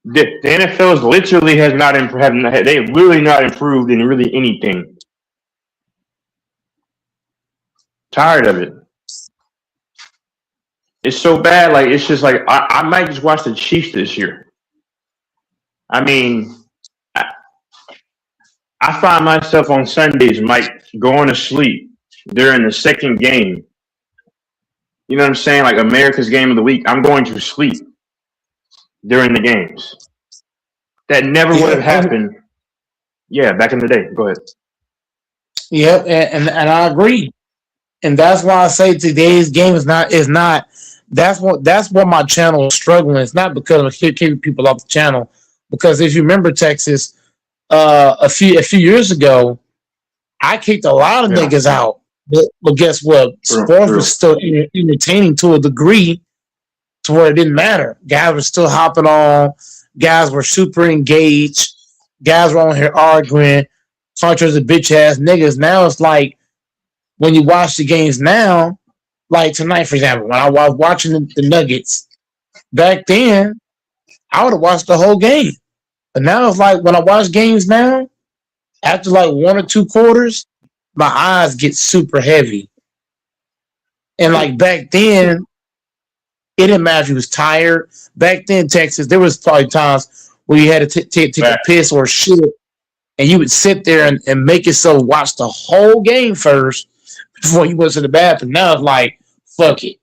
The NFL is literally has not improved. They've really not improved in really anything. Tired of it. It's so bad. Like it's just like I might just watch the Chiefs this year. I mean, I find myself on Sundays, Mike, going to sleep during the second game. You know what I'm saying? Like America's game of the week. I'm going to sleep during the games. That never would have happened. Yeah, back in the day. Go ahead. Yep, and I agree. And that's why I say today's game is not. That's what my channel is struggling. It's not because of kicking people off the channel. Because if you remember Texas, a few years ago, I kicked a lot of niggas out. But guess what? Sports was still entertaining to a degree to where it didn't matter. Guys were still hopping on. Guys were super engaged. Guys were on here arguing. Contras of bitch ass niggas. Now it's like when you watch the games now, like tonight, for example, when I was watching the Nuggets, back then, I would have watched the whole game. But now it's like when I watch games now, after like one or two quarters, my eyes get super heavy. And like back then, it didn't matter if you was tired. Back then, Texas, there was probably times where you had to take a piss or shit, and you would sit there and make yourself watch the whole game first before you went to the bathroom. Now it's like, fuck it.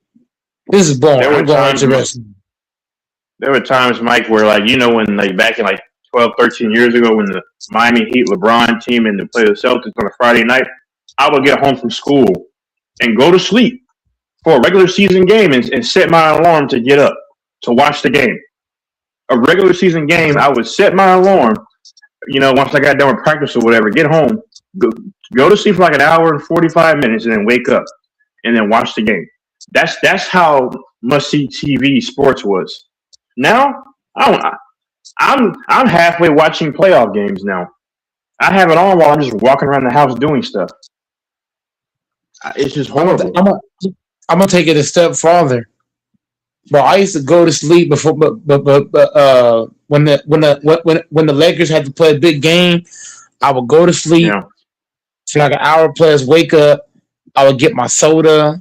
This is boring. I'm going to wrestling. There were times, Mike, where when back in 12, 13 years ago when the Miami Heat LeBron team and they play the Celtics on a Friday night, I would get home from school and go to sleep for a regular season game and set my alarm to get up to watch the game. A regular season game, I would set my alarm, once I got done with practice or whatever, get home, go to sleep for like an hour and 45 minutes and then wake up and then watch the game. That's how must-see TV sports was. Now, I'm halfway watching playoff games now. I have it on while I'm just walking around the house doing stuff. It's just horrible. I'm gonna take it a step farther. Bro, I used to go to sleep before, but when the Lakers had to play a big game, I would go to sleep for like an hour plus, wake up. I would get my soda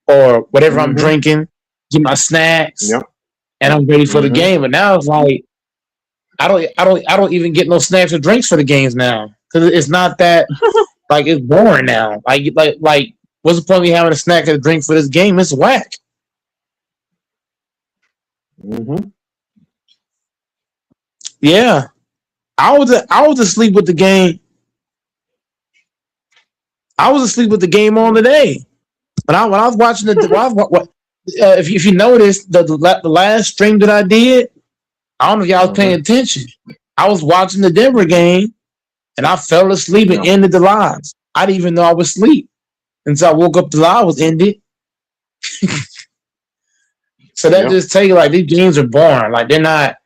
or whatever I'm drinking, get my snacks, and I'm ready for the game. But now it's like I don't even get no snacks or drinks for the games now because it's not that like it's boring now. Like what's the point of me having a snack and a drink for this game? It's whack. Yeah, I was asleep with the game. I was asleep with the game on today. When I was watching if you noticed the last stream that I did, I don't know if y'all was paying Mm-hmm. attention. I was watching the Denver game and I fell asleep and No. ended the live. I didn't even know I was asleep until I woke up. The live was ended. So that Yep. just tell you like these games are boring. Like they're not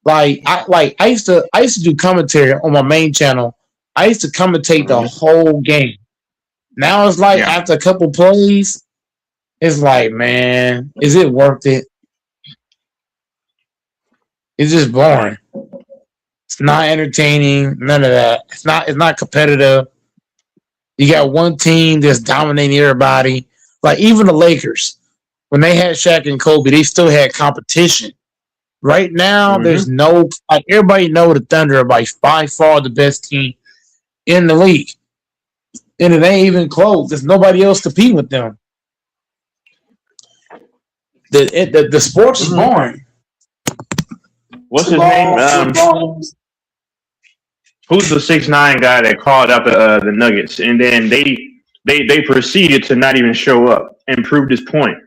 I used to do commentary on my main channel. I used to commentate the Mm-hmm. whole game. Now it's like Yeah. after a couple plays, it's like, man, is it worth it? It's just boring. It's not entertaining. None of that. It's not competitive. You got one team that's dominating everybody. Like even the Lakers, when they had Shaq and Kobe, they still had competition. Right now, there's Mm-hmm. no like everybody know the Thunder are by far the best team in the league, and it ain't even close. There's nobody else competing with them. The sports is Mm-hmm. boring. What's his name? Football, football. Who's the 6'9" guy that called out the Nuggets, and then they proceeded to not even show up and proved his point.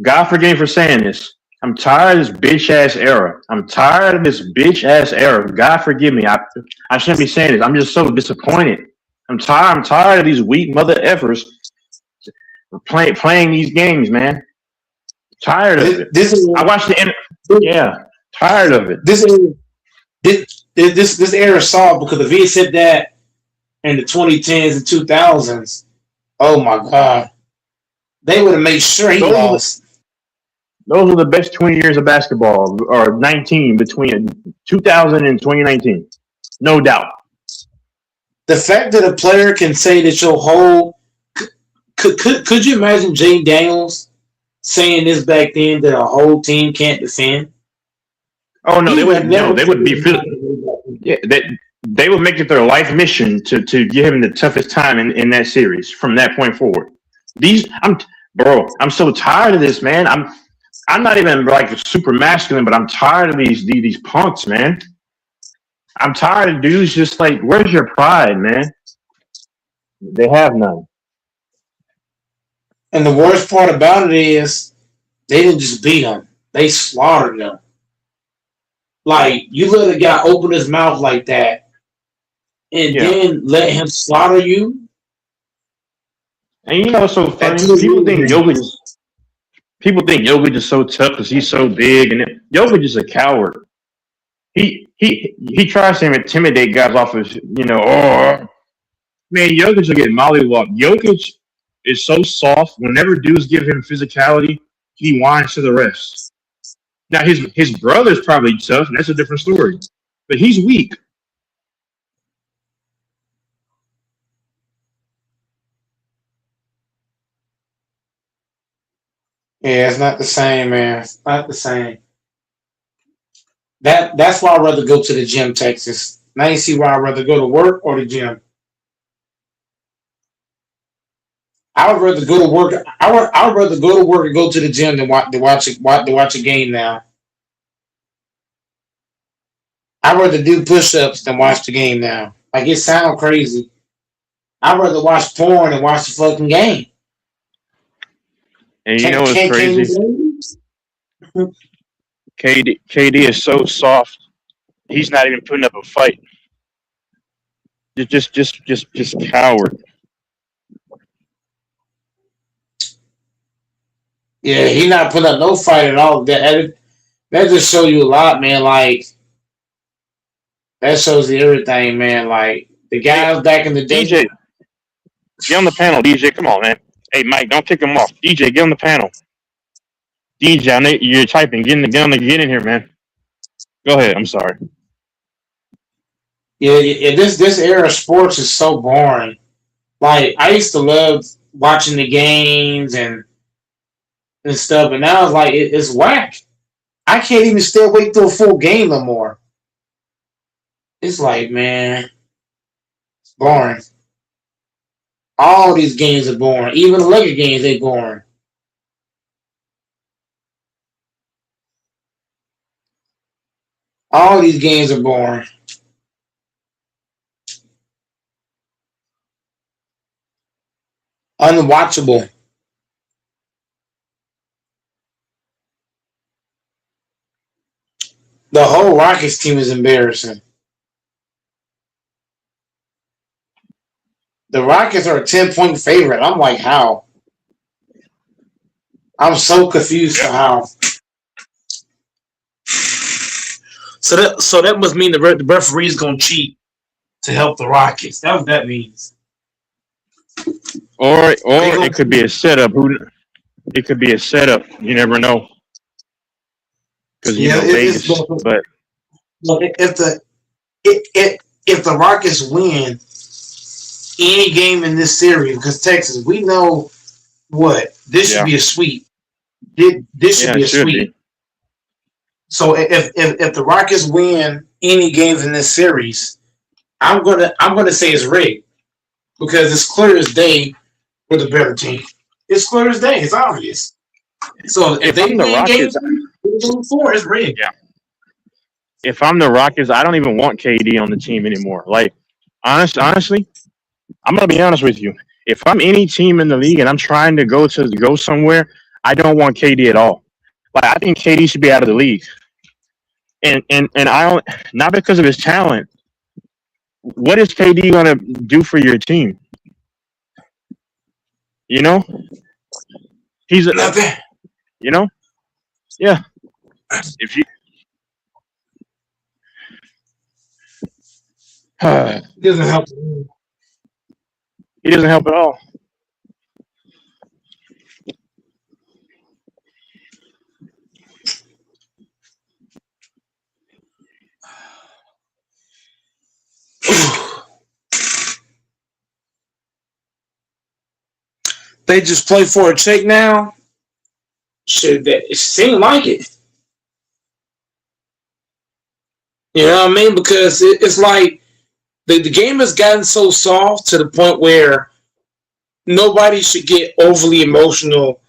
God forgive me for saying this. I'm tired of this bitch ass era. I'm tired of this bitch ass era. God forgive me. I shouldn't be saying this. I'm just so disappointed. I'm tired. I'm tired of these weak mother effers playing these games, man. Tired of it. This is I watched the end. Yeah, tired of it. this is this era solved because if he had said that in the 2010s and 2000s, oh my god, they would have made sure he Those are the, lost. those are the best 20 years of basketball, or 19 between 2000 and 2019, no doubt. The fact that a player can say that your whole could you imagine Jaden Daniels saying this back then that a whole team can't defend? Oh no, He they would have would never no, they would be yeah, they would make it their life mission to give him the toughest time in that series from that point forward. These I'm so tired of this, man. I'm not even like super masculine, but I'm tired of these punks, man. I'm tired of dudes just like, where's your pride, man? They have none. And the worst part about it is they didn't just beat him; they slaughtered him. Like you let a guy open his mouth like that, and Yeah. then let him slaughter you. And you know what's so That funny? tells you People think Jokic is so tough because he's so big, and Jokic is a coward. He tries to intimidate guys off of oh man, Jokic will get mollywopped. Jokic is so soft. Whenever dudes give him physicality, he whines to the refs. Now his brother's probably tough, and that's a different story. But he's weak. yeah, it's not the same, man. It's not the same. That's why I'd rather go to the gym, Texas. Now you see why I'd rather go to work or the gym. I would rather go to work. I would rather go to work and go to the gym than watch a game now. I'd rather do push-ups than watch the game now. Like it sounds crazy. I'd rather watch porn than watch the fucking game. And you know what's Can crazy? KD is so soft. He's not even putting up a fight. Just coward. Yeah, he not putting up no fight at all. That just show you a lot, man. Like that shows you everything, man. Like the Hey, guys back in the day. DJ, get on the panel. DJ, come on, man. Hey, Mike, don't kick him off. DJ, get on the panel. DJ, I know you're typing. Get in here, man. Go ahead. I'm sorry. Yeah, this era of sports is so boring. Like I used to love watching the games and stuff, but now it's like it's whack. I can't even stay awake through a full game no more. It's like, man, it's boring. All these games are boring. Even the Laker games, they boring. All these games are boring. Unwatchable. The whole Rockets team is embarrassing. The Rockets are a 10-point favorite. I'm like, how? I'm so confused for how. So that must mean the referee's gonna cheat to help the Rockets. That's what that means. Or They gonna it could be a setup. It could be a setup. You never know because yeah. It's Vegas. But if the if the Rockets win any game in this series because Texas, we know what this should yeah, be a sweep. This should yeah, be it a should sweep. be. So if the Rockets win any games in this series, I'm gonna say it's rigged because it's clear as day we're the better team. It's clear as day. It's obvious. So if If they I'm the win game Rockets, three, game four, it's rigged. yeah. If I'm the Rockets, I don't even want KD on the team anymore. Like, honestly, I'm gonna be honest with you. If I'm any team in the league and I'm trying to go somewhere, I don't want KD at all. Like, I think KD should be out of the league. And I don't, not because of his talent. What is KD gonna do for your team? You know, he's a, Nothing. you know, yeah. If you, It doesn't help. he doesn't help at all. They just play for a check now. Shit, that it seemed like it. You know what I mean? Because it's like the game has gotten so soft to the point where nobody should get overly emotional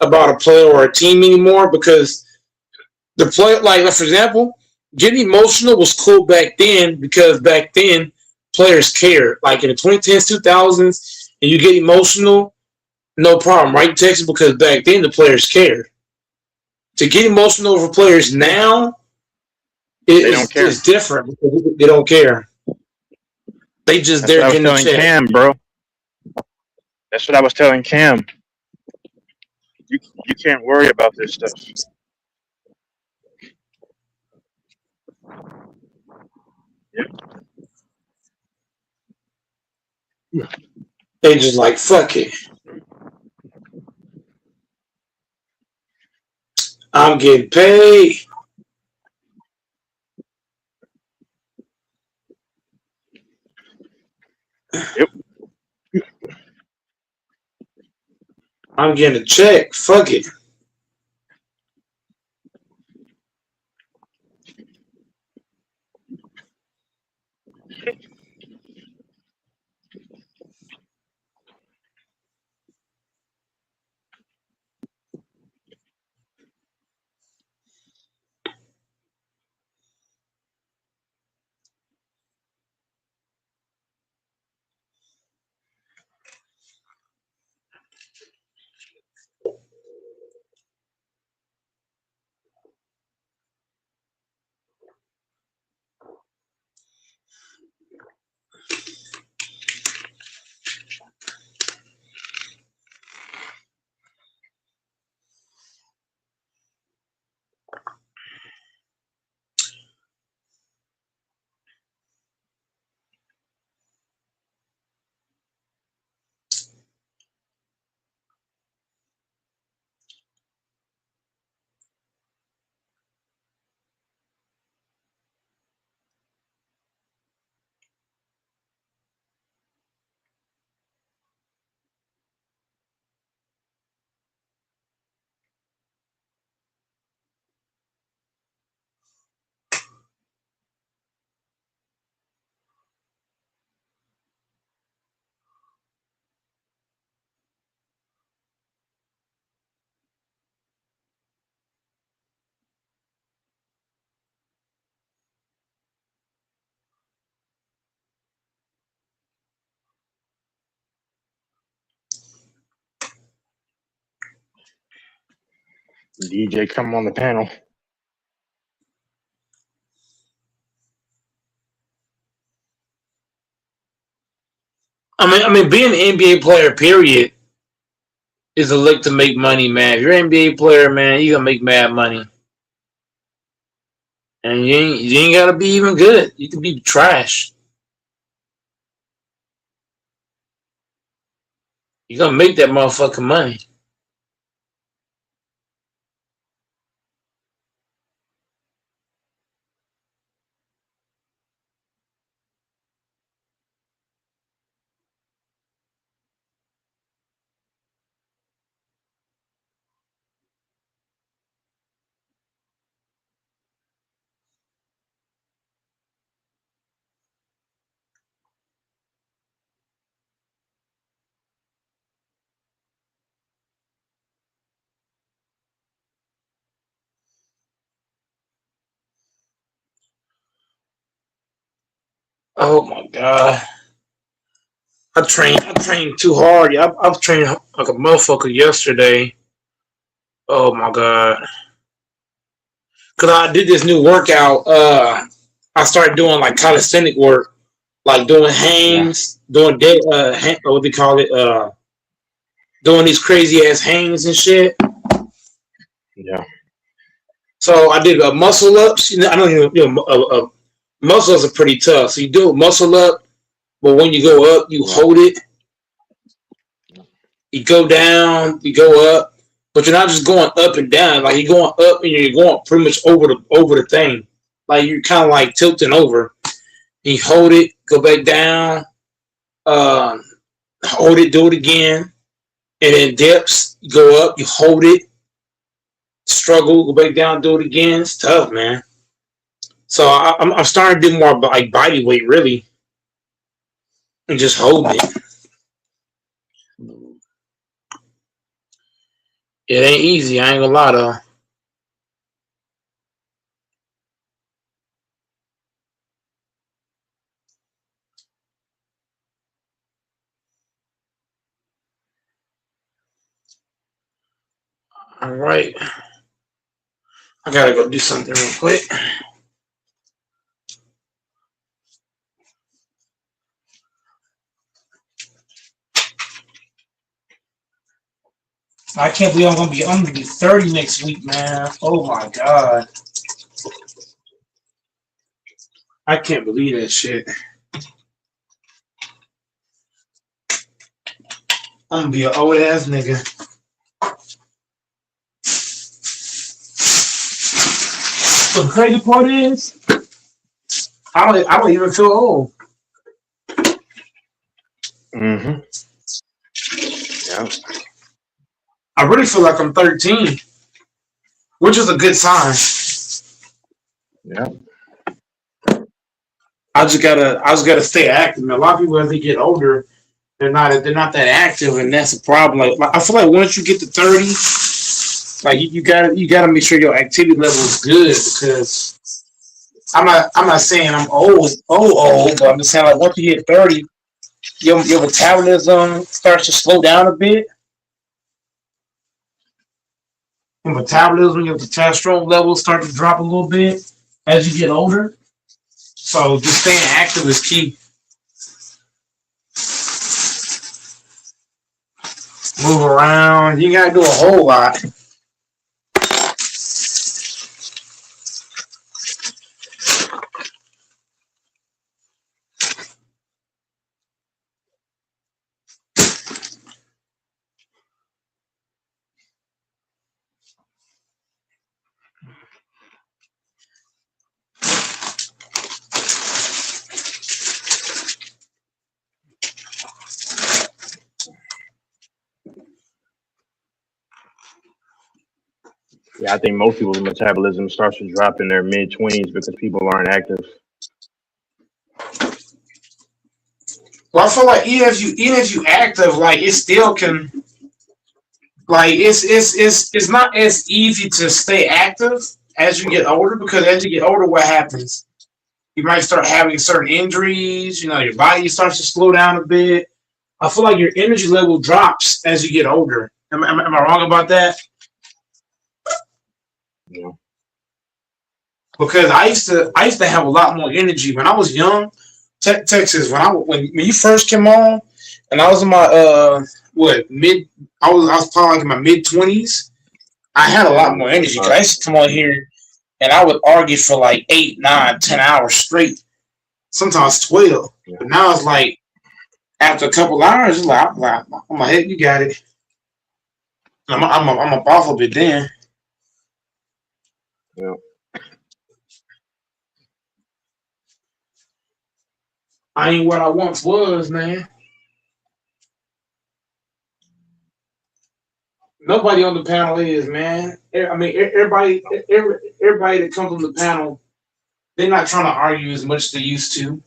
about a player or a team anymore because the play, like for example, getting emotional was cool back then because back then players cared. Like in the 2010s, 2000s, and you get emotional, no problem, right, Texas? Because back then the players cared. To get emotional over players now They don't care. is different because they don't care. They just That's what they're I was getting a telling check. Cam, bro. That's what I was telling Cam. You you can't worry about this stuff. They just like fuck it. I'm getting paid. Yep. I'm getting a check. Fuck it. DJ, come on the panel. I mean, being an NBA player, period, is a lick to make money, man. If you're an NBA player, man, you gonna make mad money, and you ain't gotta be even good. You can be trash. You gonna make that motherfucking money. Oh my god. I trained too hard. I've trained like a motherfucker yesterday. Oh my god. Cause I did this new workout. I started doing like calisthenic work, like doing Yeah, hangs, doing what they call it, doing these crazy ass hangs and shit. yeah, So I did muscle ups. I don't even muscles are pretty tough. So you do a muscle up, but when you go up, you yeah, hold it. You go down, you go up, but you're not just going up and down. Like you're going up and you're going pretty much over the thing. Like you're kind of like tilting over. And you hold it, go back down, um, hold it, do it again, and then dips. You go up, you hold it, struggle, go back down, do it again. It's tough, man. So I'm starting to do more like body weight, really, and just hold it. It ain't easy. I ain't gonna lie though. All right, I gotta go do something real quick. I can't believe I'm gonna be 30 next week, man. Oh my god. I can't believe that shit. I'm gonna be an old ass nigga. But the crazy part is, I don't even feel old. mm-hmm. Yeah, I really feel like I'm 13, which is a good sign. yeah, I just gotta stay active. Man. A lot of people as they get older, they're not that active, and that's a problem. Like I feel like once you get to 30, like you gotta make sure your activity level is good because I'm not saying I'm old, but I'm just saying like once you hit 30, your metabolism starts to slow down a bit. Your metabolism, your testosterone levels start to drop a little bit as you get older. So just staying active is key. Move around. You gotta do a whole lot. yeah. I think most people's metabolism starts to drop in their mid-20s because people aren't active. Well, I feel like even if you active, like it still can like it's not as easy to stay active as you get older because as you get older, what happens? You might start having certain injuries. Your body starts to slow down a bit. I feel like your energy level drops as you get older. Am I wrong about that? Yeah. because I used to have a lot more energy when I was young. Texas, when you first came on, and I was in my what mid, I was probably like in my mid 20s. I had a Yeah, lot more energy because I used to come on here and I would argue for like 8, 9, 10 hours straight, sometimes 12. yeah, But now it's like after a couple hours, it's like I'm like, hey, you got it. I'm a off of it then. yeah. I ain't what I once was, man. Nobody on the panel is, man. I mean, everybody that comes on the panel, they're not trying to argue as much as they used to.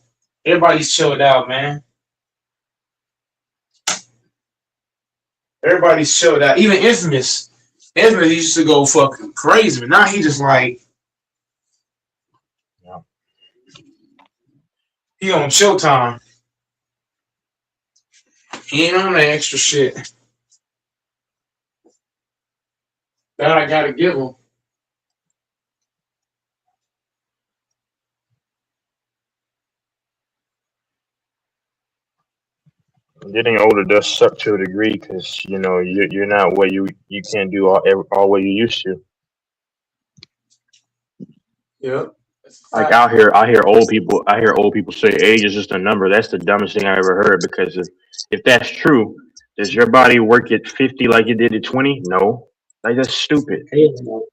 Everybody's chilled out, man. Everybody's chilled out. Even Infamous used to go fucking crazy, but now he just like Yeah. he on chill time. He ain't on that extra shit. That I gotta give him. Getting older does suck to a degree because you're not what you can't do all what you used to. Yep. That's a Like fact. I hear old people say age is just a number. That's the dumbest thing I ever heard because if that's true, does your body work at 50 like it did at 20? No. Like that's stupid. Hell no.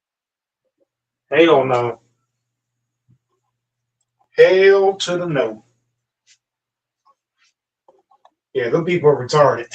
Hell no. Hell to the no. Yeah, them people are retarded.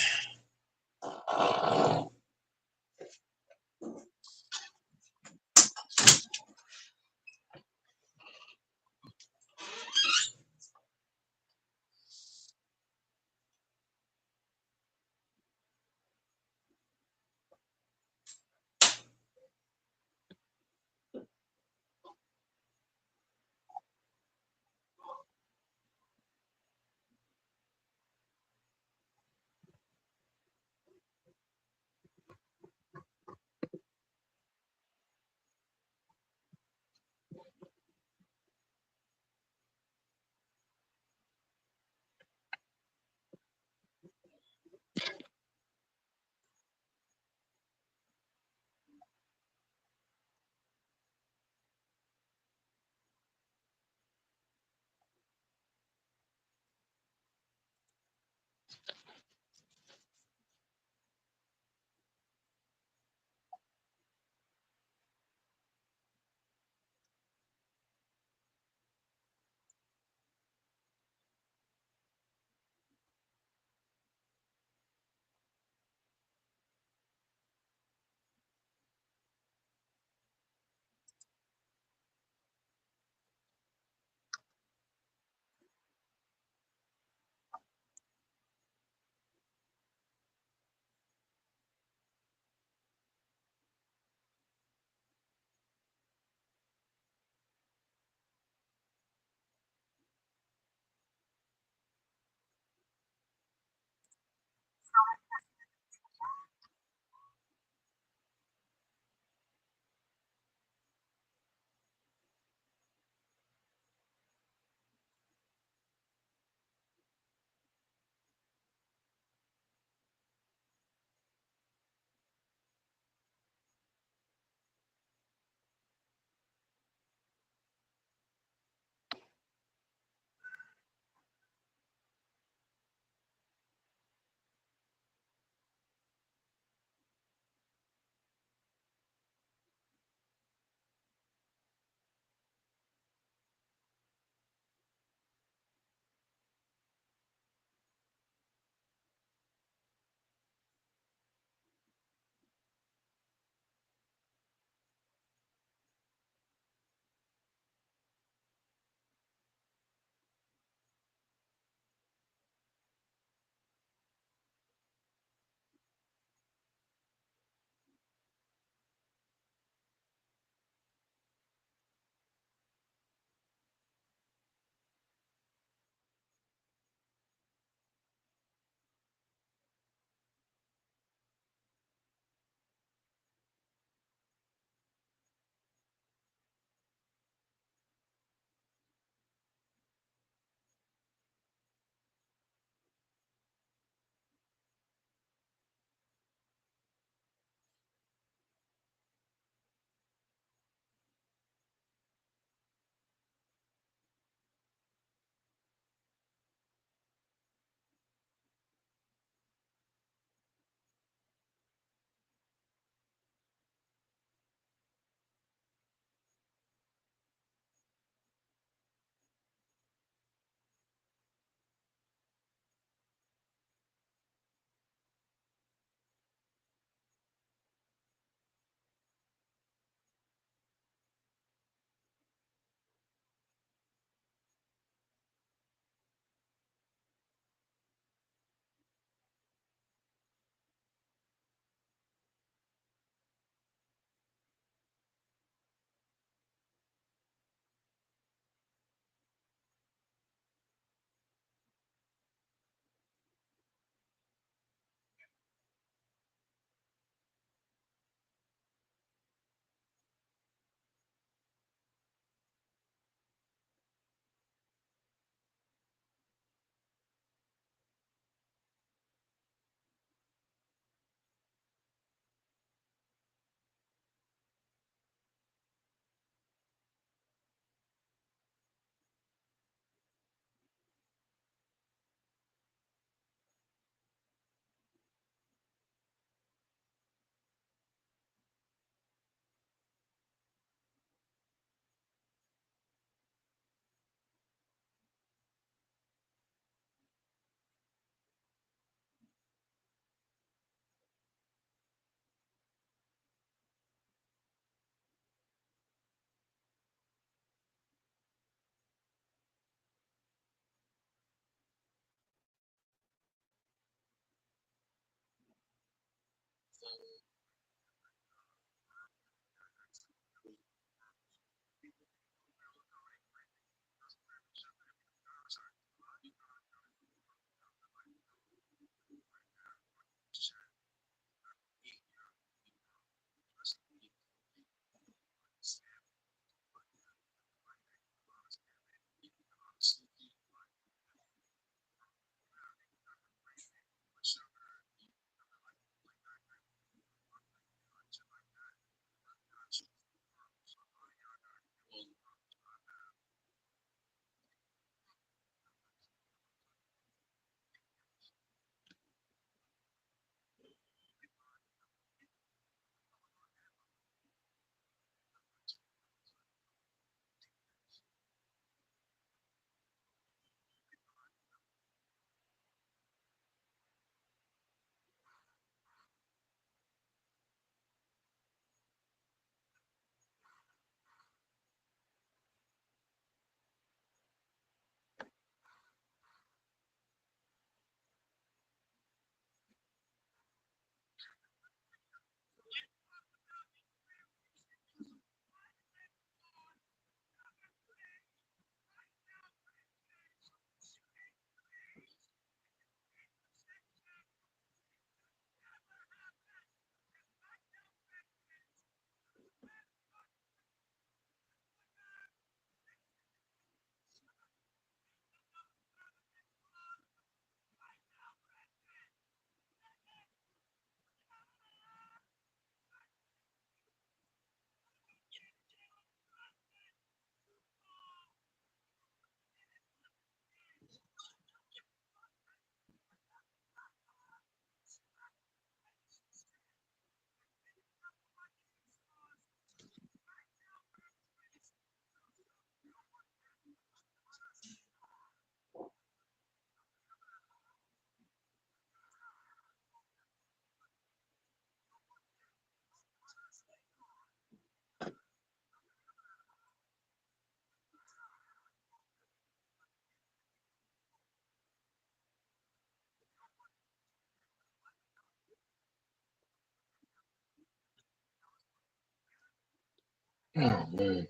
Oh, man.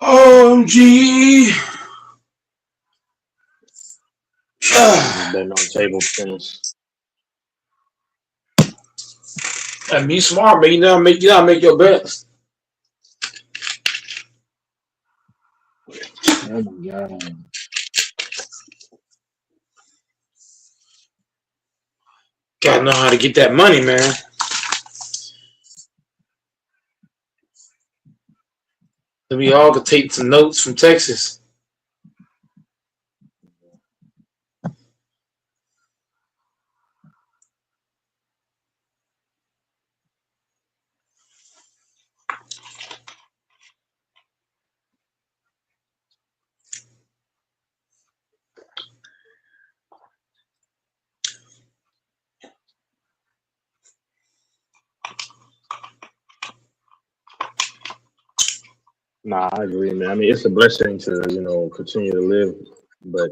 OMG. Betting on table tennis. And be smart, man. You gotta make your bets. Oh my god. Gotta know how to get that money, man. Then we all could take some notes from Texas. Nah, I agree, man. I mean, it's a blessing to continue to live, but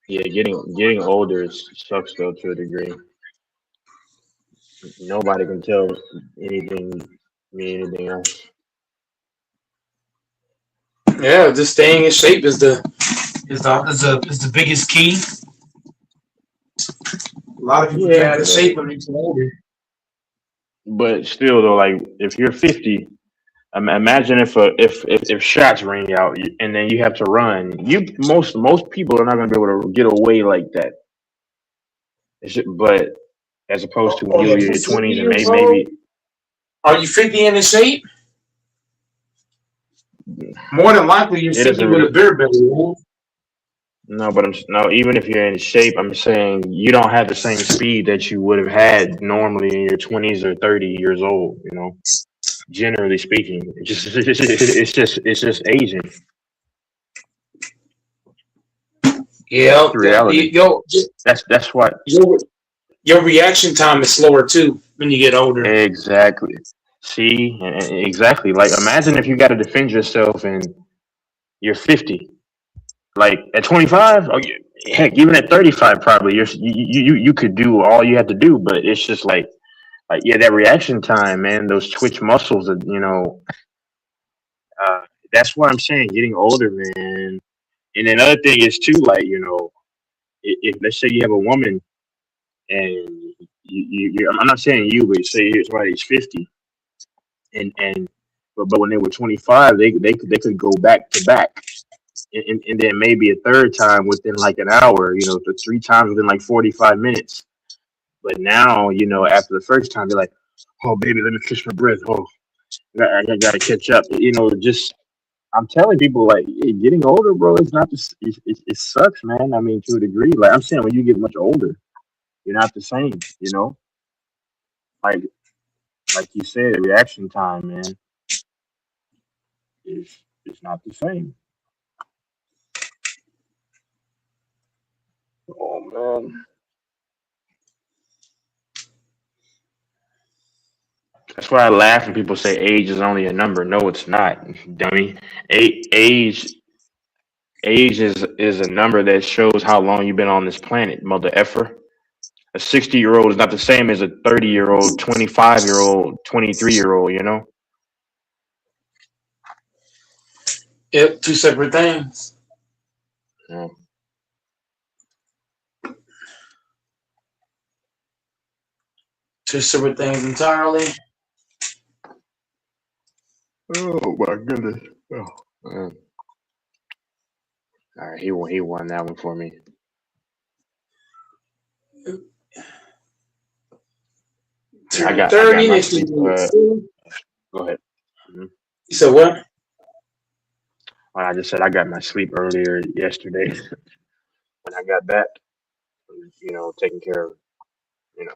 yeah, getting older sucks though to a degree. Nobody can tell anything me anything else. Yeah, just staying in shape is the biggest key. A lot of people get Yeah, out of shape when they get older. but still though, like if you're 50, imagine if shots ring out and then you have to run. Most people are not going to be able to get away like that. But as opposed to when Oh you yeah, were in you're your 50 20s and years old. maybe Are you 50 and in shape? More than likely, you're it 50 doesn't with a really. beer belly. Man. No, but no. Even if you're in shape, I'm saying you don't have the same speed that you would have had normally in your 20s or 30 years old. Generally speaking, it's just aging. That's Yeah, the reality. yo, That's what your your reaction time is slower too when you get older. exactly. See, exactly. Like imagine if you got to defend yourself and you're 50. Like at 25, heck, even at 35, probably you could do all you have to do, but it's just like yeah, that reaction time, man, those twitch muscles, uh, that's what I'm saying. Getting older, man. And another thing is too, like if let's say you have a woman and I'm not saying you, but say somebody's 50, and but when they were 25, they could go back to back. And then maybe a third time within like an hour, the three times within like 45 minutes. But now, after the first time, they're like, oh, baby, let me catch my breath. Oh, I got to catch up. Just, I'm telling people, like, getting older, bro, it's not just, it sucks, man. I mean, to a degree. Like, I'm saying when you get much older, you're not the same. Like, like you said, reaction time, man, is not the same. Oh, man. That's why I laugh when people say age is only a number. No, it's not, dummy. Age is a number that shows how long you've been on this planet, mother effer. A 60-year-old is not the same as a 30-year-old, 25-year-old, 23-year-old. Yep, two separate things. Yeah. Two separate things entirely. Oh my goodness. Oh, man. All right, he won that one for me. Yeah, I Turn got I got 30 my next week. sleep. Go ahead. Mhm. You said what? Well, I just said I got my sleep earlier yesterday when I got back. Taking care of you know.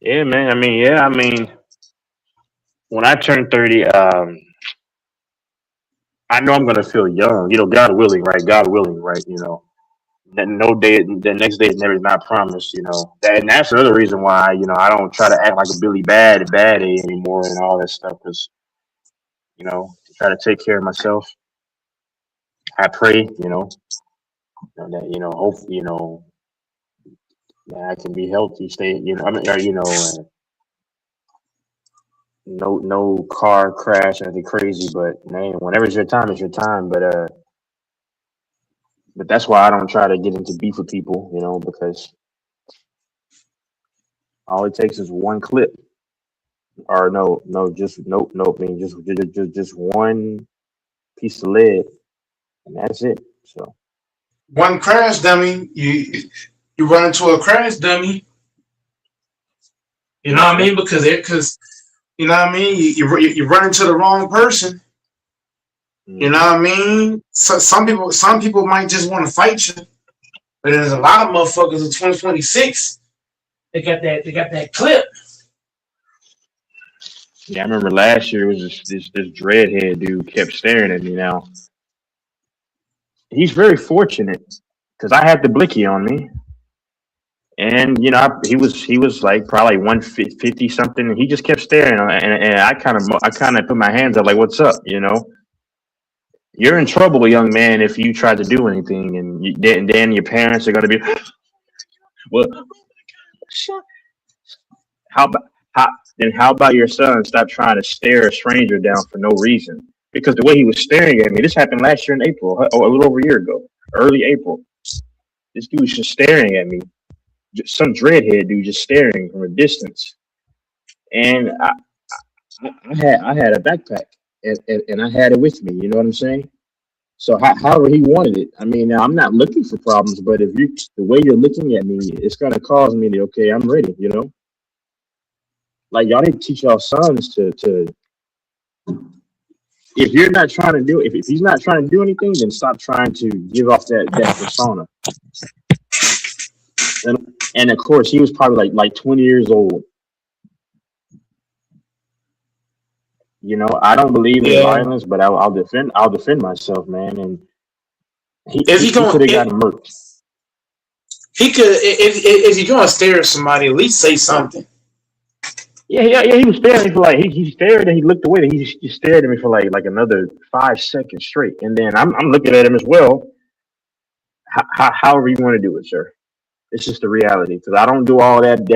Yeah, man. I mean, when I turn 30, I know I'm gonna feel young. God willing, right? God willing, right? That no day, the next day is never not promised. And that's the other reason why I don't try to act like a Billy Bad A anymore and all that stuff because to try to take care of myself. I pray, that hopefully that I can be healthy, stay, I mean, no car crash or anything crazy. But man, whenever it's your time, it's your time. But that's why I don't try to get into beef with people, because all it takes is one clip, or no, just nope, nope. I mean, just one piece of lead, and that's it. So One crash dummy. You run into a crash dummy. You know what I yeah, mean? Because you know what I mean. You run into the wrong person. You know hmm what I mean? So some people might just want to fight you, but there's a lot of motherfuckers in 2026. They got that clip. yeah. I remember last year it was this dreadhead dude kept staring at me. Now he's very fortunate because I had the blicky on me. And he was like probably 150 something, and he just kept staring, and I kind of put my hands up like, "What's up?" You're in trouble, young man, if you try to do anything, and then your parents are going to be, well, how about how how about your son stop trying to stare a stranger down for no reason? Because the way he was staring at me, this happened last year in April, or a little over a year ago, early April. This dude was just staring at me, just some dreadhead dude just staring from a distance, and I had a backpack, and I had it with me. You know what I'm saying? So however he wanted it. I mean, now I'm not looking for problems, but if you the way you're looking at me, it's gonna cause me to okay, I'm ready. Like y'all need to teach y'all sons to if you're not trying to do if he's not trying to do anything, then stop trying to give off that persona. And of course, he was probably like 20 years old. I don't believe in Yeah. violence, but I'll defend myself, man. And he If he, he he going could have if gotten murked. he could if you're gonna stare at somebody, at least say something. Yeah, yeah, yeah. He was staring at me for like he stared and he looked away and he just stared at me for like another 5 seconds straight. And then I'm looking at him as well. However you want to do it, sir. It's just the reality because I don't do all that.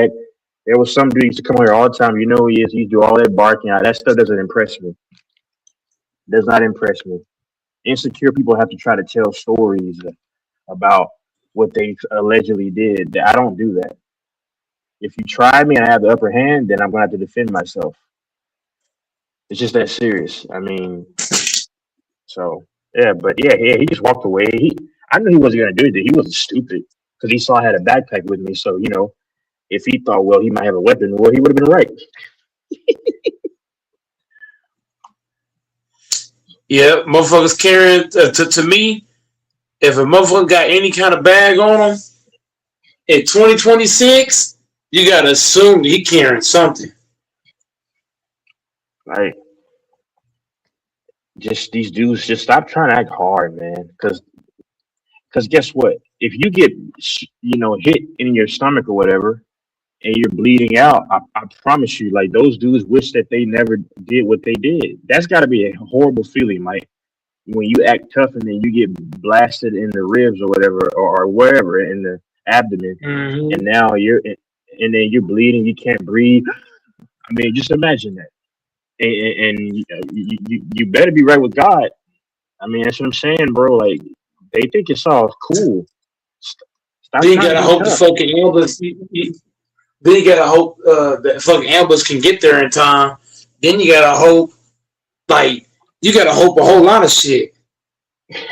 There was some dude used to come here all the time. You know who he is. He do all that barking. That stuff doesn't impress me. Does not impress me. Insecure people have to try to tell stories about what they allegedly did. I don't do that. If you try me and I have the upper hand, then I'm gonna have to defend myself. It's just that serious. I mean, so yeah, but yeah, he just walked away. I knew he wasn't gonna do it. He wasn't stupid because he saw I had a backpack with me. So if he thought, well, he might have a weapon, well, he would have been right. Yeah, motherfuckers carrying to me. If a motherfucker got any kind of bag on him in 2026, you gotta assume that he carrying something. Like, just these dudes, just stop trying to act hard, man. Because guess what? If you get hit in your stomach or whatever, and you're bleeding out, I promise you, like those dudes wish that they never did what they did. That's got to be a horrible feeling, like when you act tough and then you get blasted in the ribs or whatever, or wherever in the abdomen, Mm-hmm. and now and then you're bleeding, you can't breathe. I mean, just imagine that, and you better be right with God. I mean, that's what I'm saying, bro. Like they think it's all cool. Stop Then you trying to gotta be hope the tough. fucking ambulance. Then you gotta hope that fucking ambulance can get there in time. Then you gotta hope, like, you gotta hope a whole lot of shit.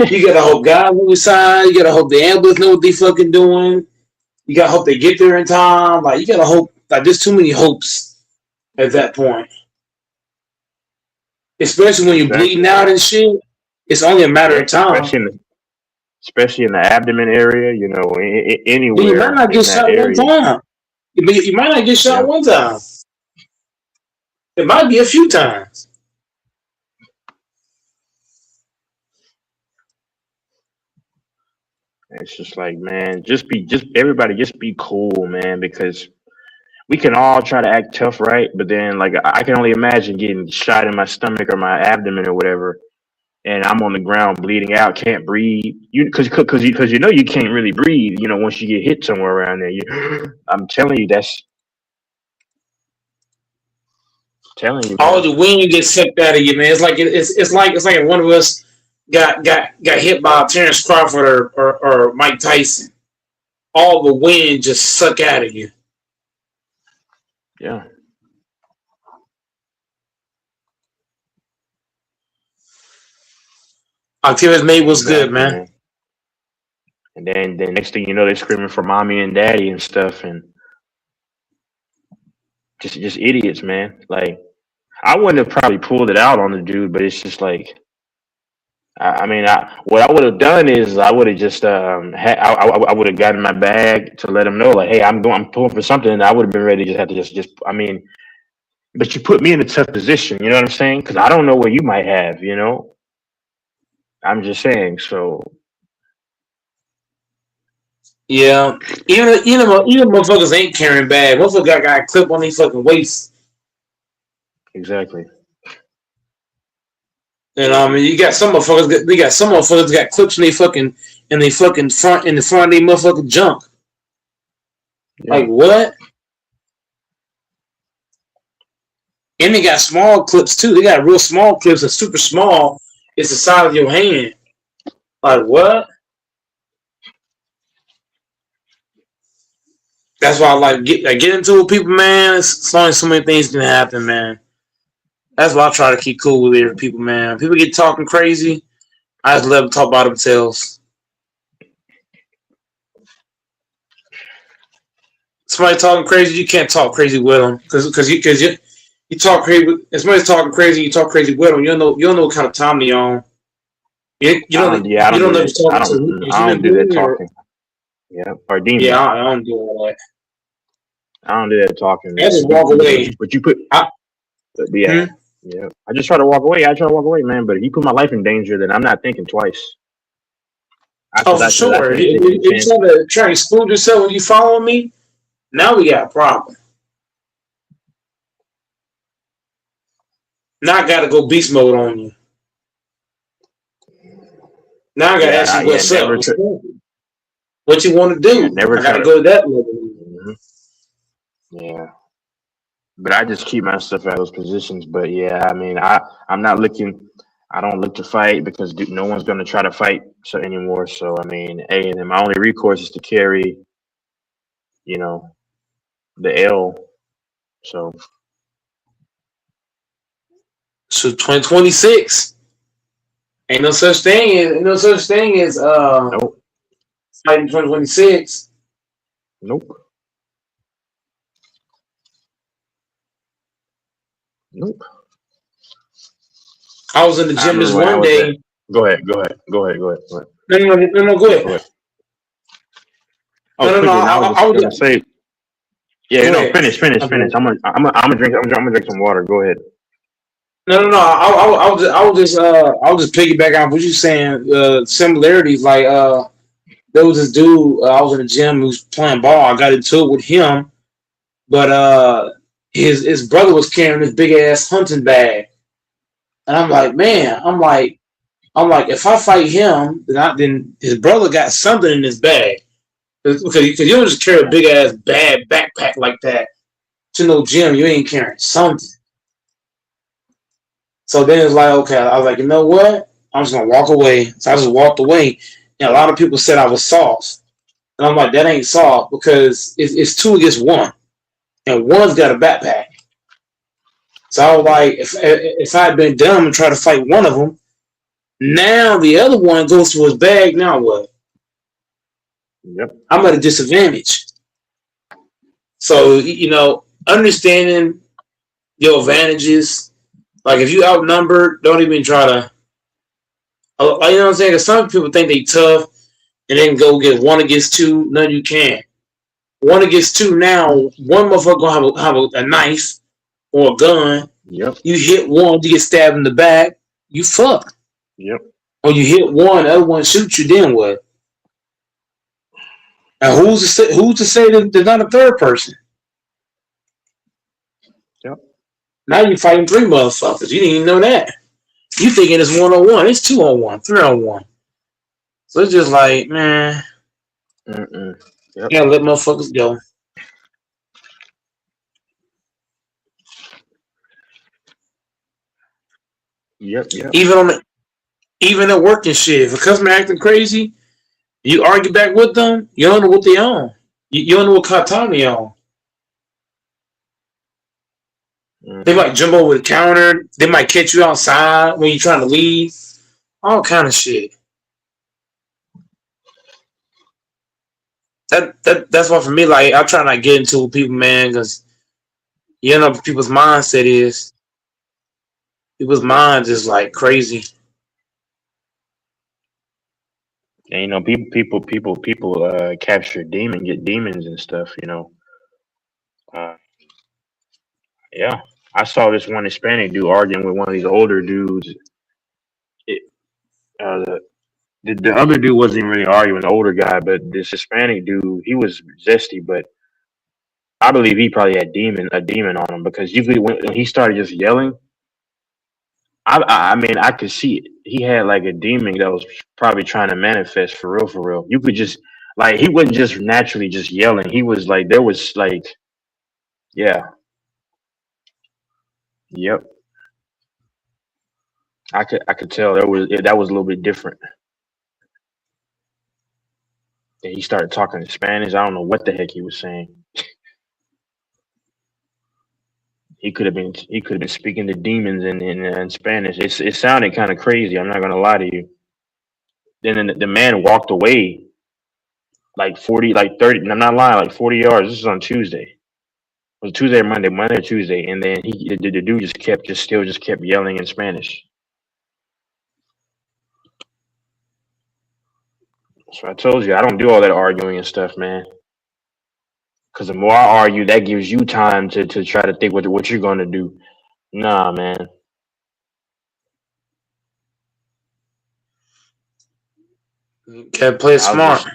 You gotta hope God will sign. You gotta hope the ambulance know what they fucking doing. You gotta hope they get there in time. Like, you gotta hope. Like, there's too many hopes at that point. Especially when you're bleeding Exactly. out and shit. It's only a matter Yeah, of time. especially in the abdomen area. But you might Anywhere not get in that shot one area. time. You might not get shot Yeah, one time. It might be a few times. it's just like, man, just everybody, just be cool, man, because we can all try to act tough, right? But then, like, I can only imagine getting shot in my stomach or my abdomen or whatever, and I'm on the ground bleeding out, can't breathe. Because you can't really breathe. Once you get hit somewhere around there, I'm telling you, that's telling you, All man. the wind gets sucked out of you, man. It's like if one of us got hit by Terrence Crawford or Mike Tyson. All the wind just suck out of you. Yeah, Octavius May was good, exactly, man. man. And then the next thing you know, they're screaming for mommy and daddy and stuff, and just idiots, man. Like I wouldn't have probably pulled it out on the dude, but it's just like I mean, what I would have done is I would have just I would have gotten my bag to let him know, like, hey, I'm pulling for something, and I would have been ready to just have to just I mean, but you put me in a tough position, you know what I'm saying? Because I don't know what you might have. I'm just saying. So Yeah, even motherfuckers ain't carrying bad. Motherfucker got a clip on their fucking waist. Exactly. And I mean, you got some motherfuckers. They got some motherfuckers got clips in they fucking front of their motherfucking junk. Yeah. Like what? And they got small clips too. They got real small clips and super small. It's the size of your hand. Like what? That's why I like get into it with people, man. It's only so many things can happen, man. That's why I try to keep cool with people, man. People get talking crazy. I just let them talk about themselves. Somebody talking crazy, you can't talk crazy with them because you talk crazy. If somebody's talking crazy, you talk crazy with them. You don't know what kind of time they're on. You don't know if you're talking to a I human don't do that being or talking. Yeah, or demon. yeah. I don't do all that. I don't do that talking, I man. just walk away. But you put, I, yeah, yeah. I just try to walk away. I try to walk away, man. But if you put my life in danger, then I'm not thinking twice. oh, for sure. If you try to exclude yourself when you follow me, now we got a problem. Now I got to go beast mode on you. Now I got to ask you what's up. What you want to do? Yeah, never I got to go to that level. Mm-hmm. Yeah. But I just keep myself out of those positions. But yeah, I mean, I'm not looking. I don't look to fight because no one's going to try to fight anymore. So I mean, hey, and then my only recourse is to carry, the L. So 2026 ain't no such thing as nope, fighting 2026. nope. I was in the gym this one day. Go ahead. No, go ahead. Oh, No. I was gonna say. Yeah, no. Finish. Okay. I'm gonna drink some water. Go ahead. No. I was just piggyback on what you saying. Similarities like there was this dude. I was in the gym who was playing ball. I got into it with him, but his brother was carrying this big ass hunting bag, and I'm like, man, if I fight him, then his brother got something in his bag. Because you don't just carry a big ass bad backpack like that to no gym. You ain't carrying something. So then it's like, okay, I was like, you know what? I'm just gonna walk away. So I just walked away. And a lot of people said I was soft, and I'm like, that ain't soft because it's 2 against 1, and one's got a backpack. So I was like, if I had been dumb and tried to fight one of them, now the other one goes to his bag. Now what? Yep. I'm at a disadvantage. So understanding your advantages. Like if you outnumbered, don't even try to. You know what I'm saying? Because some people think they tough and then go get 1 against 2. None you can't. 1 against 2 now. One motherfucker gonna have a knife or a gun. Yep. You hit one, you get stabbed in the back. You fuck. Yep. Or you hit one, the other one shoots you. Then what? And who's to say that there's not a third person? Yep. Now you're fighting 3 motherfuckers. You didn't even know that. You thinking it's 1-on-1. It's 2-on-1, 3-on-1. So it's just like, man, Yep. you gotta let motherfuckers go. Yep. Even at work and shit. If a customer acting crazy, you argue back with them, you don't know what they on. You don't know what kind of time they on. Mm-hmm. They might jump over the counter. They might catch you outside when you're trying to leave. All kind of shit. That's why for me, like I try not to get into people, man, because people's mindset is people's minds is like crazy. And people capture get demons and stuff. Yeah, I saw this one Hispanic dude arguing with one of these older dudes. The other dude wasn't really arguing, the older guy, but this Hispanic dude, he was zesty, but I believe he probably had a demon on him because usually when he started just yelling, I mean I could see it. He had like a demon that was probably trying to manifest for real, for real. You could just like he wasn't just naturally just yelling. He was like there was like yeah, yep. I could tell that was a little bit different. And he started talking in Spanish. I don't know what the heck he was saying. He could have been speaking to demons in Spanish. It sounded kind of crazy. I'm not gonna lie to you. Then the man walked away like 40, like 30. I'm not lying, like 40 yards. This is on Tuesday. It was Tuesday or Monday or Tuesday, and then the dude just kept yelling in Spanish. So I told you I don't do all that arguing and stuff, man. Because the more I argue, that gives you time to try to think what you're gonna do. Nah, man. Gotta play I'll smart. just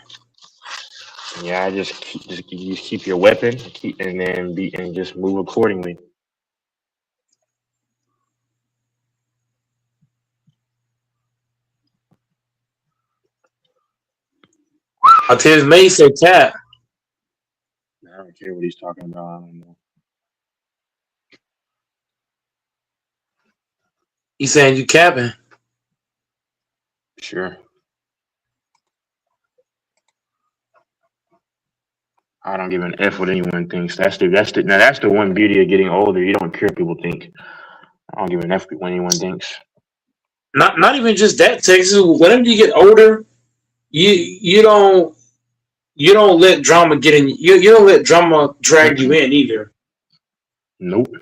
yeah, I just keep your weapon, and then and just move accordingly. I tell his mate said tap. I don't care what he's talking about. I don't know. He saying you capping. Sure. I don't give an F what anyone thinks. That's the one beauty of getting older. You don't care what people think. I don't give an F what anyone thinks. Not even just that, Texas. Whenever you get older, you you don't let drama get in. You don't let drama drag you in either. Nope.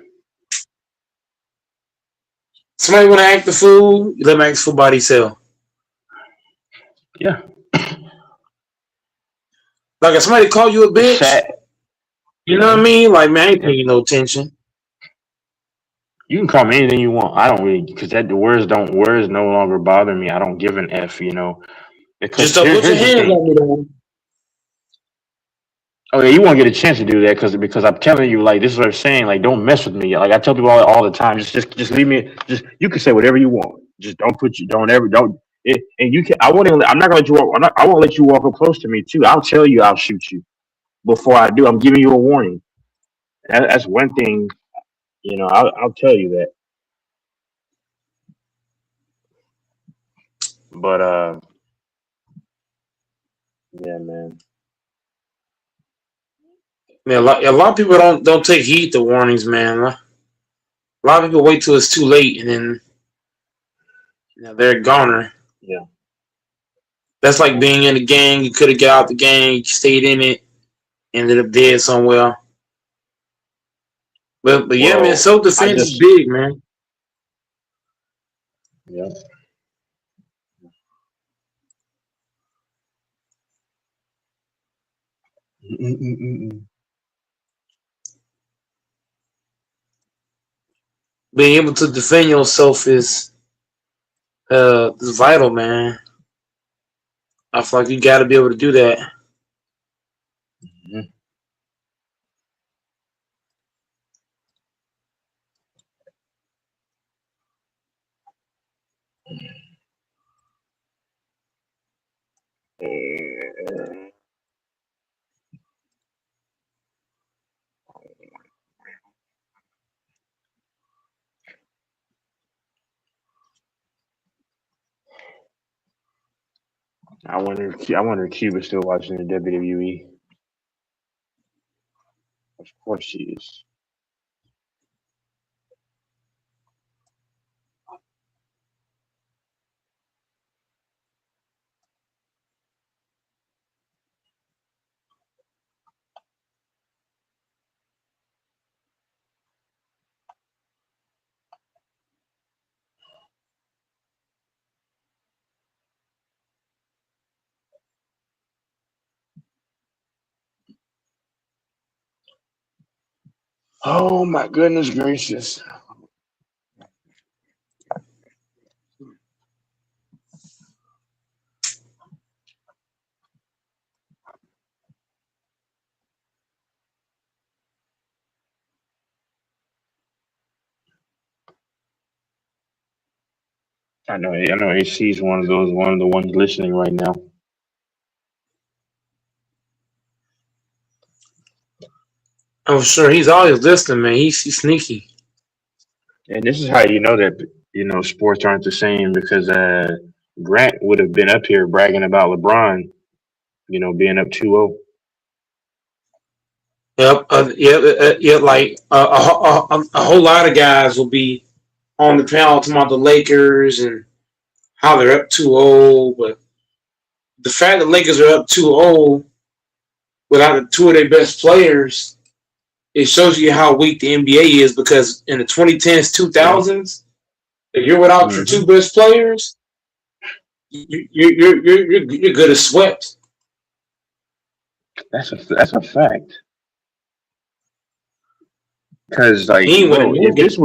Somebody want to act the fool, you let them act the fool by themselves. Yeah. Like if somebody call you a It's bitch, sad. you know what I mean? Like man, I ain't paying you no attention. You can call me anything you want. I don't really because the words no longer bother me. I don't give an F. Just Because don't put your here's the hands thing. on me, though. Oh yeah, you won't get a chance to do that because I'm telling you, like this is what I'm saying. Like, don't mess with me. Like I tell people all the time, just leave me. Just you can say whatever you want. Just don't ever don't. And you can. I won't. I'm not gonna let you walk. I won't let you walk up close to me too. I'll tell you I'll shoot you before I do. I'm giving you a warning. That's one thing. I'll tell you that. But yeah, man. Man, a lot of people don't take heed to warnings, man. A lot of people wait till it's too late and then they're a goner. Yeah. That's like being in a gang. You could have got out the gang, you stayed in it, ended up dead somewhere. But yeah, man, Well, self I defense is just big, man. yeah. Mm-mm-mm-mm. Being able to defend yourself is vital, man. I feel like you got to be able to do that. I wonder if Cuba's still watching the WWE. Of course she is. Oh my goodness gracious. I know. AC is one of the ones listening right now. I'm sure he's always listening, man. He's sneaky. And this is how you know that sports aren't the same because Grant would have been up here bragging about LeBron, being up 2-0. Yep. Yeah. Like a whole lot of guys will be on the panel talking about the Lakers and how they're up 2-0, but the fact that Lakers are up 2-0 without the two of their best players, it shows you how weak the NBA is because in the 2010s, Yeah. 2000s, if you're without your two best players, you're good as swept. That's a fact. Because like, He ain't winning bro, no games.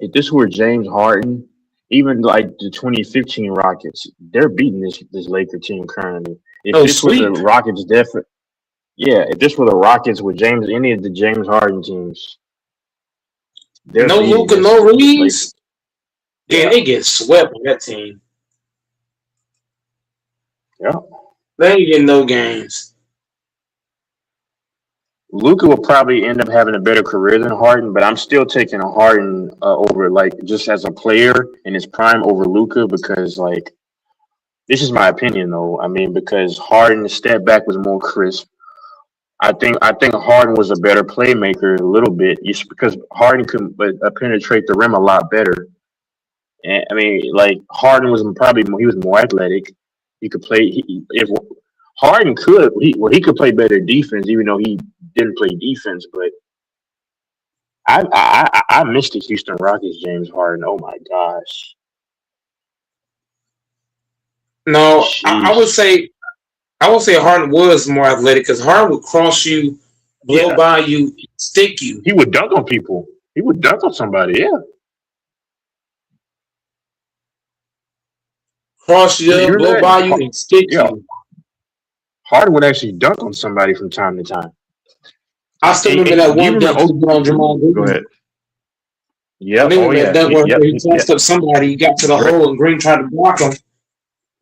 if this were James Harden, even like the 2015 Rockets, they're beating this Laker team currently. If No this was the sweep. Rockets, definitely. Yeah, if this were the Rockets with any of the James Harden teams, they're No beating Luka, no this Laker. Reeves. Yeah, Yeah, they get swept on that team. yeah. They ain't getting no games. Luca will probably end up having a better career than Harden, but I'm still taking Harden over, like, just as a player in his prime over Luca because, like, this is my opinion though. I mean, because Harden's step back was more crisp. I think Harden was a better playmaker a little bit, just because Harden could penetrate the rim a lot better. And I mean, like Harden was probably he was more athletic. He could play. If Harden could, he could play better defense, even though he didn't play defense. But I missed the Houston Rockets, James Harden. Oh my gosh, No, sheesh. I would say Harden was more athletic because Harden would cross you, blow Yeah, by you, stick you. he would dunk on people. He would dunk on somebody. Yeah, Cross you you up, remember blow that? by you, and stick Yeah, you. Harden would actually dunk on somebody from time to time. I still remember And that do you one remember? dunk he put on Jamal Go Green. ahead. I Yep. Oh remember that yeah. dunk where he Yep. crossed up somebody, he got to the Dray, hole, and Green tried to block him.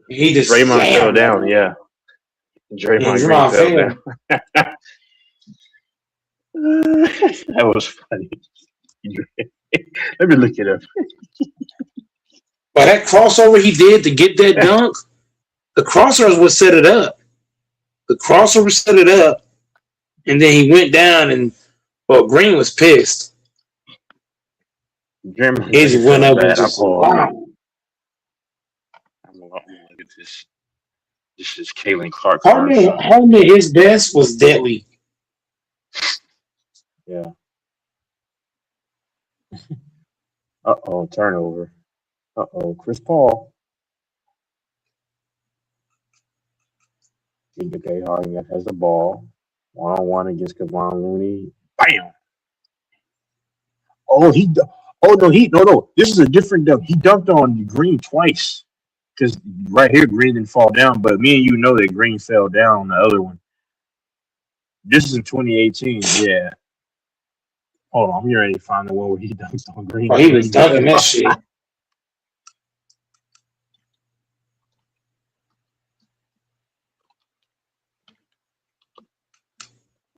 And he just Draymond fell slammed that down. one. Yeah. And Draymond Green Jamal fell down. failed. That was funny. Let me look it up. But that crossover he did to get that dunk, the crossovers would set it up. The crossover set it up, and then he went down, and well, Green was pissed. Draymond He Green just went felt up and bad. I just paused. wow. I'm gonna look at this. This is Kalen Clark first. Harden at his best was deadly. Yeah. Oh, turnover. Chris Paul. Okay, Harden has the ball. 1-on-1 against Kevon Looney. Bam. Oh, Oh no, no. This is a different dunk. He dunked on Green twice. Because right here, Green didn't fall down, but me and you know that Green fell down on the other one. This is in 2018. Yeah. Hold on, I'm getting ready to find the one where he dunked on Green Oh, and he was Green didn't dunking that fall. shit.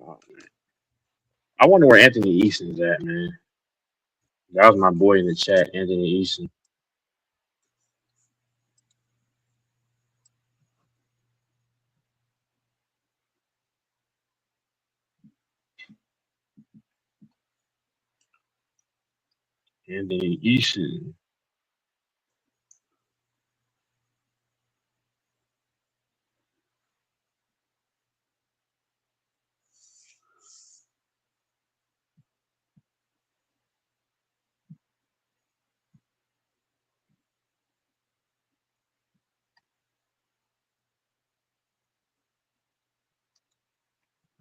Oh, I wonder where Anthony Easton's at, man. That was my boy in the chat, Anthony Easton. Anthony Easton.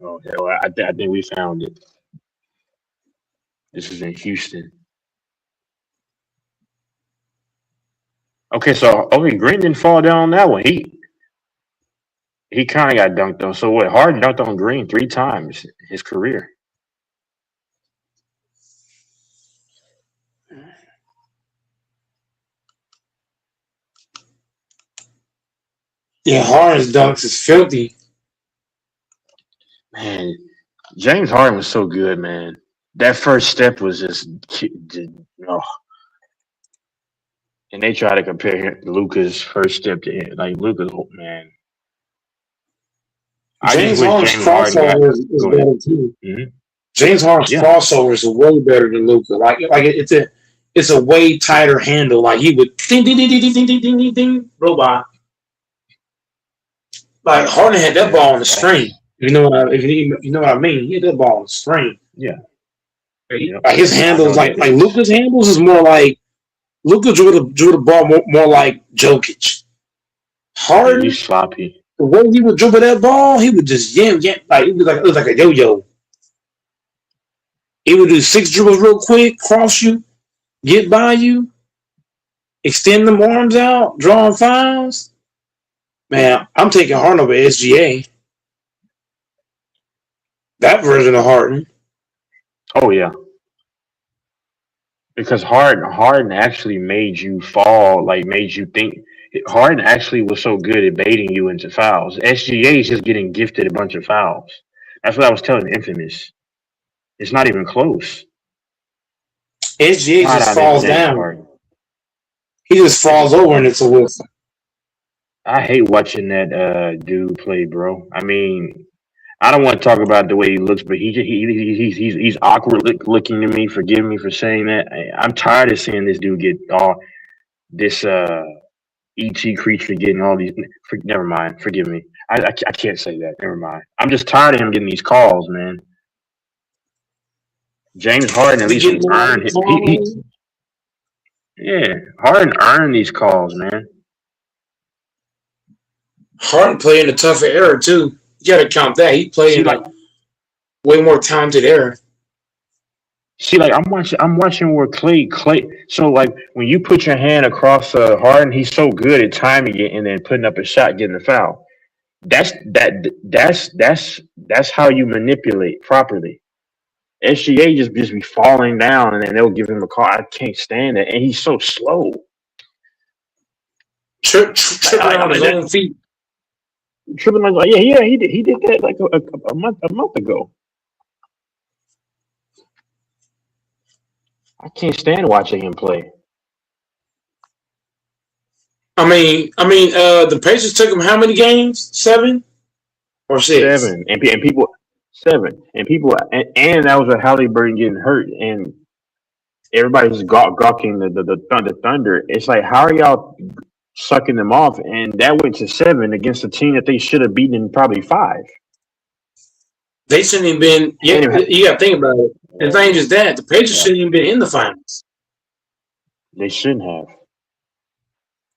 Oh hell, I think we found it. This is in Houston. Okay, so Green didn't fall down on that one. He kind of got dunked on. So what? Harden dunked on Green 3 times in his career. Yeah, Harden's dunks is filthy. Man, James Harden was so good, man. That first step was oh. And they try to compare Luca's first step to him. Like Luca's, man. I just James wish Harden's James Harden got. crossover is Go ahead. better too. Hmm. James Harden's Yeah, crossovers are way better than Luca. It's a way tighter handle. Like he would ding ding ding ding ding ding ding ding ding robot. Like Harden had that yeah, ball on the string. You know what I mean? He had that ball on the string. yeah, yeah. Like his I handles, know that like is. Luca's handles is more like Luca drew the ball more like Jokic. Yeah, Harden, he's sloppy. the way he would dribble that ball, he would just yam like it was like a yo yo. He would do 6 dribbles real quick, cross you, get by you, extend them arms out, drawing fouls. Man, I'm taking Harden over SGA. That version of Harden. Oh yeah, because Harden actually made you fall, like made you think. Harden actually was so good at baiting you into fouls. SGA is just getting gifted a bunch of fouls. That's what I was telling Infamous. It's not even close. SGA Not just out of falls James down. Harden. He just falls over and it's a whistle. I hate watching that dude play, bro. I mean, I don't want to talk about the way he looks, but he's awkward looking to me. Forgive me for saying that. I'm tired of seeing this dude get all this ET creature getting all these. Never mind. Forgive me. I can't say that. Never mind. I'm just tired of him getting these calls, man. James Harden at He least getting more earned it. Yeah, Harden earned these calls, man. Harden played in a tougher era too. You got to count that. He played See, in like a way more talented era. See, like I'm watching where Clay. So like when you put your hand across Harden, he's so good at timing it and then putting up a shot, getting a foul. That's how you manipulate properly. SGA just be falling down and then they'll give him a call. I can't stand it, and he's so slow. Tripping on his own feet. Tripping like yeah, he did that like a month ago. I can't stand watching him play. The Pacers took him how many games? 7 or 6? Seven and people 7 and that was with Halliburton getting hurt and everybody's gawking the Thunder. It's like how are y'all sucking them off? And that went to 7 against a team that they should have beaten in probably 5. They shouldn't have been. Yeah, you got to think about it. And the thing is that the Pacers shouldn't even been in the finals. They shouldn't have.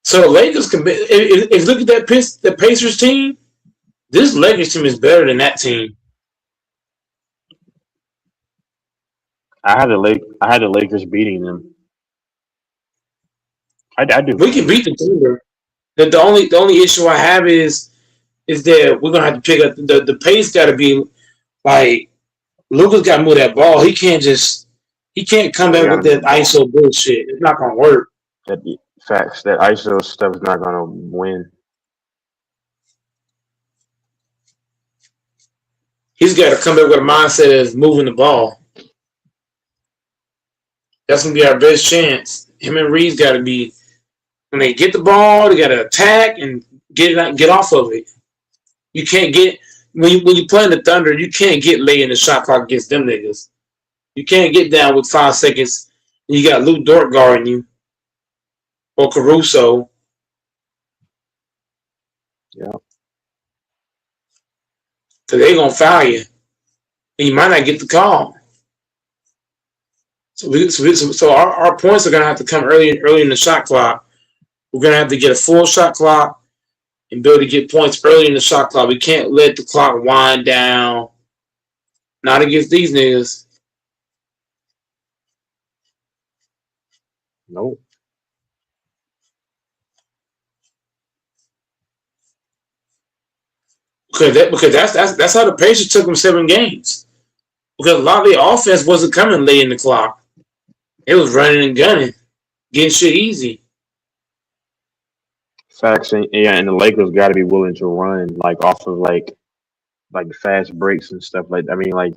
So the Lakers can. If you look at the Pacers team, this Lakers team is better than that team. I had the Lakers beating them. I do. We can beat the Thunder. The only issue I have is that we're gonna have to pick up the pace. Got to be like Luka's got to move that ball. He can't come back with that ISO bullshit. It's not gonna work. Facts. That ISO stuff is not gonna win. He's got to come back with a mindset of moving the ball. That's gonna be our best chance. Him and Reeves got to be when they get the ball, they got to attack and get off of it. You can't get when you play in the Thunder, you can't get late in the shot clock against them niggas. You can't get down with 5 seconds and you got Lou Dort guarding you or Caruso. Yeah. Because they're going to foul you. And you might not get the call. So our points are going to have to come early in the shot clock. We're going to have to get a full shot clock and be able to get points early in the shot clock. We can't let the clock wind down. Not against these niggas. Nope. Because that's how the Pacers took them 7 games. Because a lot of the offense wasn't coming late in the clock. It was running and gunning, getting shit easy. Facts, and yeah, and the Lakers got to be willing to run like off of like the fast breaks and stuff like. I mean, like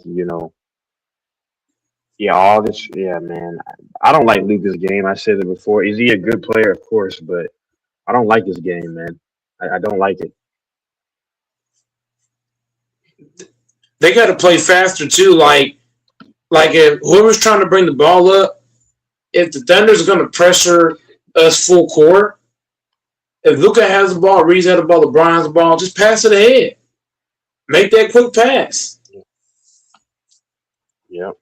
yeah, all this, yeah, man. I don't like Luka's game. I said it before. Is he a good player? Of course, but I don't like his game, man. I don't like it. They got to play faster too. Like if whoever's trying to bring the ball up, if the Thunder's going to pressure us full court, if Luka has the ball, Reeves has the ball, LeBron has the ball, just pass it ahead. Make that quick pass. Yep.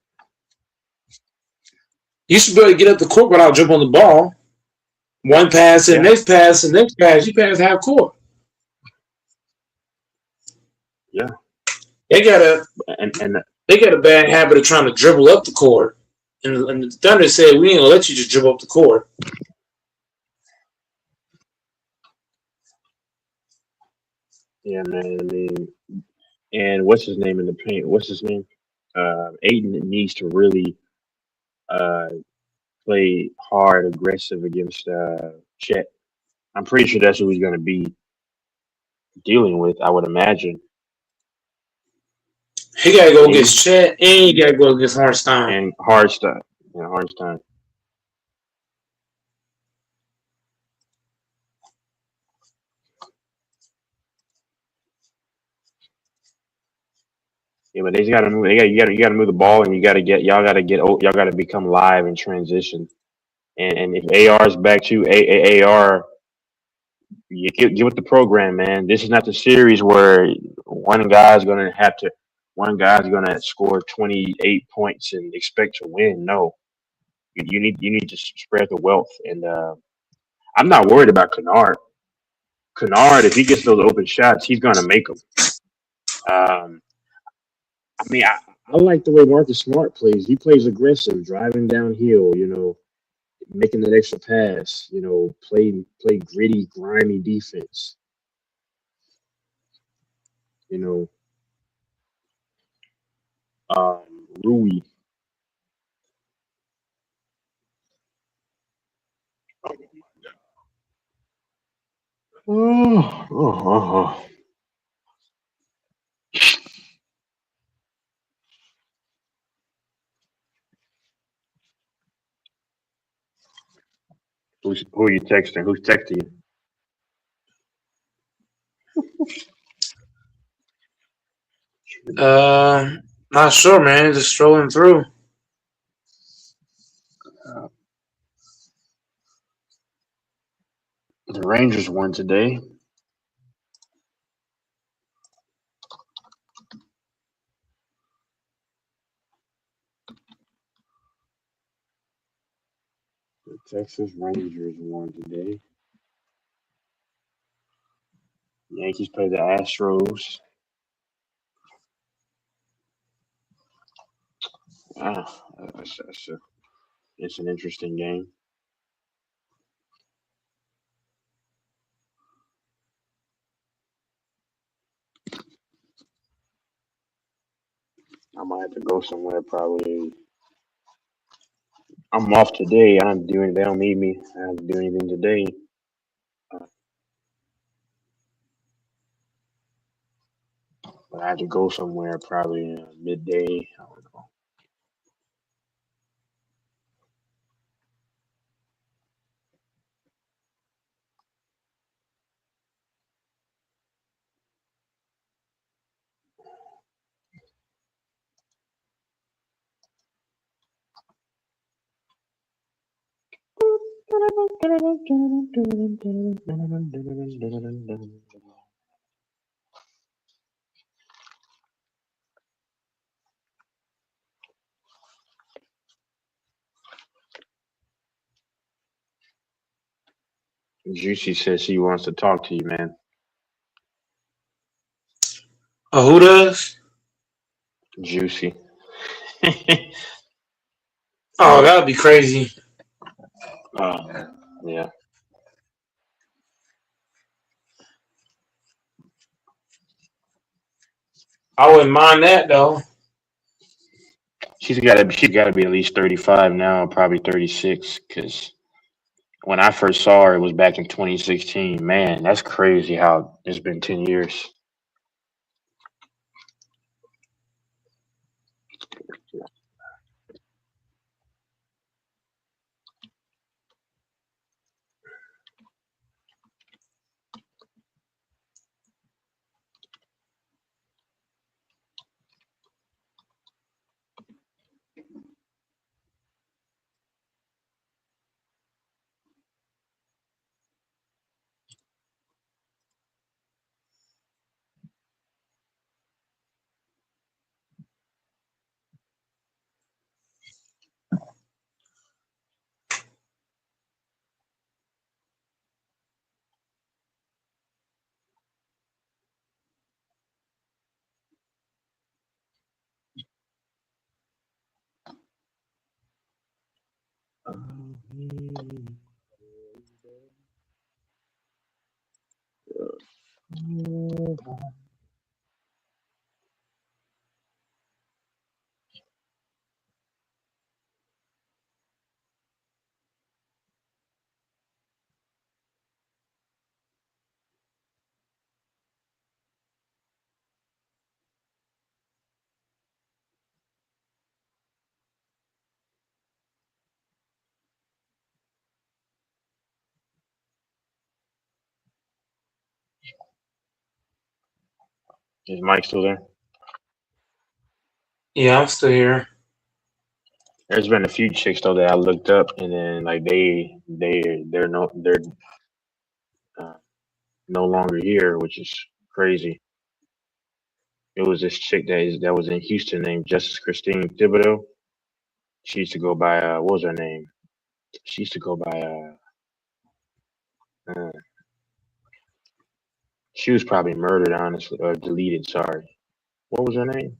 You should be able to get up the court without dribbling the ball. One pass, and Yeah. next pass, and next pass, you pass half court. Yeah. They got And a bad habit of trying to dribble up the court. And the Thunder said, we ain't gonna let you just dribble up the court. yeah, man. I mean, and what's his name in the paint? What's his name? Aiden needs to really uh play hard, aggressive against Chet. I'm pretty sure that's who he's going to be dealing with. I would imagine. He gotta go Aiden against Chet, and he gotta go against Hartenstein. and Hardstein. Yeah, Hardstein. Yeah, but they got to move. You got to move the ball, and y'all got to become live in transition. And if AR is back to AR, you get with the program, man. This is not the series where one guy's gonna score 28 points and expect to win. No, you need to spread the wealth. And I'm not worried about Kennard. Kennard, if he gets those open shots, he's gonna make them. Um, I mean, I like the way Marcus Smart plays. He plays aggressive, driving downhill. Making that extra pass. Play gritty, grimy defense. You know, Rui. Oh, oh, oh. Who are you texting? Who's texting you? Not sure, man. Just strolling through. The Rangers won today. The Texas Rangers won today. Yankees play the Astros. Ah, it's an interesting game. I might have to go somewhere probably. I'm off today. I don't do anything. They don't need me. I don't do anything today. Uh, but I have to go somewhere probably midday. I don't know. Juicy says she wants to talk to you, man. Oh, who does? Juicy. Oh, that would be crazy. Yeah. I wouldn't mind that though. She's got to be at least 35 now, probably 36, because When I first saw her, it was back in 2016. Man, that's crazy how it's been 10 years. Is Mike still there? Yeah, I'm still here. There's been a few chicks though that I looked up, and then like they're uh, no longer here, which is crazy. It was this chick that was in Houston named Justice Christine Thibodeau. She used to go by what was her name? She used to go by uh she was probably murdered, honestly, or deleted. Sorry, what was her name?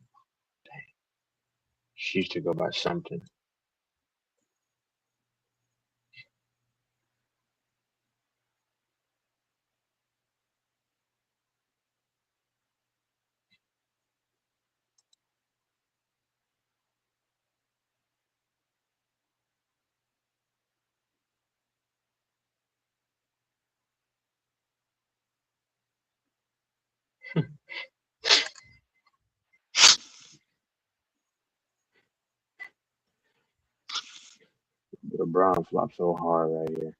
She used to go by something. The Brown flopped so hard right here.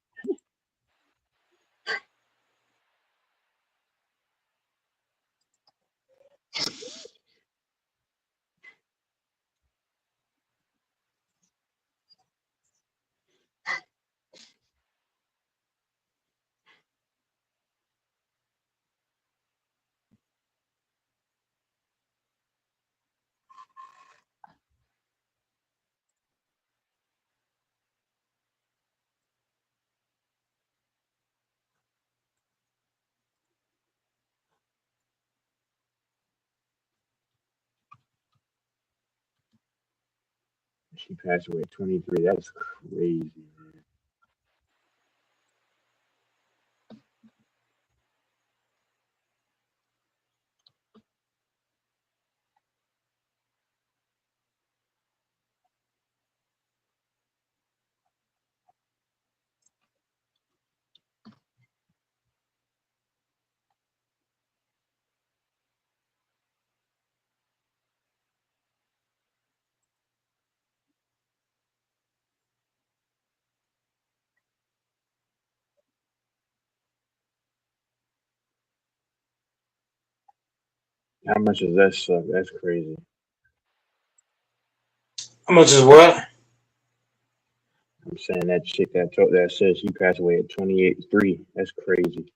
She passed away at 23. That's crazy, man. How much does that suck? That's crazy. How much is what? I'm saying that chick that said she passed away at 28.3. That's crazy.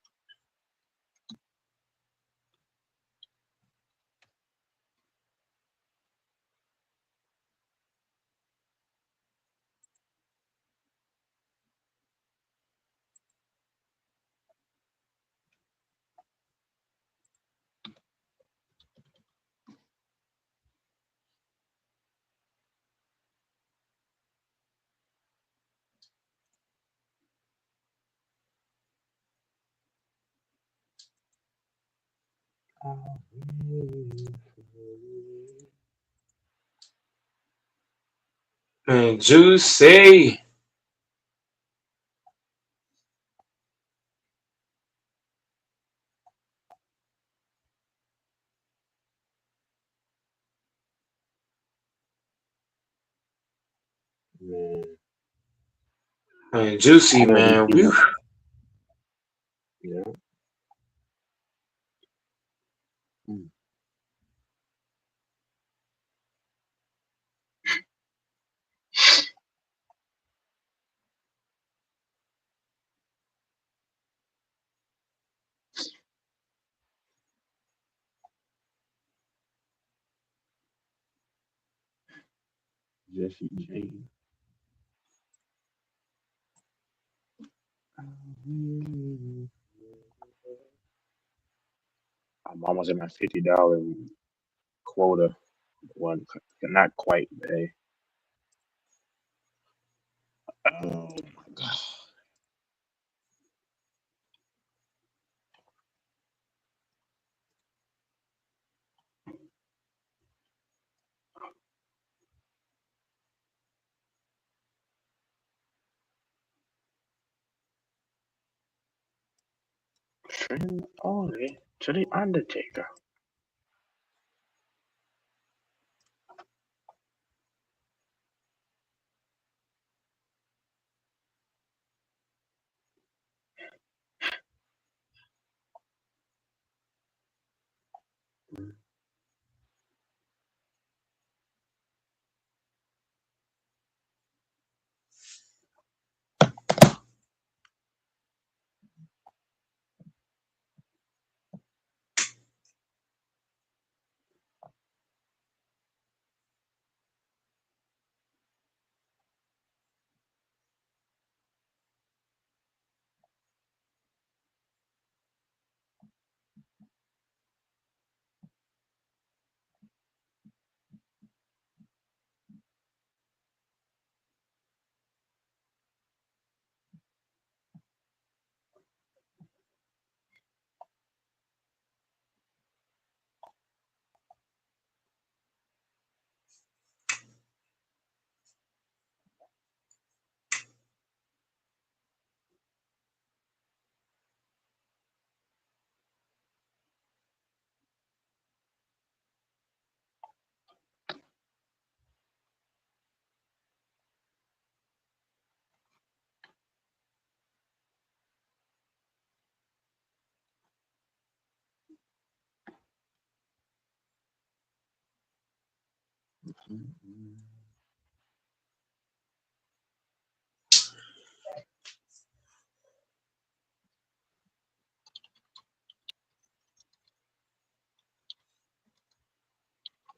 Man, Juicy. Man, Man, Juicy, I know these man. people. Yeah. Mm. Jesse James. I'm almost at my $50 quota. One, not quite. But hey. Oh my god. Trend only to the Undertaker.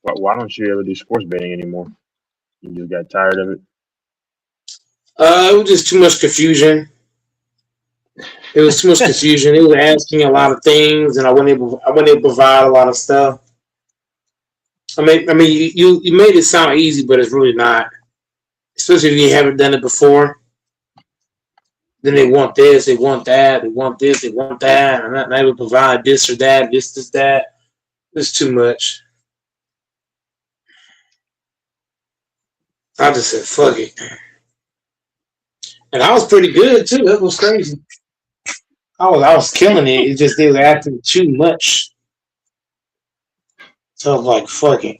Why don't you ever do sports betting anymore? You just got tired of it. It was just too much confusion. It was too much confusion. They were asking a lot of things, and I wasn't able to provide a lot of stuff. You made it sound easy, but it's really not. Especially if you haven't done it before. Then they want this, they want that, they want this, they want that, and not able to provide this or that, this, that. It's too much. I just said, fuck it. And I was pretty good too. That was crazy. I was killing it. It just they were acting too much. So I was like, fuck it.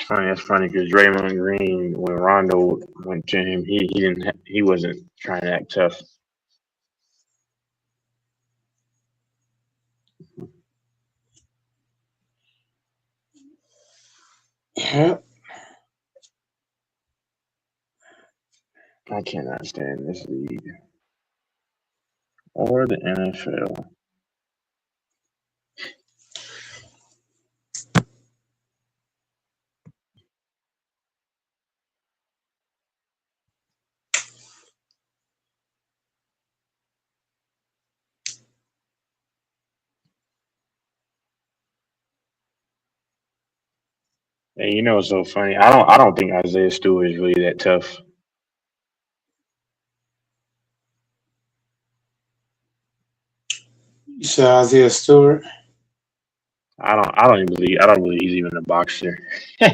It's funny. That's funny because Draymond Green, when Rondo went to him, he wasn't trying to act tough. Yeah. I cannot stand this league or the NFL. And you know what's so funny? I don't think Isaiah Stewart is really that tough. You said Isaiah Stewart. I don't believe he's even a boxer. I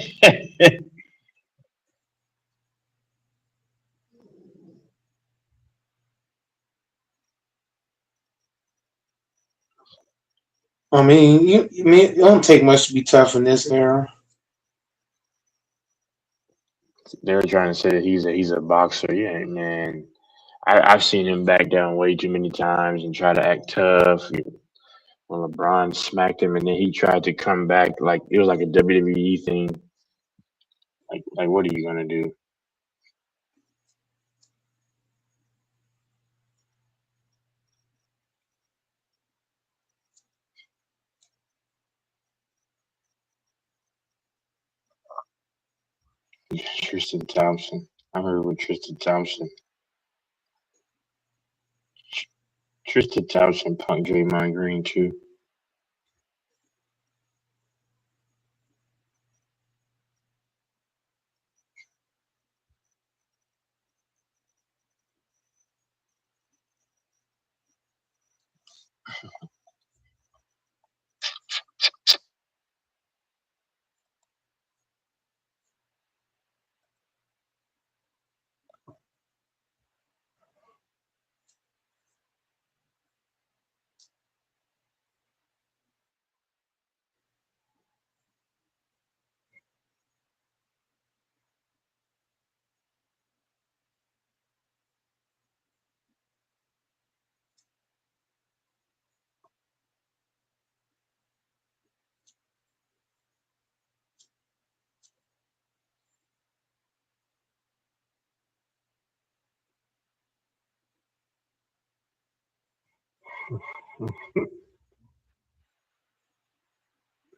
mean, it don't take much to be tough in this era. They're trying to say that he's a boxer. Yeah, man. I've seen him back down way too many times and try to act tough. When LeBron smacked him, and then he tried to come back like it was like a WWE thing. Like what are you gonna do? Tristan Thompson. I heard with Tristan Thompson. Tristan Thompson punked Draymond Green too.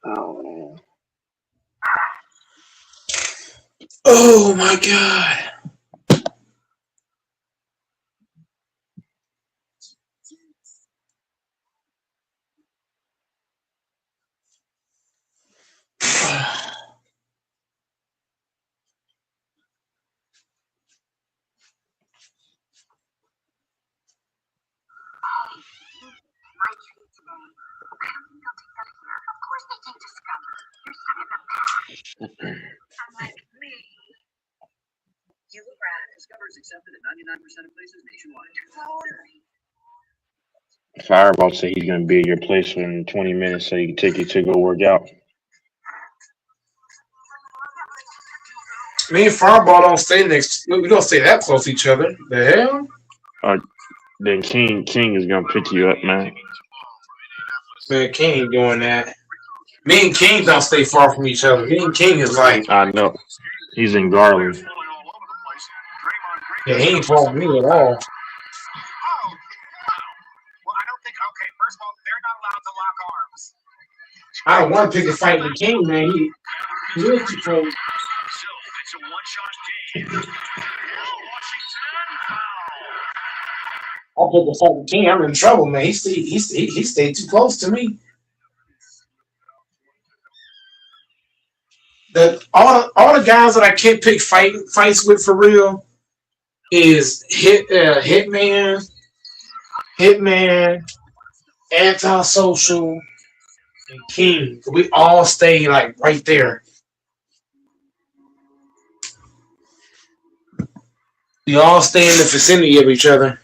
Oh man. Oh my god. Fireball said he's gonna be at your place in 20 minutes so he can take you to go work out. Me and Fireball don't stay next. We don't stay that close to each other. The hell? Then King is gonna pick you up, man. Man, King ain't doing that. Me and King don't stay far from each other. Me and King is like, I know. He's in Garland. yeah, he ain't far from me at all. I don't want to pick a fight with King, man. He is too close. I'll pick a fight with King. I'm in trouble, man. He stayed too close to me. All the guys that I can't pick fights with for real is Hitman, Antisocial, and King. We all stay like right there. We all stay in the vicinity of each other.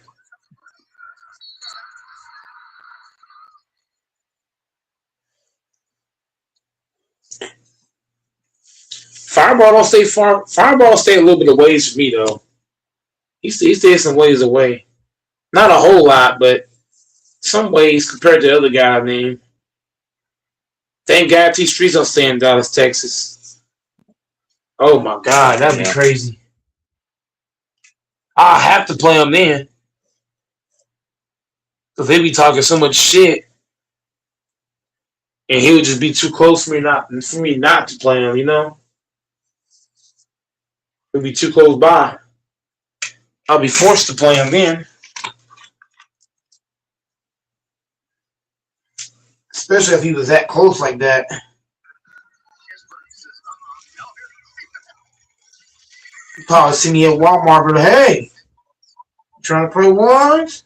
Fireball don't stay far. Fireball stay a little bit of ways from me though. He stays some ways away. Not a whole lot, but some ways compared to the other guy named. Thank God T Streets don't stay in Dallas, Texas. Oh my God, that'd be Yeah. crazy. I have to play him then because they be talking so much shit, and he would just be too close for me not to play him. You know, he'd be too close by. I'll be forced to play him then, especially if he was that close like that. You probably see me at Walmart, but hey, trying to play ones?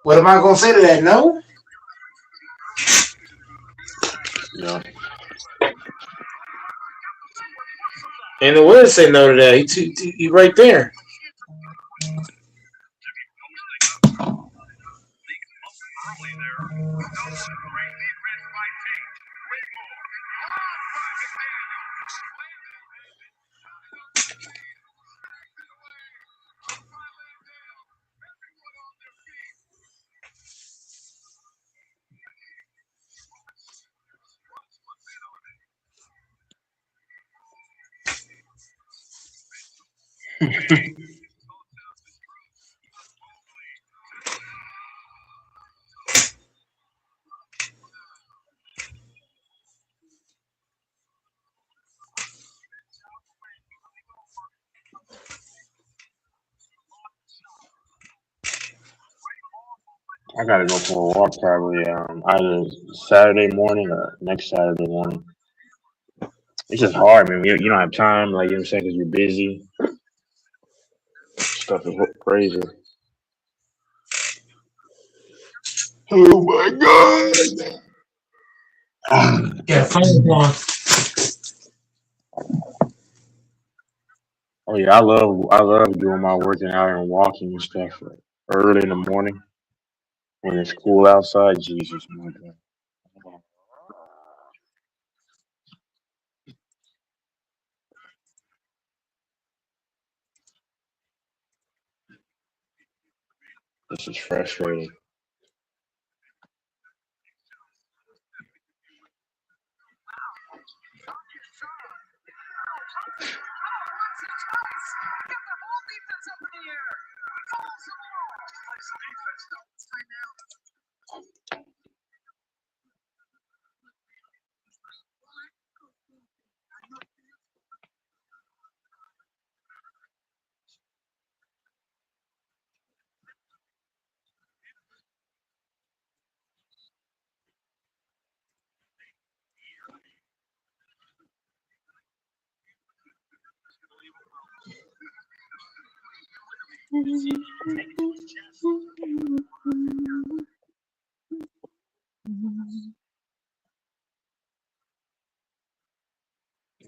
What am I gonna say to that? No. Yeah. And the would say no to that. He right there. I gotta go for a walk probably either Saturday morning or next Saturday morning. It's just hard, man. You don't have time, like you know what I'm saying, because you're busy. Stuff is crazy. Oh my god. Yeah, phone one. Oh yeah, I love doing my working out and walking and stuff like, early in the morning when it's cool outside. Jesus, my God. This is frustrating.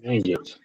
Dang it.